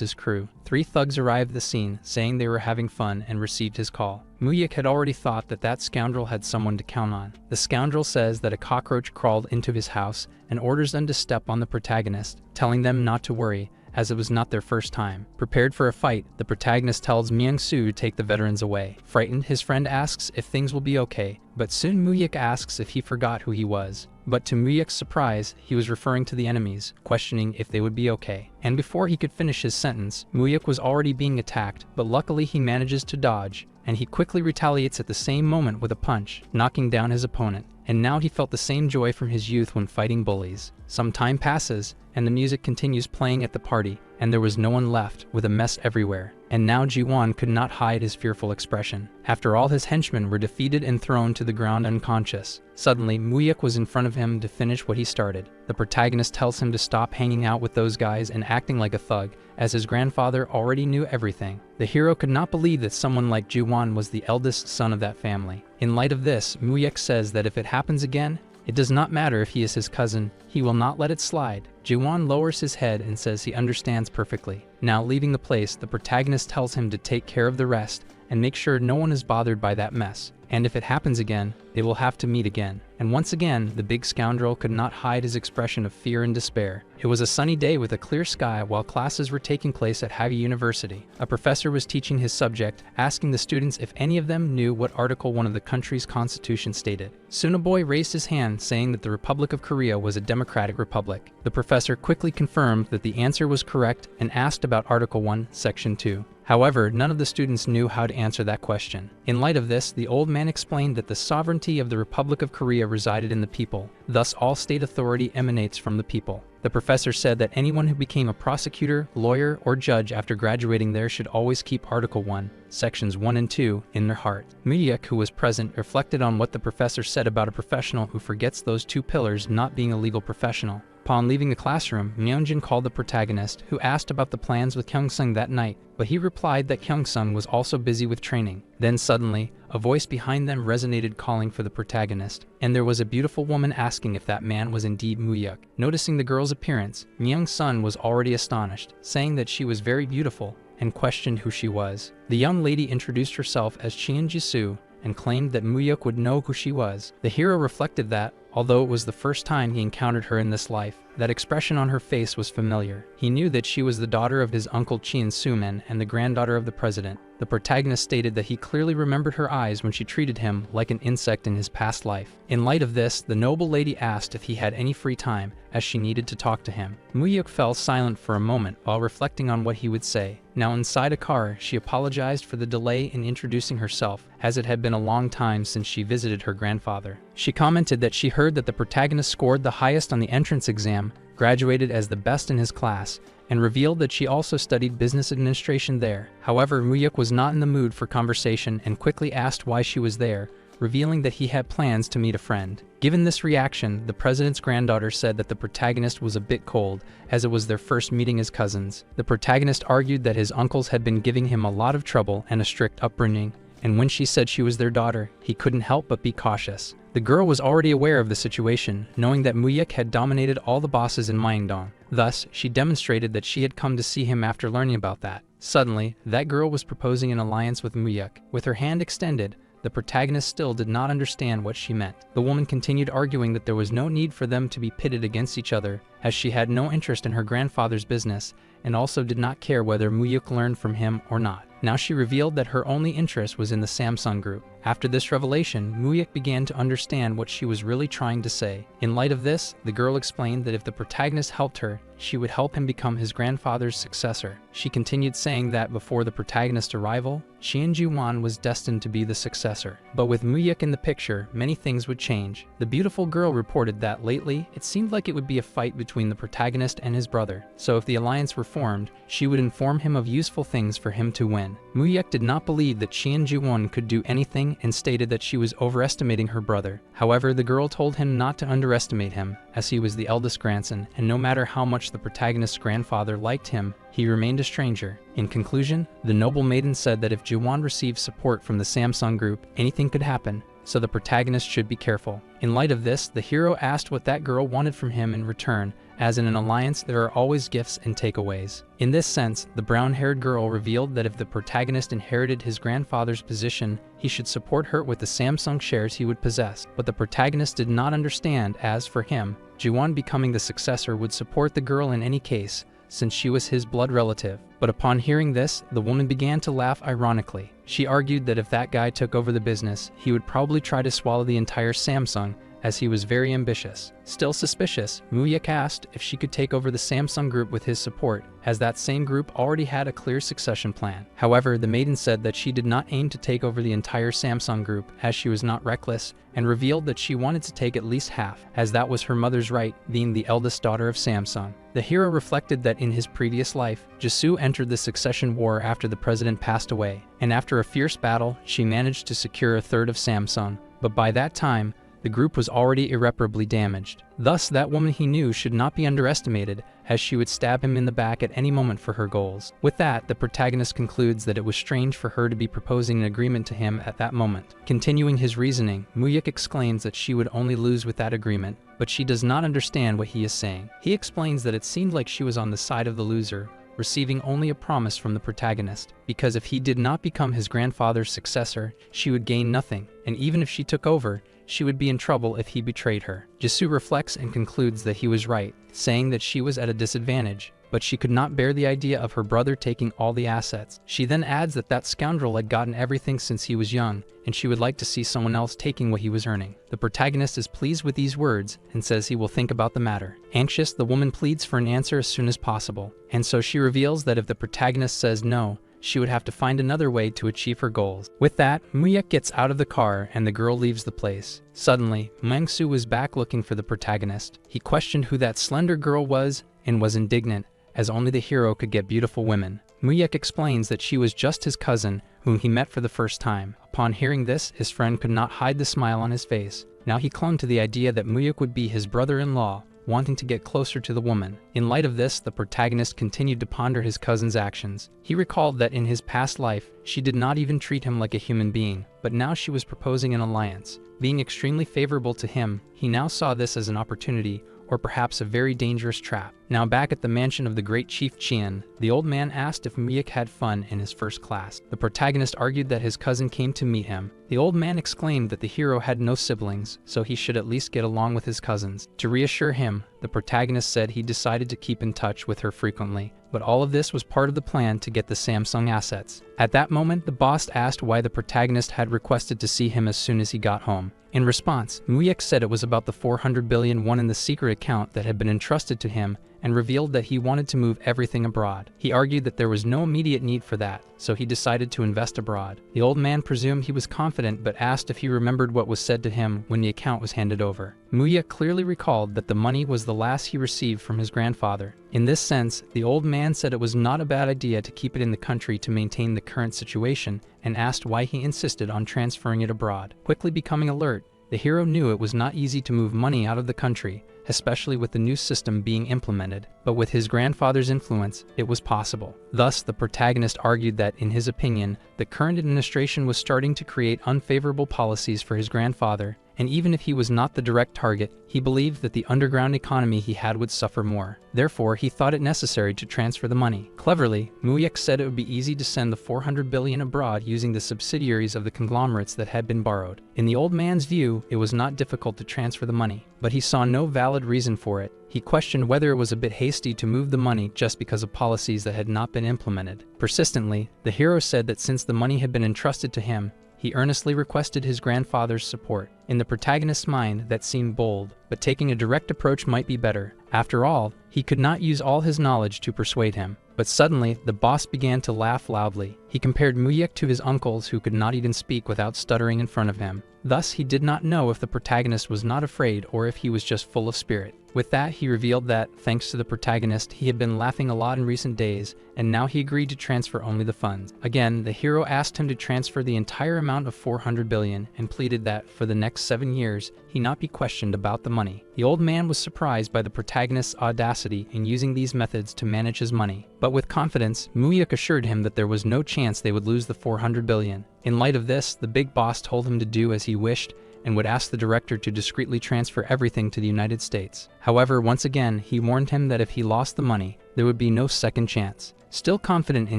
his crew. 3 thugs arrived at the scene, saying they were having fun and received his call. Muyek had already thought that that scoundrel had someone to count on. The scoundrel says that a cockroach crawled into his house and orders them to step on the protagonist, telling them not to worry, as it was not their first time. Prepared for a fight, the protagonist tells Myung-soo to take the veterans away. Frightened, his friend asks if things will be okay, but soon Muyek asks if he forgot who he was. But to Muyek's surprise, he was referring to the enemies, questioning if they would be okay. And before he could finish his sentence, Muyek was already being attacked, but luckily he manages to dodge, and he quickly retaliates at the same moment with a punch, knocking down his opponent. And now he felt the same joy from his youth when fighting bullies. Some time passes, and the music continues playing at the party, and there was no one left, with a mess everywhere. And now Jiwon could not hide his fearful expression. After all his henchmen were defeated and thrown to the ground unconscious, suddenly Muyek was in front of him to finish what he started. The protagonist tells him to stop hanging out with those guys and acting like a thug, as his grandfather already knew everything. The hero could not believe that someone like Jiwon was the eldest son of that family. In light of this, Muyek says that if it happens again, it does not matter if he is his cousin, he will not let it slide. Jiwon lowers his head and says he understands perfectly. Now leaving the place, the protagonist tells him to take care of the rest and make sure no one is bothered by that mess. And if it happens again, they will have to meet again. And once again, the big scoundrel could not hide his expression of fear and despair. It was a sunny day with a clear sky while classes were taking place at Haga University. A professor was teaching his subject, asking the students if any of them knew what Article 1 of the country's constitution stated. Soon a boy raised his hand saying that the Republic of Korea was a democratic republic. The professor quickly confirmed that the answer was correct and asked about Article 1, Section 2. However, none of the students knew how to answer that question. In light of this, the old man explained that the sovereignty of the Republic of Korea resided in the people, thus all state authority emanates from the people. The professor said that anyone who became a prosecutor, lawyer, or judge after graduating there should always keep Article 1, Sections 1 and 2 in their heart. Muyuk, who was present, reflected on what the professor said about a professional who forgets those two pillars not being a legal professional. Upon leaving the classroom, Myeonjin called the protagonist, who asked about the plans with Kyungsung that night, but he replied that Kyungsung was also busy with training. Then suddenly, a voice behind them resonated calling for the protagonist, and there was a beautiful woman asking if that man was indeed Muyuk. Noticing the girl's appearance, Myung-sun was already astonished, saying that she was very beautiful, and questioned who she was. The young lady introduced herself as Chien Jisoo, and claimed that Muyuk would know who she was. The hero reflected that, although it was the first time he encountered her in this life, that expression on her face was familiar. He knew that she was the daughter of his uncle Chien Suman and the granddaughter of the president. The protagonist stated that he clearly remembered her eyes when she treated him like an insect in his past life. In light of this, the noble lady asked if he had any free time, as she needed to talk to him. Muyuk fell silent for a moment while reflecting on what he would say. Now inside a car, she apologized for the delay in introducing herself, as it had been a long time since she visited her grandfather. She commented that she heard that the protagonist scored the highest on the entrance exam, graduated as the best in his class, and revealed that she also studied business administration there. However, Muyuk was not in the mood for conversation and quickly asked why she was there, revealing that he had plans to meet a friend. Given this reaction, the president's granddaughter said that the protagonist was a bit cold, as it was their first meeting as cousins. The protagonist argued that his uncles had been giving him a lot of trouble and a strict upbringing, and when she said she was their daughter, he couldn't help but be cautious. The girl was already aware of the situation, knowing that Muyuk had dominated all the bosses in Myeongdong. Thus, she demonstrated that she had come to see him after learning about that. Suddenly, that girl was proposing an alliance with Muyuk. With her hand extended, the protagonist still did not understand what she meant. The woman continued arguing that there was no need for them to be pitted against each other, as she had no interest in her grandfather's business, and also did not care whether Muyuk learned from him or not. Now she revealed that her only interest was in the Samsung group. After this revelation, Muyuk began to understand what she was really trying to say. In light of this, the girl explained that if the protagonist helped her, she would help him become his grandfather's successor. She continued saying that before the protagonist's arrival, Chien Ji-won was destined to be the successor. But with Muyuk in the picture, many things would change. The beautiful girl reported that lately, it seemed like it would be a fight between the protagonist and his brother. So if the alliance were formed, she would inform him of useful things for him to win. Muyuk did not believe that Chien Ji-won could do anything and stated that she was overestimating her brother. However, the girl told him not to underestimate him, as he was the eldest grandson, and no matter how much the protagonist's grandfather liked him, he remained a stranger. In conclusion, the noble maiden said that if Ji-won received support from the Samsung group, anything could happen, so the protagonist should be careful. In light of this, the hero asked what that girl wanted from him in return, as in an alliance there are always gifts and takeaways. In this sense, the brown-haired girl revealed that if the protagonist inherited his grandfather's position, he should support her with the Samsung shares he would possess. But the protagonist did not understand, as for him, Ji-won becoming the successor would support the girl in any case, since she was his blood relative. But upon hearing this, the woman began to laugh ironically. She argued that if that guy took over the business, he would probably try to swallow the entire Samsung, as he was very ambitious. Still suspicious, Muyuk asked if she could take over the Samsung group with his support, as that same group already had a clear succession plan. However, the maiden said that she did not aim to take over the entire Samsung group, as she was not reckless, and revealed that she wanted to take at least half, as that was her mother's right, being the eldest daughter of Samsung. The hero reflected that in his previous life, Jisoo entered the succession war after the president passed away, and after a fierce battle, she managed to secure a third of Samsung, but by that time, the group was already irreparably damaged. Thus, that woman he knew should not be underestimated, as she would stab him in the back at any moment for her goals. With that, the protagonist concludes that it was strange for her to be proposing an agreement to him at that moment. Continuing his reasoning, Muyuk exclaims that she would only lose with that agreement, but she does not understand what he is saying. He explains that it seemed like she was on the side of the loser, receiving only a promise from the protagonist, because if he did not become his grandfather's successor, she would gain nothing, and even if she took over, she would be in trouble if he betrayed her. Jisoo reflects and concludes that he was right, saying that she was at a disadvantage, but she could not bear the idea of her brother taking all the assets. She then adds that that scoundrel had gotten everything since he was young, and she would like to see someone else taking what he was earning. The protagonist is pleased with these words and says he will think about the matter. Anxious, the woman pleads for an answer as soon as possible, and so she reveals that if the protagonist says no, she would have to find another way to achieve her goals. With that, Muyak gets out of the car and the girl leaves the place. Suddenly, Mangsu was back looking for the protagonist. He questioned who that slender girl was and was indignant, as only the hero could get beautiful women. Muyak explains that she was just his cousin, whom he met for the first time. Upon hearing this, his friend could not hide the smile on his face. Now he clung to the idea that Muyak would be his brother-in-law, wanting to get closer to the woman. In light of this, the protagonist continued to ponder his cousin's actions. He recalled that in his past life, she did not even treat him like a human being, but now she was proposing an alliance. Being extremely favorable to him, he now saw this as an opportunity, or perhaps a very dangerous trap. Now back at the mansion of the great Chief Chien, the old man asked if Muyak had fun in his first class. The protagonist argued that his cousin came to meet him. The old man exclaimed that the hero had no siblings, so he should at least get along with his cousins. To reassure him, the protagonist said he decided to keep in touch with her frequently, but all of this was part of the plan to get the Samsung assets. At that moment, the boss asked why the protagonist had requested to see him as soon as he got home. In response, Muyak said it was about the 400 billion won in the secret account that had been entrusted to him, and revealed that he wanted to move everything abroad. He argued that there was no immediate need for that, so he decided to invest abroad. The old man presumed he was confident but asked if he remembered what was said to him when the account was handed over. Muyak clearly recalled that the money was the last he received from his grandfather. In this sense, the old man said it was not a bad idea to keep it in the country to maintain the current situation, and asked why he insisted on transferring it abroad. Quickly becoming alert, the hero knew it was not easy to move money out of the country, especially with the new system being implemented, but with his grandfather's influence, it was possible. Thus, the protagonist argued that, in his opinion, the current administration was starting to create unfavorable policies for his grandfather, and even if he was not the direct target, he believed that the underground economy he had would suffer more. Therefore, he thought it necessary to transfer the money. Cleverly, Muyak said it would be easy to send the 400 billion abroad using the subsidiaries of the conglomerates that had been borrowed. In the old man's view, it was not difficult to transfer the money, but he saw no valid reason for it. He questioned whether it was a bit hasty to move the money just because of policies that had not been implemented. Persistently, the hero said that since the money had been entrusted to him, he earnestly requested his grandfather's support. In the protagonist's mind, that seemed bold, but taking a direct approach might be better. After all, he could not use all his knowledge to persuade him. But suddenly, the boss began to laugh loudly. He compared Muyak to his uncles who could not even speak without stuttering in front of him. Thus, he did not know if the protagonist was not afraid or if he was just full of spirit. With that, he revealed that, thanks to the protagonist, he had been laughing a lot in recent days, and now he agreed to transfer only the funds. Again, the hero asked him to transfer the entire amount of 400 billion and pleaded that, for the next 7 years, he not be questioned about the money. The old man was surprised by the protagonist's audacity in using these methods to manage his money, but with confidence, Muyak assured him that there was no chance they would lose the 400 billion. In light of this, the big boss told him to do as he wished, and would ask the director to discreetly transfer everything to the United States. However, once again, he warned him that if he lost the money, there would be no second chance. Still confident in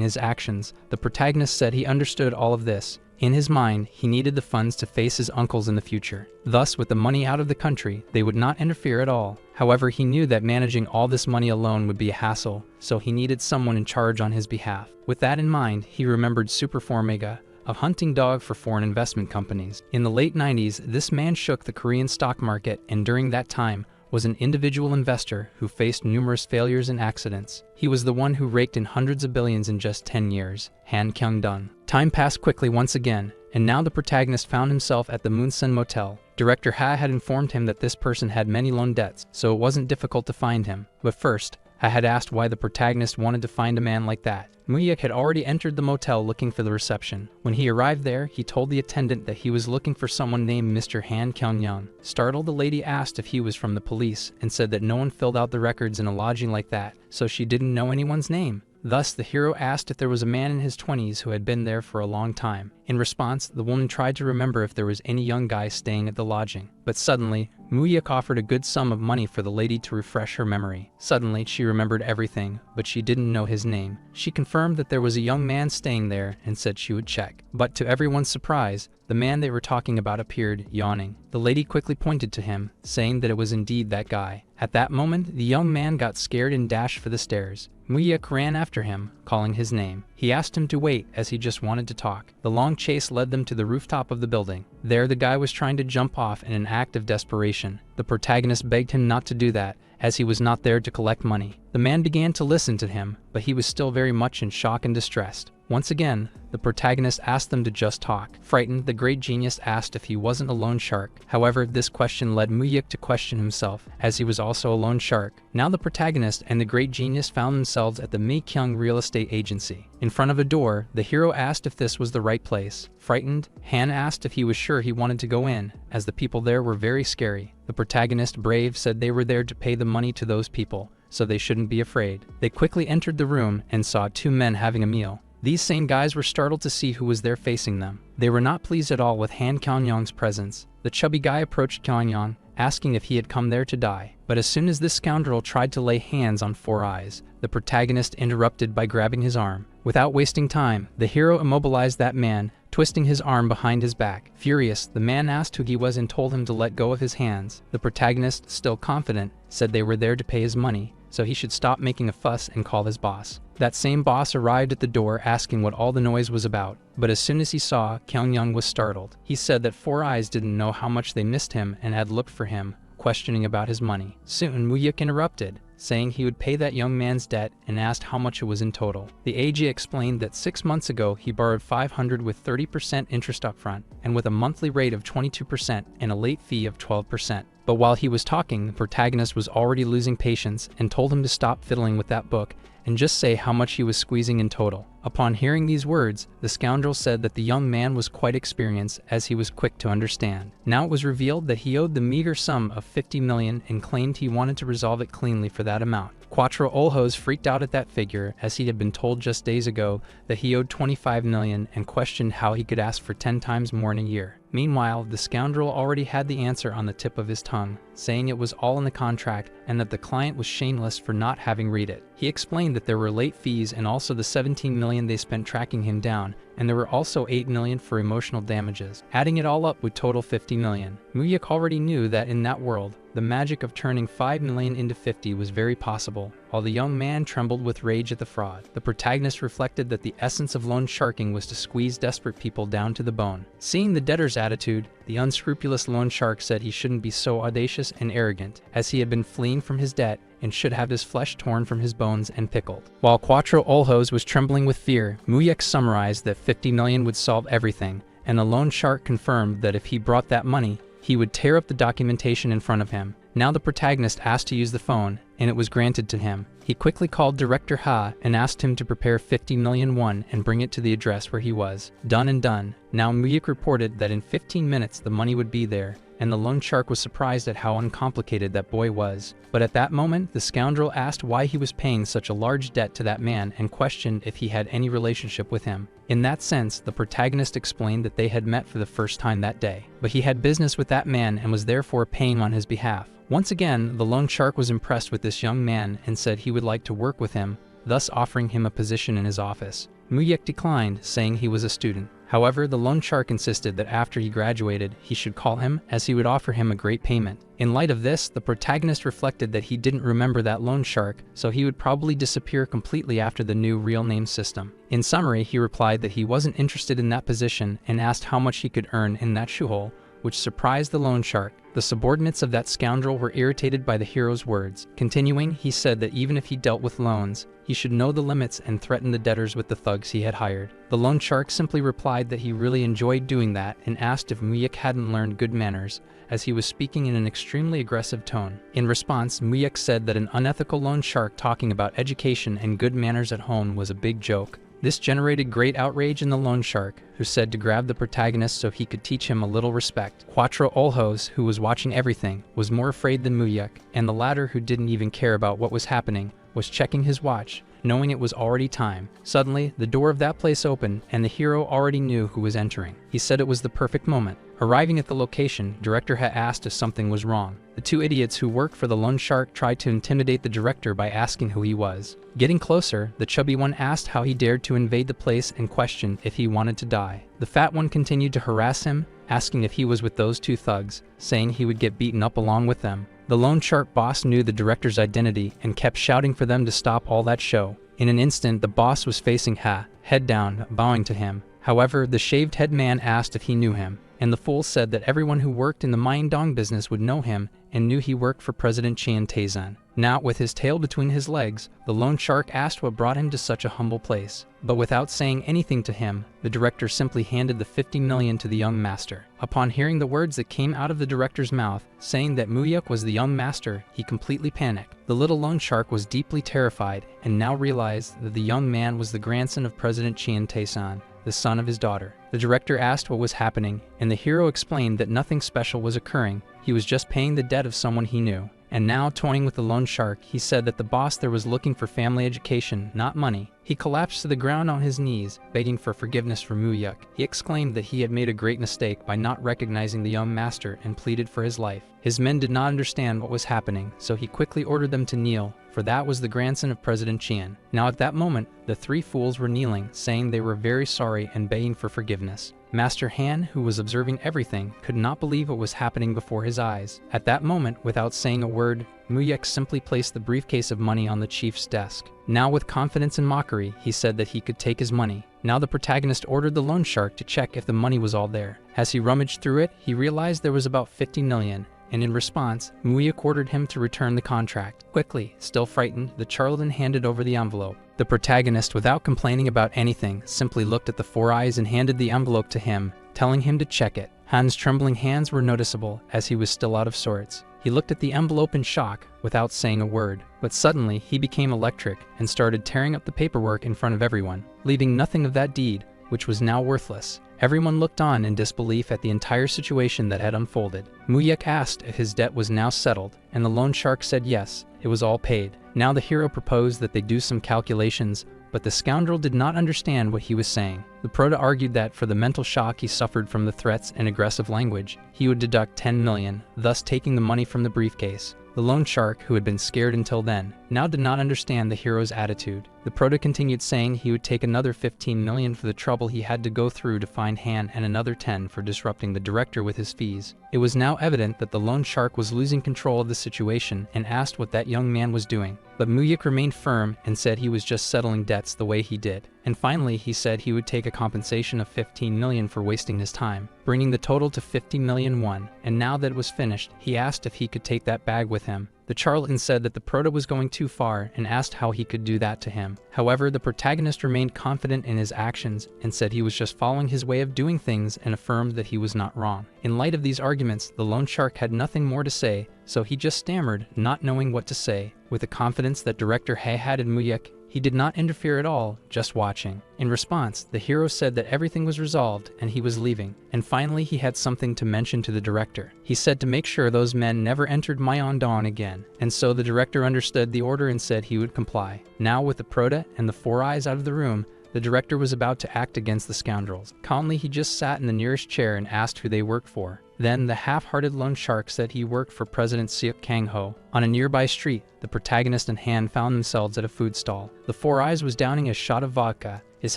his actions, the protagonist said he understood all of this. In his mind, he needed the funds to face his uncles in the future. Thus, with the money out of the country, they would not interfere at all. However, he knew that managing all this money alone would be a hassle, so he needed someone in charge on his behalf. With that in mind, he remembered Superformiga, a hunting dog for foreign investment companies. In the late 90s, this man shook the Korean stock market, and during that time was an individual investor who faced numerous failures and accidents. He was the one who raked in hundreds of billions in just 10 years, Han Kyung-dun. Time passed quickly once again, and now the protagonist found himself at the Moonsen Motel. Director Ha had informed him that this person had many loan debts, so it wasn't difficult to find him. But first, Ha had asked why the protagonist wanted to find a man like that. Muyak had already entered the motel looking for the reception. When he arrived there, he told the attendant that he was looking for someone named Mr. Han Kyung-yeon. Startled, the lady asked if he was from the police and said that no one filled out the records in a lodging like that, so she didn't know anyone's name. Thus, the hero asked if there was a man in his 20s who had been there for a long time. In response, the woman tried to remember if there was any young guy staying at the lodging. But suddenly, Muyuk offered a good sum of money for the lady to refresh her memory. Suddenly, she remembered everything, but she didn't know his name. She confirmed that there was a young man staying there and said she would check. But to everyone's surprise, the man they were talking about appeared, yawning. The lady quickly pointed to him, saying that it was indeed that guy. At that moment, the young man got scared and dashed for the stairs. Muyuk ran after him, calling his name. He asked him to wait as he just wanted to talk. The long chase led them to the rooftop of the building. There, the guy was trying to jump off in an act of desperation. The protagonist begged him not to do that, as he was not there to collect money. The man began to listen to him, but he was still very much in shock and distressed. Once again, the protagonist asked them to just talk. Frightened, the great genius asked if he wasn't a loan shark. However, this question led Muyuk to question himself, as he was also a loan shark. Now the protagonist and the great genius found themselves at the Meikyung real estate agency. In front of a door, the hero asked if this was the right place. Frightened, Han asked if he was sure he wanted to go in, as the people there were very scary. The protagonist, brave, said they were there to pay the money to those people, so they shouldn't be afraid. They quickly entered the room and saw two men having a meal. These same guys were startled to see who was there facing them. They were not pleased at all with Han Kyongyong's presence. The chubby guy approached Kyongyong, asking if he had come there to die. But as soon as this scoundrel tried to lay hands on Four Eyes, the protagonist interrupted by grabbing his arm. Without wasting time, the hero immobilized that man, twisting his arm behind his back. Furious, the man asked who he was and told him to let go of his hands. The protagonist, still confident, said they were there to pay his money, so he should stop making a fuss and call his boss. That same boss arrived at the door asking what all the noise was about, but as soon as he saw, Kyongyong was startled. He said that Four Eyes didn't know how much they missed him and had looked for him, questioning about his money. Soon, Muyuk interrupted, saying he would pay that young man's debt and asked how much it was in total. The AG explained that 6 months ago he borrowed 500 with 30% interest upfront and with a monthly rate of 22% and a late fee of 12%. But while he was talking, the protagonist was already losing patience and told him to stop fiddling with that book and just say how much he was squeezing in total. Upon hearing these words, the scoundrel said that the young man was quite experienced as he was quick to understand. Now it was revealed that he owed the meager sum of 50 million and claimed he wanted to resolve it cleanly for that amount. Quattro Olhos freaked out at that figure as he had been told just days ago that he owed 25 million and questioned how he could ask for 10 times more in a year. Meanwhile, the scoundrel already had the answer on the tip of his tongue, saying it was all in the contract and that the client was shameless for not having read it. He explained that there were late fees and also the 17 million they spent tracking him down, and there were also 8 million for emotional damages. Adding it all up would total 50 million. Muyuk already knew that in that world, the magic of turning 5 million into 50 was very possible, while the young man trembled with rage at the fraud. The protagonist reflected that the essence of loan sharking was to squeeze desperate people down to the bone. Seeing the debtor's attitude, the unscrupulous loan shark said he shouldn't be so audacious and arrogant, as he had been fleeing from his debt and should have his flesh torn from his bones and pickled. While Quattro Olhos was trembling with fear, Muyuk summarized that 50 million would solve everything, and the loan shark confirmed that if he brought that money, he would tear up the documentation in front of him. Now the protagonist asked to use the phone, and it was granted to him. He quickly called Director Ha and asked him to prepare 50 million won and bring it to the address where he was. Done and done. Now Muyuk reported that in 15 minutes the money would be there, and the loan shark was surprised at how uncomplicated that boy was. But at that moment, the scoundrel asked why he was paying such a large debt to that man and questioned if he had any relationship with him. In that sense, the protagonist explained that they had met for the first time that day, but he had business with that man and was therefore paying on his behalf. Once again, the loan shark was impressed with this young man and said he would like to work with him, thus offering him a position in his office. Muyuk declined, saying he was a student. However, the loan shark insisted that after he graduated, he should call him, as he would offer him a great payment. In light of this, the protagonist reflected that he didn't remember that loan shark, so he would probably disappear completely after the new real name system. In summary, he replied that he wasn't interested in that position and asked how much he could earn in that shoehole, which surprised the loan shark. The subordinates of that scoundrel were irritated by the hero's words. Continuing, he said that even if he dealt with loans, he should know the limits and threaten the debtors with the thugs he had hired. The loan shark simply replied that he really enjoyed doing that and asked if Muyuk hadn't learned good manners, as he was speaking in an extremely aggressive tone. In response, Muyuk said that an unethical loan shark talking about education and good manners at home was a big joke. This generated great outrage in the loan shark, who said to grab the protagonist so he could teach him a little respect. Quattro Olhos, who was watching everything, was more afraid than Muyuk, and the latter, who didn't even care about what was happening, was checking his watch, knowing it was already time. Suddenly, the door of that place opened, and the hero already knew who was entering. He said it was the perfect moment. Arriving at the location, Director had asked if something was wrong. The two idiots who worked for the loan shark tried to intimidate the director by asking who he was. Getting closer, the chubby one asked how he dared to invade the place and questioned if he wanted to die. The fat one continued to harass him, asking if he was with those two thugs, saying he would get beaten up along with them. The loan shark boss knew the director's identity and kept shouting for them to stop all that show. In an instant, the boss was facing Ha, head down, bowing to him. However, the shaved head man asked if he knew him, and the fool said that everyone who worked in the Myeongdong business would know him and knew he worked for President Chian Tae-san. Now, with his tail between his legs, the loan shark asked what brought him to such a humble place. But without saying anything to him, the director simply handed the 50 million to the young master. Upon hearing the words that came out of the director's mouth, saying that Muyuk was the young master, he completely panicked. The little loan shark was deeply terrified and now realized that the young man was the grandson of President Chian Tae-san, the son of his daughter. The director asked what was happening, and the hero explained that nothing special was occurring. He was just paying the debt of someone he knew. And now, toying with the loan shark, he said that the boss there was looking for family education, not money. He collapsed to the ground on his knees, begging for forgiveness from Muyuk. He exclaimed that he had made a great mistake by not recognizing the young master and pleaded for his life. His men did not understand what was happening, so he quickly ordered them to kneel, for that was the grandson of President Chian. Now at that moment, the three fools were kneeling, saying they were very sorry and begging for forgiveness. Master Han, who was observing everything, could not believe what was happening before his eyes. At that moment, without saying a word, Muyek simply placed the briefcase of money on the chief's desk. Now with confidence and mockery, he said that he could take his money. Now the protagonist ordered the loan shark to check if the money was all there. As he rummaged through it, he realized there was about 50 million. And in response, Muyuk ordered him to return the contract. Quickly, still frightened, the charlatan handed over the envelope. The protagonist, without complaining about anything, simply looked at the four eyes and handed the envelope to him, telling him to check it. Han's trembling hands were noticeable, as he was still out of sorts. He looked at the envelope in shock, without saying a word. But suddenly, he became electric and started tearing up the paperwork in front of everyone, leaving nothing of that deed, which was now worthless. Everyone looked on in disbelief at the entire situation that had unfolded. Muyek asked if his debt was now settled, and the loan shark said yes, it was all paid. Now the hero proposed that they do some calculations, but the scoundrel did not understand what he was saying. The prota argued that for the mental shock he suffered from the threats and aggressive language, he would deduct 10 million, thus taking the money from the briefcase. The loan shark, who had been scared until then, now did not understand the hero's attitude. The prota continued saying he would take another 15 million for the trouble he had to go through to find Han and another 10 for disrupting the director with his fees. It was now evident that the loan shark was losing control of the situation and asked what that young man was doing. But Muyuk remained firm and said he was just settling debts the way he did. And finally, he said he would take a compensation of 15 million for wasting his time, bringing the total to 50 million won. And now that it was finished, he asked if he could take that bag with him. The charlatan said that the prota was going too far and asked how he could do that to him. However, the protagonist remained confident in his actions and said he was just following his way of doing things and affirmed that he was not wrong. In light of these arguments, the loan shark had nothing more to say, so he just stammered, not knowing what to say. With the confidence that director Hae had in Muyek, he did not interfere at all, just watching. In response, the hero said that everything was resolved and he was leaving. And finally, he had something to mention to the director. He said to make sure those men never entered Myeongdong again. And so the director understood the order and said he would comply. Now with the prota and the four eyes out of the room, the director was about to act against the scoundrels. Calmly, he just sat in the nearest chair and asked who they worked for. Then, the half-hearted loan shark said he worked for President Seok Kang-ho. On a nearby street, the protagonist and Han found themselves at a food stall. The four eyes was downing a shot of vodka. His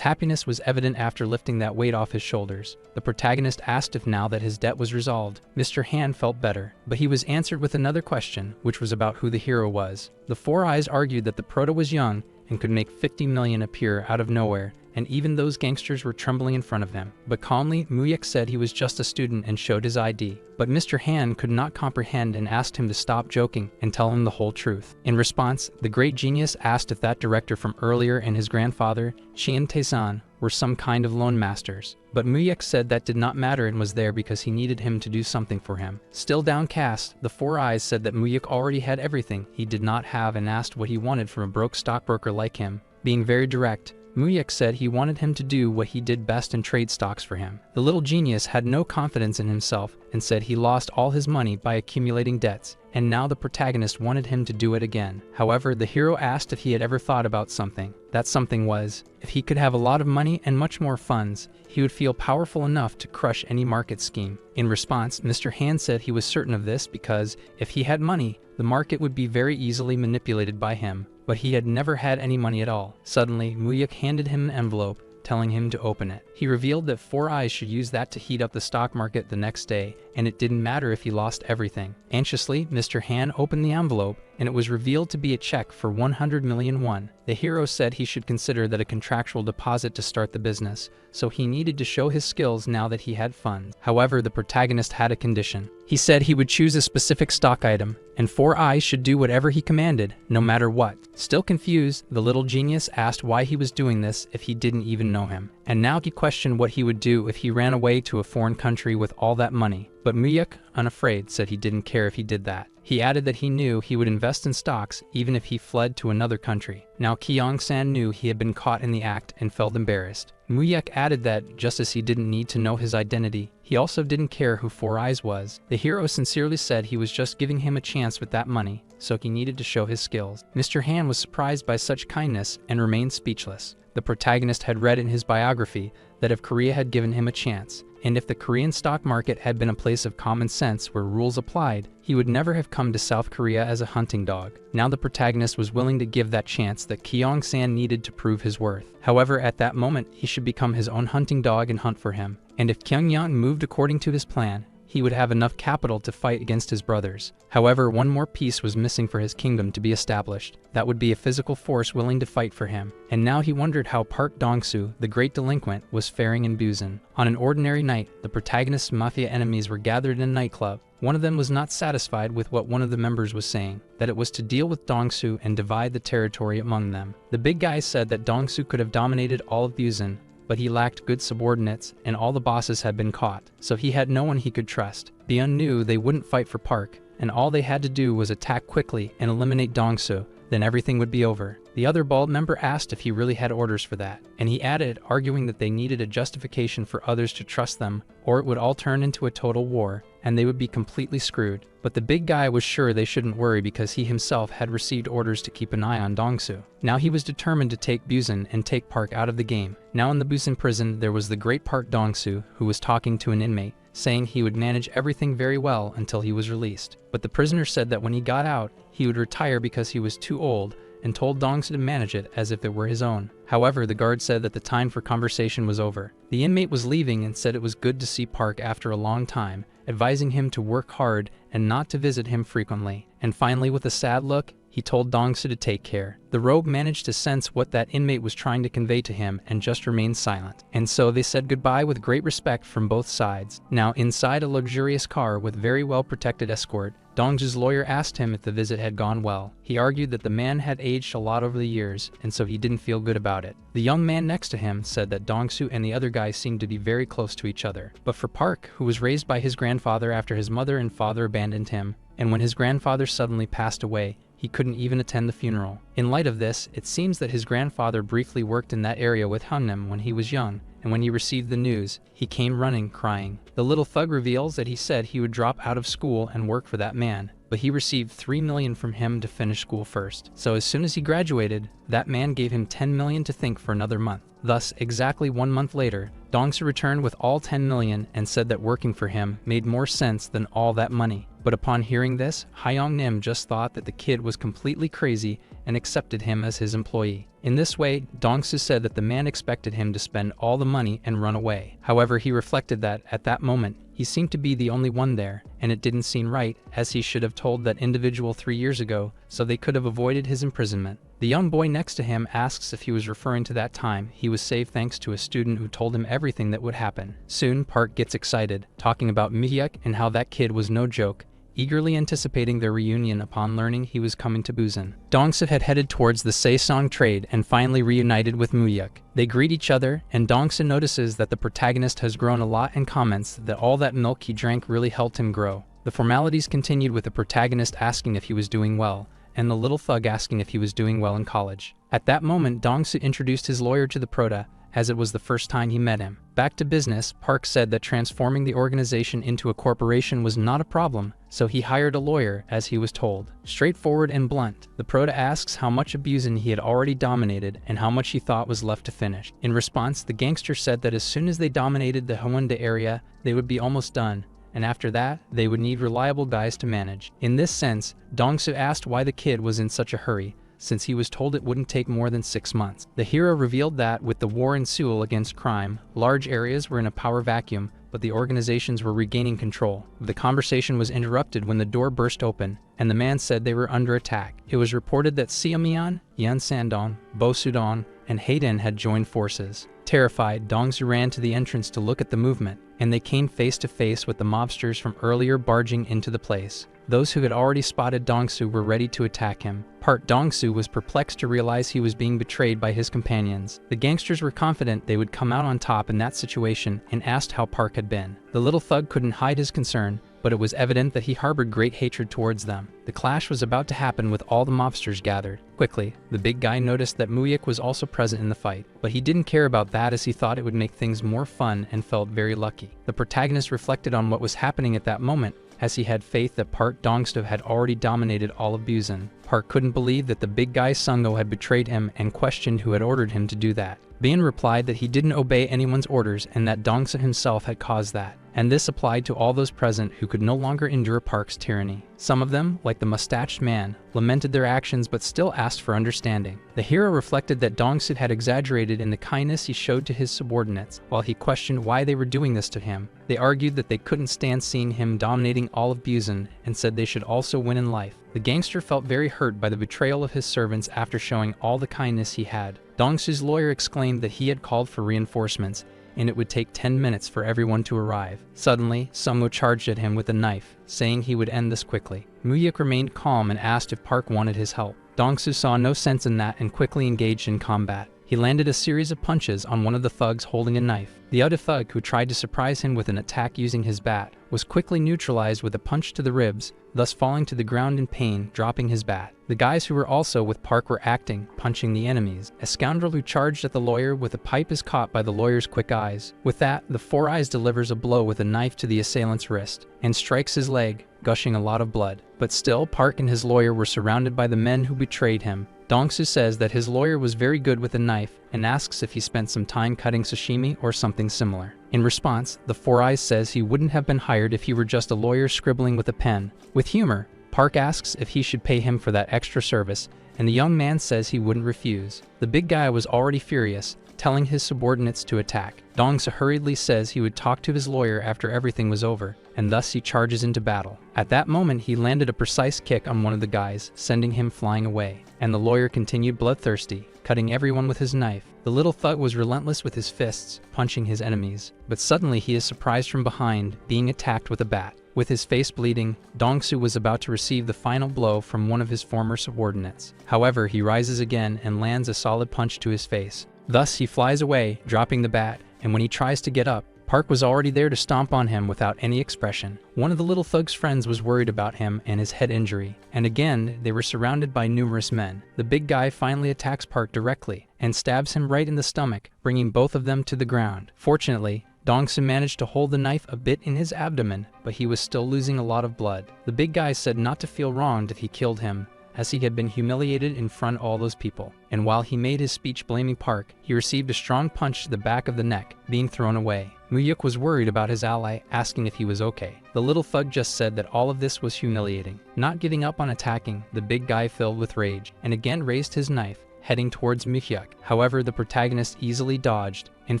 happiness was evident after lifting that weight off his shoulders. The protagonist asked if now that his debt was resolved, Mr. Han felt better. But he was answered with another question, which was about who the hero was. The four eyes argued that the prota was young and could make 50 million appear out of nowhere, and even those gangsters were trembling in front of him. But calmly, Muyek said he was just a student and showed his ID. But Mr. Han could not comprehend and asked him to stop joking and tell him the whole truth. In response, the great genius asked if that director from earlier and his grandfather, Chian Tae-san, were some kind of loan masters. But Muyek said that did not matter and was there because he needed him to do something for him. Still downcast, the four eyes said that Muyek already had everything he did not have and asked what he wanted from a broke stockbroker like him. Being very direct, Muyek said he wanted him to do what he did best and trade stocks for him. The little genius had no confidence in himself and said he lost all his money by accumulating debts, and now the protagonist wanted him to do it again. However, the hero asked if he had ever thought about something. That something was, if he could have a lot of money and much more funds, he would feel powerful enough to crush any market scheme. In response, Mr. Han said he was certain of this because, if he had money, the market would be very easily manipulated by him. But he had never had any money at all. Suddenly, Muyuk handed him an envelope, telling him to open it. He revealed that Four Eyes should use that to heat up the stock market the next day, and it didn't matter if he lost everything. Anxiously, Mr. Han opened the envelope, and it was revealed to be a check for 100 million won. The hero said he should consider that a contractual deposit to start the business, so he needed to show his skills now that he had funds. However, the protagonist had a condition. He said he would choose a specific stock item, and Four Eyes should do whatever he commanded, no matter what. Still confused, the little genius asked why he was doing this if he didn't even know him. And now he questioned what he would do if he ran away to a foreign country with all that money. But Muyuk, unafraid, said he didn't care if he did that. He added that he knew he would invest in stocks even if he fled to another country. Now Kyong-san knew he had been caught in the act and felt embarrassed. Muyuk added that, just as he didn't need to know his identity, he also didn't care who Four Eyes was. The hero sincerely said he was just giving him a chance with that money, so he needed to show his skills. Mr. Han was surprised by such kindness and remained speechless. The protagonist had read in his biography that if Korea had given him a chance, and if the Korean stock market had been a place of common sense where rules applied, he would never have come to South Korea as a hunting dog. Now the protagonist was willing to give that chance that Kyong-san needed to prove his worth. However, at that moment, he should become his own hunting dog and hunt for him. And if Kyung-yang moved according to his plan, he would have enough capital to fight against his brothers. However, one more piece was missing for his kingdom to be established. That would be a physical force willing to fight for him. And now he wondered how Park Dong-soo, the great delinquent, was faring in Busan. On an ordinary night, the protagonist's mafia enemies were gathered in a nightclub. One of them was not satisfied with what one of the members was saying, that it was to deal with Dong-soo and divide the territory among them. The big guy said that Dong-soo could have dominated all of Busan, but he lacked good subordinates and all the bosses had been caught, so he had no one he could trust. Byun knew they wouldn't fight for Park, and all they had to do was attack quickly and eliminate Dong-soo, then everything would be over. The other bald member asked if he really had orders for that, and he added, arguing that they needed a justification for others to trust them, or it would all turn into a total war, and they would be completely screwed. But the big guy was sure they shouldn't worry because he himself had received orders to keep an eye on Dong-soo. Now he was determined to take Busan and take Park out of the game. Now in the Busan prison, there was the great Park Dong-soo, who was talking to an inmate, saying he would manage everything very well until he was released. But the prisoner said that when he got out, he would retire because he was too old, and told Dong-soo to manage it as if it were his own. However, the guard said that the time for conversation was over. The inmate was leaving and said it was good to see Park after a long time, advising him to work hard and not to visit him frequently. And finally, with a sad look, he told Dong-soo to take care. The rogue managed to sense what that inmate was trying to convey to him and just remained silent. And so they said goodbye with great respect from both sides. Now inside a luxurious car with very well protected escort, Dong-soo's lawyer asked him if the visit had gone well. He argued that the man had aged a lot over the years, and so he didn't feel good about it. The young man next to him said that Dong-soo and the other guy seemed to be very close to each other. But for Park, who was raised by his grandfather after his mother and father abandoned him, and when his grandfather suddenly passed away, he couldn't even attend the funeral. In light of this, it seems that his grandfather briefly worked in that area with Hunnim when he was young, and when he received the news, he came running, crying. The little thug reveals that he said he would drop out of school and work for that man, but he received 3 million from him to finish school first. So as soon as he graduated, that man gave him 10 million to think for another month. Thus, exactly 1 month later, Dong-soo returned with all 10 million and said that working for him made more sense than all that money. But upon hearing this, Hyong-nim just thought that the kid was completely crazy and accepted him as his employee. In this way, Dong-soo said that the man expected him to spend all the money and run away. However, he reflected that, at that moment, he seemed to be the only one there, and it didn't seem right, as he should have told that individual 3 years ago, so they could have avoided his imprisonment. The young boy next to him asks if he was referring to that time he was saved thanks to a student who told him everything that would happen. Soon, Park gets excited, talking about Mihyuk and how that kid was no joke, eagerly anticipating their reunion upon learning he was coming to Busan. Dong-soo had headed towards the Saesong trade and finally reunited with Muyuk. They greet each other, and Dong-soo notices that the protagonist has grown a lot and comments that all that milk he drank really helped him grow. The formalities continued with the protagonist asking if he was doing well, and the little thug asking if he was doing well in college. At that moment, Dong-soo introduced his lawyer to the prota, as it was the first time he met him. Back to business, Park said that transforming the organization into a corporation was not a problem, so he hired a lawyer, as he was told. Straightforward and blunt, the prota asks how much abusing he had already dominated and how much he thought was left to finish. In response, the gangster said that as soon as they dominated the Haeundae area, they would be almost done, and after that, they would need reliable guys to manage. In this sense, Dong-soo asked why the kid was in such a hurry, since he was told it wouldn't take more than 6 months. The hero revealed that, with the war in Seoul against crime, large areas were in a power vacuum, but the organizations were regaining control. The conversation was interrupted when the door burst open, and the man said they were under attack. It was reported that Seomyeon, Yeon Sandong, Bo Sudong, and Hayden had joined forces. Terrified, Dong-soo ran to the entrance to look at the movement, and they came face to face with the mobsters from earlier barging into the place. Those who had already spotted Dong-soo were ready to attack him. Part Dong-soo was perplexed to realize he was being betrayed by his companions. The gangsters were confident they would come out on top in that situation and asked how Park had been. The little thug couldn't hide his concern, but it was evident that he harbored great hatred towards them. The clash was about to happen with all the mobsters gathered. Quickly, the big guy noticed that Muyuk was also present in the fight, but he didn't care about that as he thought it would make things more fun and felt very lucky. The protagonist reflected on what was happening at that moment, as he had faith that Park Dong-soo had already dominated all of Busan. Park couldn't believe that the big guy Sungo had betrayed him and questioned who had ordered him to do that. Bin replied that he didn't obey anyone's orders and that Dong-soo himself had caused that, and this applied to all those present who could no longer endure Park's tyranny. Some of them, like the mustached man, lamented their actions but still asked for understanding. The hero reflected that Dong-soo had exaggerated in the kindness he showed to his subordinates, while he questioned why they were doing this to him. They argued that they couldn't stand seeing him dominating all of Busan and said they should also win in life. The gangster felt very hurt by the betrayal of his servants after showing all the kindness he had. Dong-soo's lawyer exclaimed that he had called for reinforcements, and it would take 10 minutes for everyone to arrive. Suddenly, Sungo charged at him with a knife, saying he would end this quickly. Muyuk remained calm and asked if Park wanted his help. Dong-soo saw no sense in that and quickly engaged in combat. He landed a series of punches on one of the thugs holding a knife. The other thug, who tried to surprise him with an attack using his bat, was quickly neutralized with a punch to the ribs, thus falling to the ground in pain, dropping his bat. The guys who were also with Park were acting, punching the enemies. A scoundrel who charged at the lawyer with a pipe is caught by the lawyer's quick eyes. With that, the Four Eyes delivers a blow with a knife to the assailant's wrist, and strikes his leg, gushing a lot of blood. But still, Park and his lawyer were surrounded by the men who betrayed him. Dong-soo says that his lawyer was very good with a knife and asks if he spent some time cutting sashimi or something similar. In response, the Four Eyes says he wouldn't have been hired if he were just a lawyer scribbling with a pen. With humor, Park asks if he should pay him for that extra service, and the young man says he wouldn't refuse. The big guy was already furious, telling his subordinates to attack. Dong-soo hurriedly says he would talk to his lawyer after everything was over, and thus he charges into battle. At that moment, he landed a precise kick on one of the guys, sending him flying away, and the lawyer continued bloodthirsty, cutting everyone with his knife. The little thug was relentless with his fists, punching his enemies, but suddenly he is surprised from behind, being attacked with a bat. With his face bleeding, Dong-soo was about to receive the final blow from one of his former subordinates. However, he rises again and lands a solid punch to his face. Thus, he flies away, dropping the bat, and when he tries to get up, Park was already there to stomp on him without any expression. One of the little thug's friends was worried about him and his head injury, and again, they were surrounded by numerous men. The big guy finally attacks Park directly and stabs him right in the stomach, bringing both of them to the ground. Fortunately, Dong-soo managed to hold the knife a bit in his abdomen, but he was still losing a lot of blood. The big guy said not to feel wronged if he killed him, as he had been humiliated in front of all those people. And while he made his speech blaming Park, he received a strong punch to the back of the neck, being thrown away. Muyuk was worried about his ally, asking if he was okay. The little thug just said that all of this was humiliating. Not giving up on attacking, the big guy filled with rage, and again raised his knife, heading towards Muyuk. However, the protagonist easily dodged, and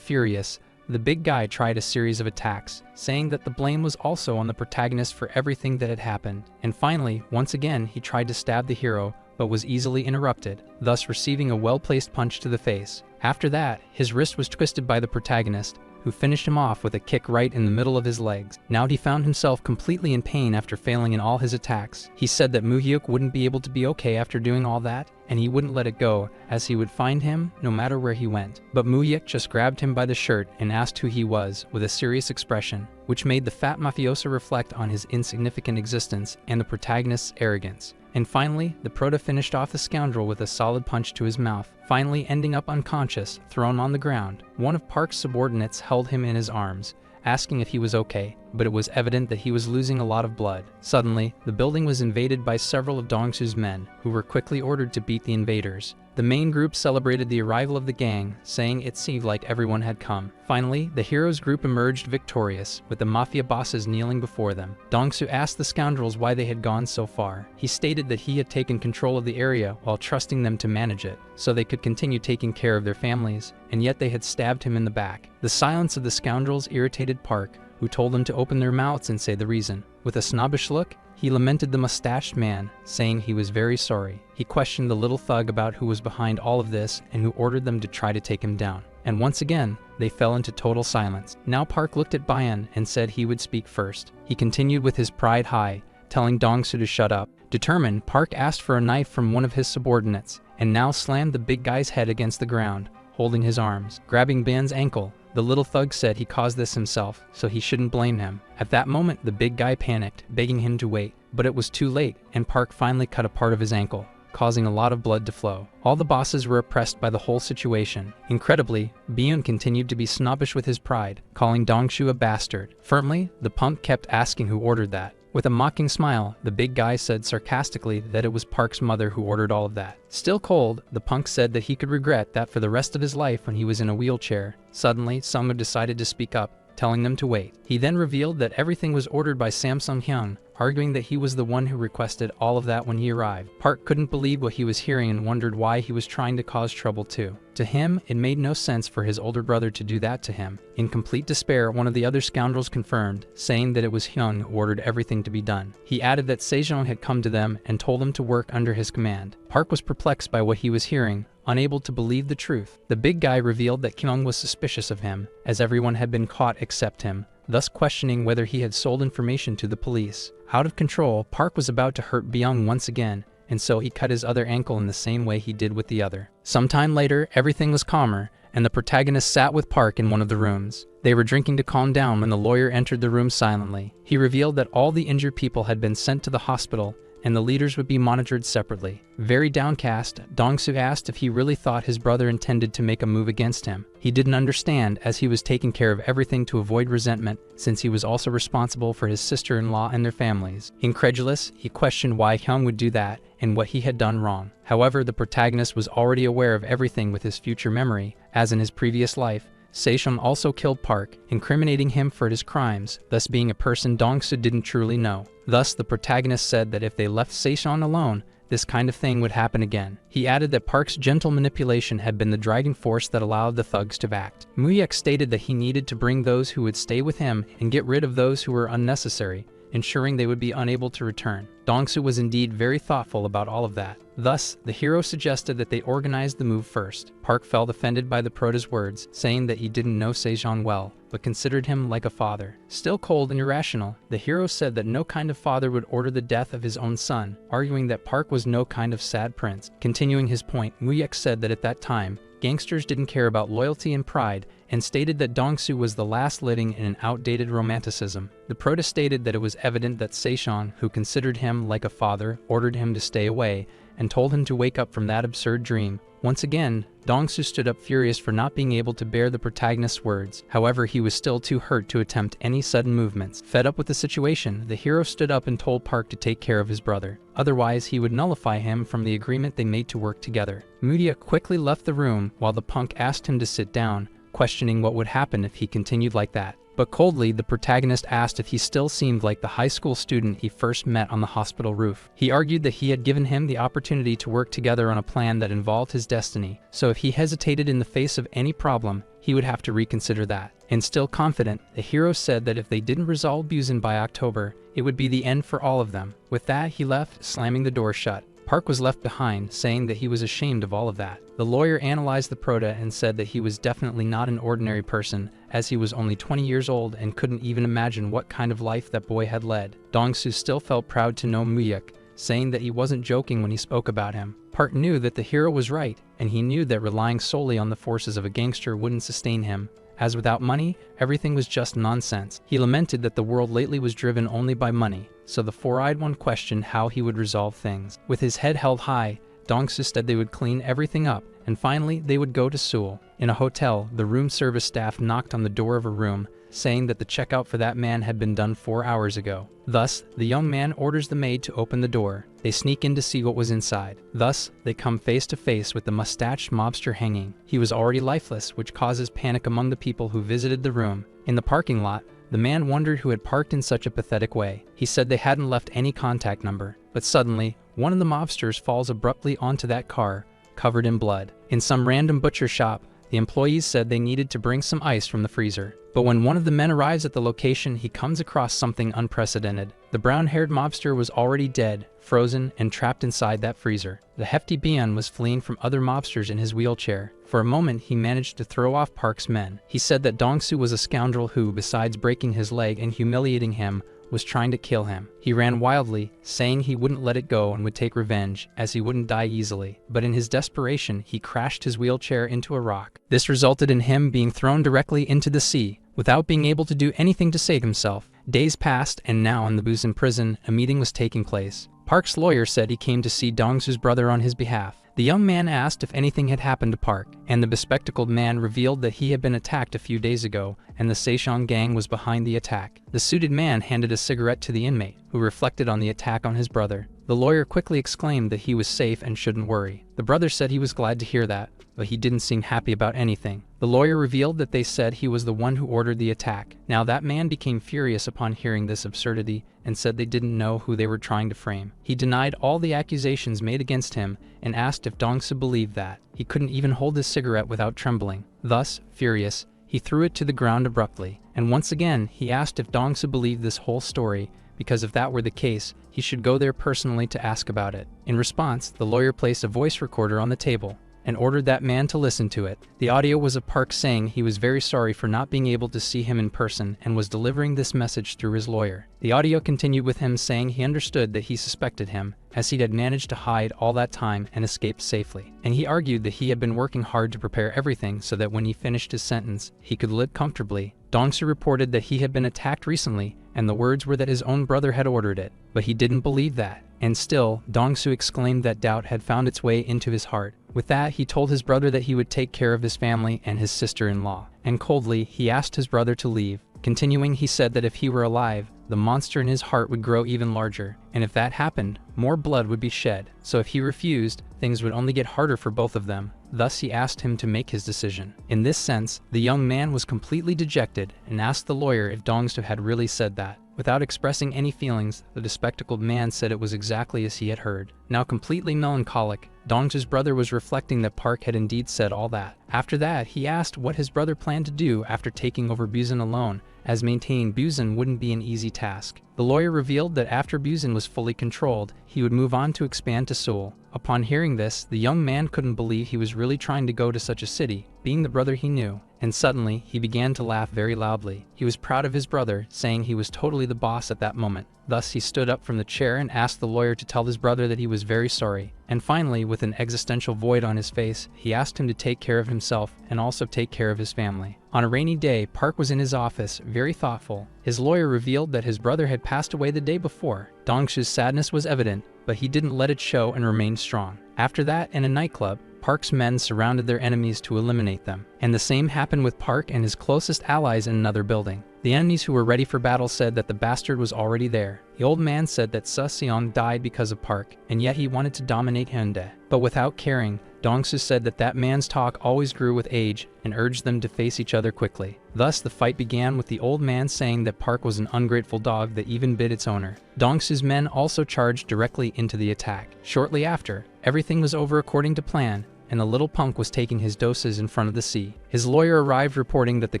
furious, the big guy tried a series of attacks, saying that the blame was also on the protagonist for everything that had happened. And finally, once again, he tried to stab the hero, but was easily interrupted, thus receiving a well-placed punch to the face. After that, his wrist was twisted by the protagonist, who finished him off with a kick right in the middle of his legs. Now he found himself completely in pain after failing in all his attacks. He said that Muhyuk wouldn't be able to be okay after doing all that, and he wouldn't let it go, as he would find him no matter where he went. But Muhyuk just grabbed him by the shirt and asked who he was, with a serious expression, which made the fat mafioso reflect on his insignificant existence and the protagonist's arrogance. And finally, the prota finished off the scoundrel with a solid punch to his mouth, finally ending up unconscious, thrown on the ground. One of Park's subordinates held him in his arms, asking if he was okay, but it was evident that he was losing a lot of blood. Suddenly, the building was invaded by several of Dongsu's men, who were quickly ordered to beat the invaders. The main group celebrated the arrival of the gang, saying it seemed like everyone had come. Finally, the heroes' group emerged victorious, with the mafia bosses kneeling before them. Dongsu asked the scoundrels why they had gone so far. He stated that he had taken control of the area while trusting them to manage it, so they could continue taking care of their families, and yet they had stabbed him in the back. The silence of the scoundrels irritated Park, who told them to open their mouths and say the reason. With a snobbish look, he lamented the mustached man, saying he was very sorry. He questioned the little thug about who was behind all of this and who ordered them to try to take him down. And once again, they fell into total silence. Now Park looked at Bayan and said he would speak first. He continued with his pride high, telling Dongsu to shut up. Determined, Park asked for a knife from one of his subordinates, and now slammed the big guy's head against the ground, holding his arms. Grabbing Bayan's ankle, the little thug said he caused this himself, so he shouldn't blame him. At that moment, the big guy panicked, begging him to wait, but it was too late, and Park finally cut a part of his ankle, causing a lot of blood to flow. All the bosses were oppressed by the whole situation. Incredibly, Byun continued to be snobbish with his pride, calling Dongshu a bastard. Firmly, the punk kept asking who ordered that. With a mocking smile, the big guy said sarcastically that it was Park's mother who ordered all of that. Still cold, the punk said that he could regret that for the rest of his life when he was in a wheelchair. Suddenly, Sungwoo decided to speak up, telling them to wait. He then revealed that everything was ordered by Samsung Hyung, arguing that he was the one who requested all of that when he arrived. Park couldn't believe what he was hearing and wondered why he was trying to cause trouble too. To him, it made no sense for his older brother to do that to him. In complete despair, one of the other scoundrels confirmed, saying that it was Hyung who ordered everything to be done. He added that Sejong had come to them and told them to work under his command. Park was perplexed by what he was hearing, unable to believe the truth. The big guy revealed that Kyung was suspicious of him, as everyone had been caught except him, thus questioning whether he had sold information to the police. Out of control, Park was about to hurt Byung once again, and so he cut his other ankle in the same way he did with the other. Sometime later, everything was calmer, and the protagonist sat with Park in one of the rooms. They were drinking to calm down when the lawyer entered the room silently. He revealed that all the injured people had been sent to the hospital, and the leaders would be monitored separately. Very downcast, Dongsu asked if he really thought his brother intended to make a move against him. He didn't understand, as he was taking care of everything to avoid resentment, since he was also responsible for his sister-in-law and their families. Incredulous, he questioned why Hyung would do that and what he had done wrong. However, the protagonist was already aware of everything with his future memory, as in his previous life, Sejong also killed Park, incriminating him for his crimes, thus being a person Dongsu didn't truly know. Thus, the protagonist said that if they left Sejong alone, this kind of thing would happen again. He added that Park's gentle manipulation had been the driving force that allowed the thugs to act. Muyek stated that he needed to bring those who would stay with him and get rid of those who were unnecessary, ensuring they would be unable to return. Dongsu was indeed very thoughtful about all of that. Thus, the hero suggested that they organize the move first. Park felt offended by the prota's words, saying that he didn't know Sejong well, but considered him like a father. Still cold and irrational, the hero said that no kind of father would order the death of his own son, arguing that Park was no kind of sad prince. Continuing his point, Muyek said that at that time, gangsters didn't care about loyalty and pride, and stated that Dongsu was the last living in an outdated romanticism. The prota stated that it was evident that Sejong, who considered him like a father, ordered him to stay away, and told him to wake up from that absurd dream. Once again, Dongsu stood up furious for not being able to bear the protagonist's words. However, he was still too hurt to attempt any sudden movements. Fed up with the situation, the hero stood up and told Park to take care of his brother. Otherwise, he would nullify him from the agreement they made to work together. Mudia quickly left the room while the punk asked him to sit down, questioning what would happen if he continued like that. But coldly, the protagonist asked if he still seemed like the high school student he first met on the hospital roof. He argued that he had given him the opportunity to work together on a plan that involved his destiny, so if he hesitated in the face of any problem, he would have to reconsider that. And still confident, the hero said that if they didn't resolve Busan by October, it would be the end for all of them. With that, he left, slamming the door shut. Park was left behind, saying that he was ashamed of all of that. The lawyer analyzed the prota and said that he was definitely not an ordinary person, as he was only 20 years old and couldn't even imagine what kind of life that boy had led. Dongsu still felt proud to know Muyek, saying that he wasn't joking when he spoke about him. Park knew that the hero was right, and he knew that relying solely on the forces of a gangster wouldn't sustain him, as without money, everything was just nonsense. He lamented that the world lately was driven only by money. so the four-eyed one questioned how he would resolve things. With his head held high, Dong-su said they would clean everything up, and finally they would go to Seoul. In a hotel, the room service staff knocked on the door of a room, saying that the checkout for that man had been done 4 hours ago. Thus, the young man orders the maid to open the door. They sneak in to see what was inside. Thus, they come face to face with the mustached mobster hanging. He was already lifeless, which causes panic among the people who visited the room. In the parking lot, the man wondered who had parked in such a pathetic way. He said they hadn't left any contact number. But suddenly, one of the mobsters falls abruptly onto that car, covered in blood. In some random butcher shop, the employees said they needed to bring some ice from the freezer. But when one of the men arrives at the location, he comes across something unprecedented. The brown-haired mobster was already dead, frozen, and trapped inside that freezer. The hefty Bian was fleeing from other mobsters in his wheelchair. For a moment, he managed to throw off Park's men. He said that Dong-su was a scoundrel who, besides breaking his leg and humiliating him, was trying to kill him. He ran wildly, saying he wouldn't let it go and would take revenge, as he wouldn't die easily. But in his desperation, he crashed his wheelchair into a rock. This resulted in him being thrown directly into the sea, without being able to do anything to save himself. Days passed, and now in the Busan prison, a meeting was taking place. Park's lawyer said he came to see Dong-su's brother on his behalf. The young man asked if anything had happened to Park, and the bespectacled man revealed that he had been attacked a few days ago, and the Seishon gang was behind the attack. The suited man handed a cigarette to the inmate, who reflected on the attack on his brother. The lawyer quickly exclaimed that he was safe and shouldn't worry. The brother said he was glad to hear that, but he didn't seem happy about anything. The lawyer revealed that they said he was the one who ordered the attack. Now that man became furious upon hearing this absurdity and said they didn't know who they were trying to frame. He denied all the accusations made against him and asked if Dong-su believed that. He couldn't even hold his cigarette without trembling. Thus, furious, he threw it to the ground abruptly. And once again, he asked if Dong-su believed this whole story, because if that were the case, he should go there personally to ask about it. In response, the lawyer placed a voice recorder on the table and ordered that man to listen to it. The audio was of Park saying he was very sorry for not being able to see him in person and was delivering this message through his lawyer. The audio continued with him saying he understood that he suspected him, as he had managed to hide all that time and escaped safely. And he argued that he had been working hard to prepare everything so that when he finished his sentence, he could live comfortably. Dong-su reported that he had been attacked recently, and the words were that his own brother had ordered it, but he didn't believe that. And still, Dong-su exclaimed that doubt had found its way into his heart. With that, he told his brother that he would take care of his family and his sister-in-law. And coldly, he asked his brother to leave. Continuing, he said that if he were alive, the monster in his heart would grow even larger, and if that happened, more blood would be shed. So if he refused, things would only get harder for both of them. Thus he asked him to make his decision. In this sense, the young man was completely dejected and asked the lawyer if Dong-su had really said that. Without expressing any feelings, the bespectacled man said it was exactly as he had heard. Now completely melancholic, Dong-su's brother was reflecting that Park had indeed said all that. After that, he asked what his brother planned to do after taking over Busan alone, as maintaining Busan wouldn't be an easy task. The lawyer revealed that after Busan was fully controlled, he would move on to expand to Seoul. Upon hearing this, the young man couldn't believe he was really trying to go to such a city, being the brother he knew. And suddenly, he began to laugh very loudly. He was proud of his brother, saying he was totally the boss at that moment. Thus, he stood up from the chair and asked the lawyer to tell his brother that he was very sorry. And finally, with an existential void on his face, he asked him to take care of himself and also take care of his family. On a rainy day, Park was in his office, very thoughtful. His lawyer revealed that his brother had passed away the day before. Dong-su's sadness was evident, but he didn't let it show and remained strong. After that, in a nightclub, Park's men surrounded their enemies to eliminate them. And the same happened with Park and his closest allies in another building. The enemies who were ready for battle said that the bastard was already there. The old man said that Seong died because of Park, and yet he wanted to dominate Hyundai. But without caring, Dong-su said that that man's talk always grew with age and urged them to face each other quickly. Thus, the fight began with the old man saying that Park was an ungrateful dog that even bit its owner. Dong-su's men also charged directly into the attack. Shortly after, everything was over according to plan, and the little punk was taking his doses in front of the sea. His lawyer arrived reporting that the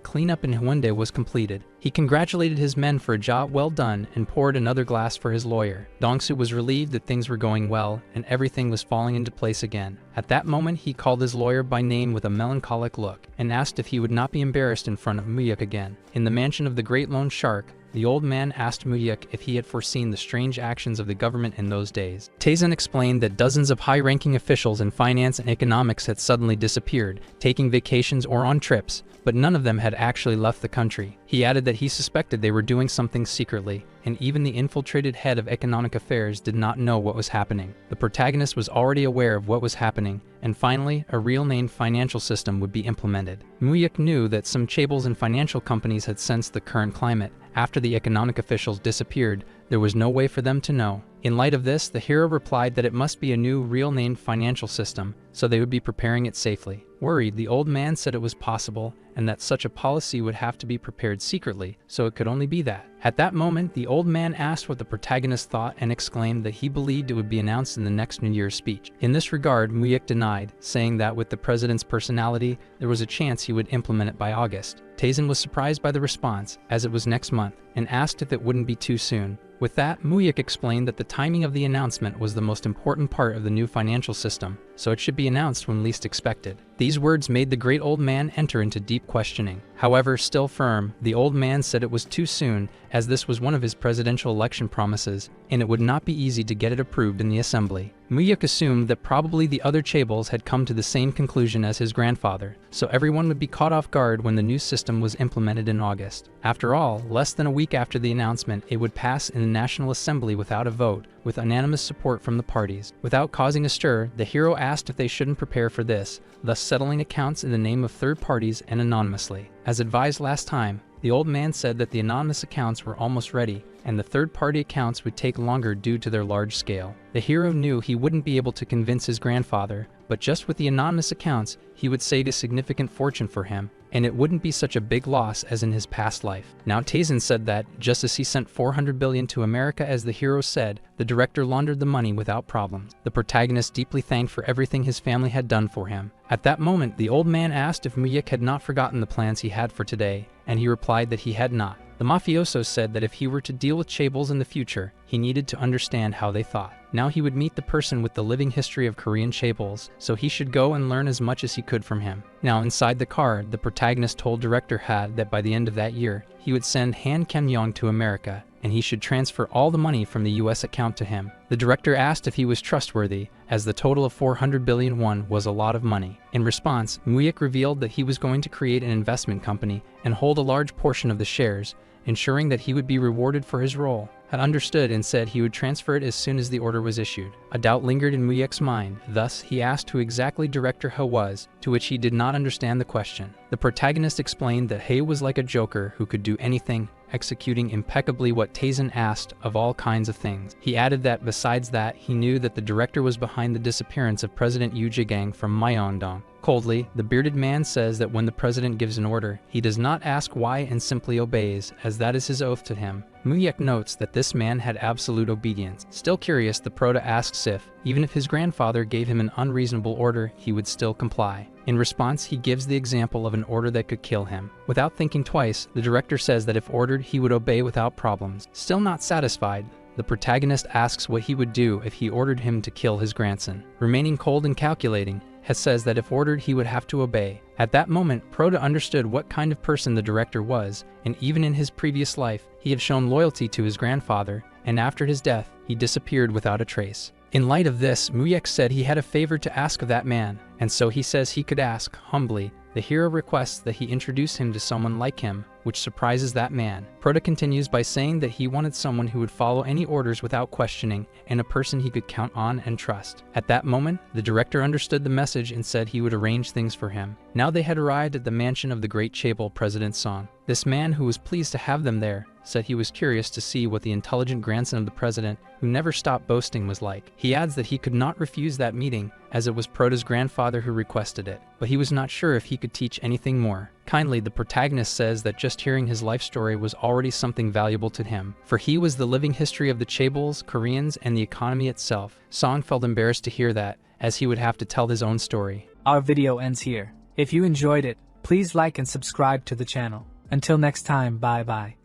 cleanup in Hyundai was completed. He congratulated his men for a job well done and poured another glass for his lawyer. Dong-su was relieved that things were going well and everything was falling into place again. At that moment, he called his lawyer by name with a melancholic look and asked if he would not be embarrassed in front of Muyuk again. In the mansion of the Great Lone Shark, the old man asked Muyuk if he had foreseen the strange actions of the government in those days. Taizan explained that dozens of high-ranking officials in finance and economics had suddenly disappeared, taking vacations or on trips, but none of them had actually left the country. He added that he suspected they were doing something secretly, and even the infiltrated head of economic affairs did not know what was happening. The protagonist was already aware of what was happening, and finally, a real-name financial system would be implemented. Muyuk knew that some chaebols and financial companies had sensed the current climate. After the economic officials disappeared, there was no way for them to know. In light of this, the hero replied that it must be a new real-named financial system, so they would be preparing it safely. Worried, the old man said it was possible, and that such a policy would have to be prepared secretly, so it could only be that. At that moment, the old man asked what the protagonist thought and exclaimed that he believed it would be announced in the next New Year's speech. In this regard, Muyuk denied, saying that with the president's personality, there was a chance he would implement it by August. Taisen was surprised by the response, as it was next month, and asked if it wouldn't be too soon. With that, Muyuk explained that the timing of the announcement was the most important part of the new financial system, so it should be announced when least expected. These words made the great old man enter into deep questioning. However, still firm, the old man said it was too soon, as this was one of his presidential election promises, and it would not be easy to get it approved in the assembly. Muyuk assumed that probably the other chaebols had come to the same conclusion as his grandfather, so everyone would be caught off guard when the new system was implemented in August. After all, less than a week after the announcement, it would pass in the National Assembly without a vote, with unanimous support from the parties. Without causing a stir, the hero asked if they shouldn't prepare for this, thus settling accounts in the name of third parties and anonymously. As advised last time, the old man said that the anonymous accounts were almost ready, and the third-party accounts would take longer due to their large scale. The hero knew he wouldn't be able to convince his grandfather, but just with the anonymous accounts, he would save a significant fortune for him, and it wouldn't be such a big loss as in his past life. Now Taisen said that, just as he sent 400 billion to America as the hero said, the director laundered the money without problems. The protagonist deeply thanked for everything his family had done for him. At that moment, the old man asked if Muyuk had not forgotten the plans he had for today, and he replied that he had not. The mafioso said that if he were to deal with chaebols in the future, he needed to understand how they thought. Now he would meet the person with the living history of Korean chaebols, so he should go and learn as much as he could from him. Now inside the car, the protagonist told Director Had that by the end of that year, he would send Han Kam-yong to America, and he should transfer all the money from the US account to him. The director asked if he was trustworthy, as the total of 400 billion won was a lot of money. In response, Muyuk revealed that he was going to create an investment company and hold a large portion of the shares, ensuring that he would be rewarded for his role. Had understood and said he would transfer it as soon as the order was issued. A doubt lingered in Muyuk's mind, thus he asked who exactly Director He was, to which he did not understand the question. The protagonist explained that He was like a joker who could do anything, executing impeccably what Taisen asked of all kinds of things. He added that besides that, he knew that the director was behind the disappearance of President Yu Jagang from Myeongdong. Coldly, the bearded man says that when the president gives an order, he does not ask why and simply obeys, as that is his oath to him. Muyuk notes that this man had absolute obedience. Still curious, the prota asks if, even if his grandfather gave him an unreasonable order, he would still comply. In response, he gives the example of an order that could kill him. Without thinking twice, the director says that if ordered, he would obey without problems. Still not satisfied, the protagonist asks what he would do if he ordered him to kill his grandson. Remaining cold and calculating, He says that if ordered, he would have to obey. At that moment, Prota understood what kind of person the director was, and even in his previous life, he had shown loyalty to his grandfather, and after his death, he disappeared without a trace. In light of this, Muyek said he had a favor to ask of that man, and so he says he could ask, humbly. The hero requests that he introduce him to someone like him, which surprises that man. Prota continues by saying that he wanted someone who would follow any orders without questioning, and a person he could count on and trust. At that moment, the director understood the message and said he would arrange things for him. Now they had arrived at the mansion of the great Chaebol President Song. This man, who was pleased to have them there, said he was curious to see what the intelligent grandson of the president, who never stopped boasting, was like. He adds that he could not refuse that meeting, as it was Prota's grandfather who requested it, but he was not sure if he could teach anything more. Kindly, the protagonist says that just hearing his life story was already something valuable to him, for he was the living history of the Chaebols, Koreans, and the economy itself. Song felt embarrassed to hear that, as he would have to tell his own story. Our video ends here. If you enjoyed it, please like and subscribe to the channel. Until next time, bye bye.